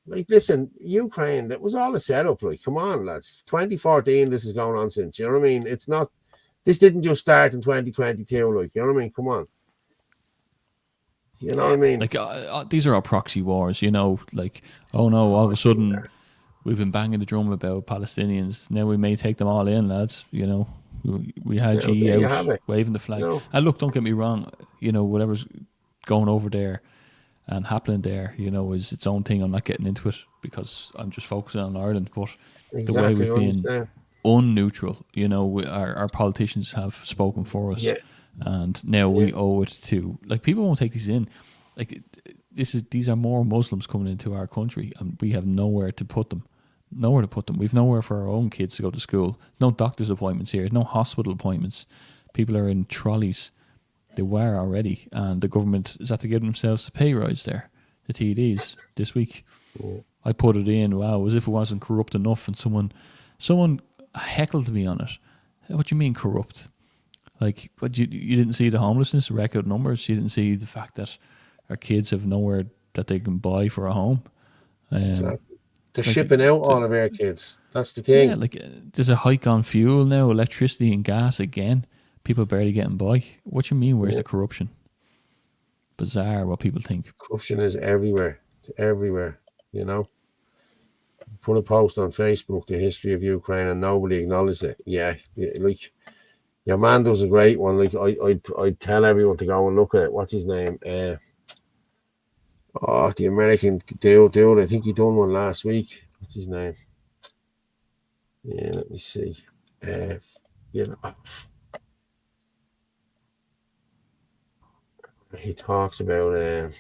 Speaker 1: Like, listen, Ukraine, that was all a setup. Like, come on, lads. 2014, this is going on since. You know what I mean? It's not... This didn't just start in 2022, like, you know what I mean? Come on. You know what I mean?
Speaker 2: Like, these are our proxy wars, you know? Like, oh no, all of a sudden, we've been banging the drum about Palestinians. Now we may take them all in, lads, you know? We had GE out waving the flag. No. And look, don't get me wrong, you know, whatever's going over there and happening there, you know, is its own thing. I'm not getting into it because I'm just focusing on Ireland, but the way we've been... unneutral, you know, our politicians have spoken for us, and now we owe it to, like, people won't take these in. Like, these are more Muslims coming into our country, and we have nowhere to put them. We've nowhere for our own kids to go to school. No doctor's appointments here. No hospital appointments. People are in trolleys. They were already, and the government is after giving themselves a pay rise there, the TDs this week. I put it in, wow, as if it wasn't corrupt enough, and someone heckled me on it. What do you mean corrupt? Like, what, you didn't see the homelessness record numbers? You didn't see the fact that our kids have nowhere that they can buy for a home?
Speaker 1: They're shipping out all of our kids. That's the thing.
Speaker 2: Yeah, like, there's a hike on fuel now, electricity and gas again. People barely getting by. What do you mean, where's the corruption? Bizarre what people think.
Speaker 1: Corruption is everywhere. It's everywhere, you know? Put a post on Facebook, the history of Ukraine, and nobody acknowledged it. Yeah, like, your man does a great one. Like, I'd tell everyone to go and look at it. What's his name? The American dude. I think he done one last week. What's his name? Yeah, let me see. He talks about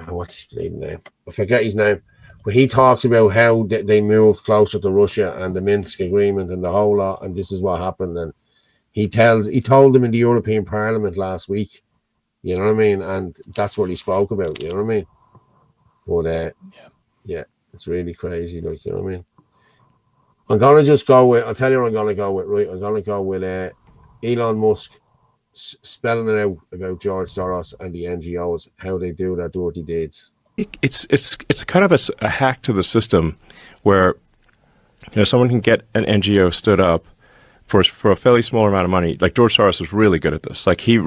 Speaker 1: what's his bleeding name? I forget his name. But he talks about how they moved closer to Russia and the Minsk agreement and the whole lot, and this is what happened. And he told them in the European Parliament last week, you know what I mean? And that's what he spoke about, you know what I mean? But yeah, it's really crazy, like, you know what I mean? I'm gonna just go with, I'll tell you what I'm gonna go with, right? I'm gonna go with Elon Musk spelling it out about George Soros and the NGOs, how they do their dirty deeds.
Speaker 4: It's kind of a hack to the system where, you know, someone can get an NGO stood up for a fairly small amount of money. Like, George Soros was really good at this. Like, George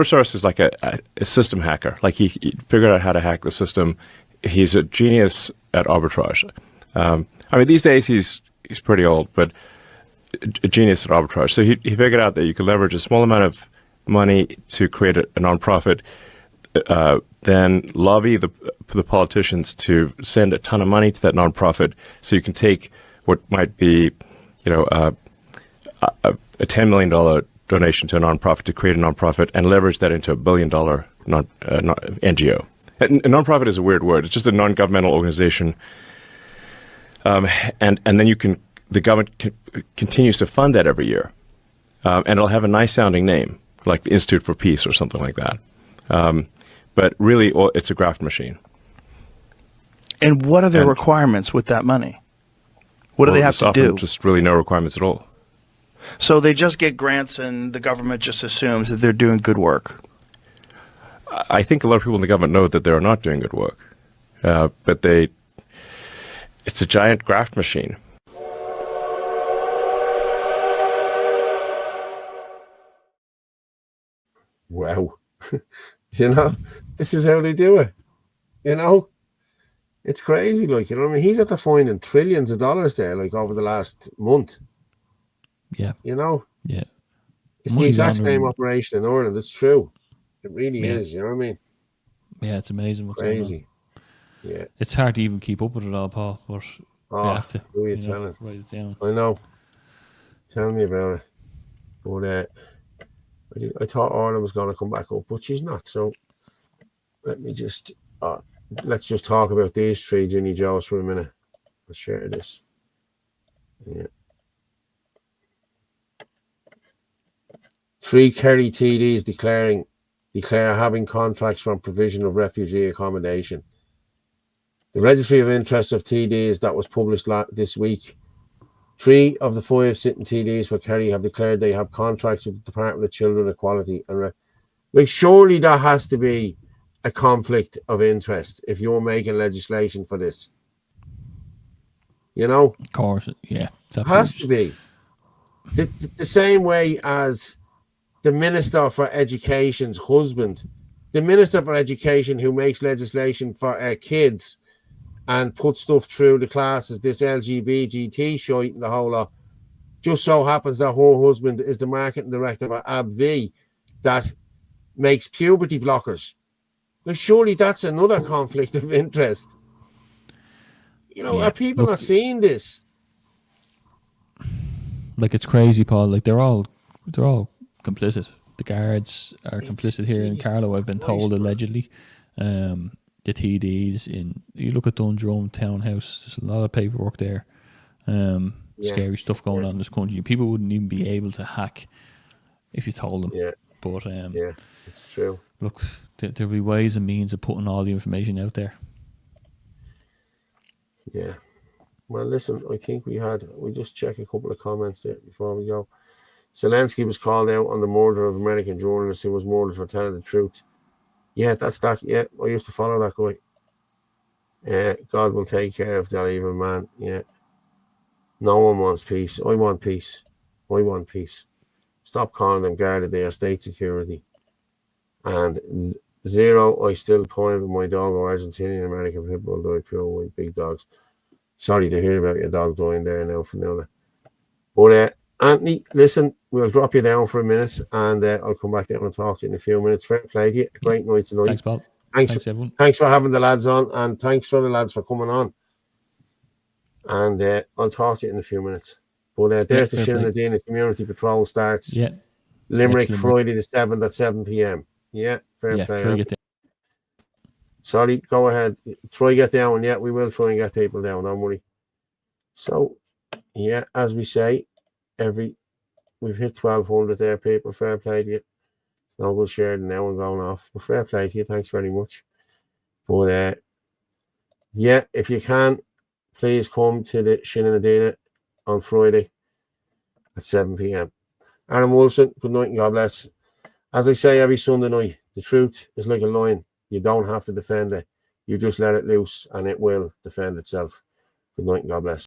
Speaker 4: Soros is like a system hacker. Like, he figured out how to hack the system. He's a genius at arbitrage. I mean, these days he's pretty old, but a genius at arbitrage. So he figured out that you could leverage a small amount of money to create a nonprofit, then lobby the politicians to send a ton of money to that nonprofit, so you can take what might be, you know, a $10 million donation to a nonprofit to create a nonprofit and leverage that into $1 billion NGO. A nonprofit is a weird word. It's just a non-governmental organization and then the government continues to fund that every year, and it'll have a nice sounding name like the Institute for Peace or something like that. But really, it's a graft machine.
Speaker 5: And what are the requirements with that money? What do they have to do?
Speaker 4: Just really no requirements at all.
Speaker 5: So they just get grants and the government just assumes that they're doing good work.
Speaker 4: I think a lot of people in the government know that they're not doing good work, but it's a giant graft machine.
Speaker 1: Wow. This is how they do it. It's crazy, like, I mean, he's after finding trillions of dollars there, like, over the last month.
Speaker 2: Yeah.
Speaker 1: Yeah. It's
Speaker 2: Money
Speaker 1: the exact
Speaker 2: laundering.
Speaker 1: same operation in Ireland. It's true. It really is, you know what I mean?
Speaker 2: Yeah, it's amazing what's
Speaker 1: crazy.
Speaker 2: going on.
Speaker 1: Yeah.
Speaker 2: It's hard to even keep up with it all, Paul, but you have to
Speaker 1: telling?
Speaker 2: write it down.
Speaker 1: I know. Tell me about it. But I thought Orla was going to come back up, but she's not. So let me just let's just talk about these three Ginny Joes for a minute. I'll share this. Yeah. 3 Kerry TDs declare having contracts for provision of refugee accommodation. The registry of interest of TDs that was published this week. 3 of the 5 sitting TDs for Kerry have declared they have contracts with the Department of Children Equality and surely that has to be a conflict of interest if you're making legislation for this.
Speaker 2: Of course, yeah.
Speaker 1: It has to be. The same way as the Minister for Education's husband, the Minister for Education who makes legislation for our kids and puts stuff through the classes, this LGBT shite and the whole lot, just so happens that her husband is the marketing director of AbbVie that makes puberty blockers. Surely that's another conflict of interest. Are people not seeing this?
Speaker 2: Like, it's crazy, Paul. Like, they're all complicit. The guards are complicit here in Carlow, I've been told, allegedly. The TDs you look at Dundrum Townhouse, there's a lot of paperwork there. Scary stuff going on in this country. People wouldn't even be able to hack if you told them.
Speaker 1: Yeah.
Speaker 2: But
Speaker 1: it's true.
Speaker 2: Look, there'll be ways and means of putting all the information out there.
Speaker 1: Yeah. Well, listen, I think we just check a couple of comments there before we go. Zelensky was called out on the murder of American journalist who was murdered for telling the truth. Yeah, that's that. Yeah, I used to follow that guy. Yeah, God will take care of that evil man. Yeah. No one wants peace. I want peace. I want peace. Stop calling them guarded. They are state security. And 0, I still point with my dog or Argentinian American pit bull died pure white big dogs. Sorry to hear about your dog dying there now for now. But Anthony, listen, we'll drop you down for a minute and I'll come back down and talk to you in a few minutes. Fair play to you. Great night tonight.
Speaker 2: Thanks, Paul.
Speaker 1: Thanks
Speaker 2: everyone.
Speaker 1: Thanks for having the lads on and thanks for the lads for coming on. And I'll talk to you in a few minutes. But there's the Shinanadina Community Patrol starts.
Speaker 2: Yeah.
Speaker 1: Limerick, Friday the 7th at 7 p.m. Yeah, fair play. Sorry, go ahead. Try get down. Yeah, we will try and get people down. Don't worry. So, yeah, as we say, we've hit 1,200 there, people. Fair play to you. It's no good sharing now and going off. But fair play to you. Thanks very much. But yeah, if you can, please come to the Shinanadina on Friday at 7 p.m. Aaron Wilson, good night and God bless. As I say every Sunday night, the truth is like a lion. You don't have to defend it. You just let it loose and it will defend itself. Good night and God bless.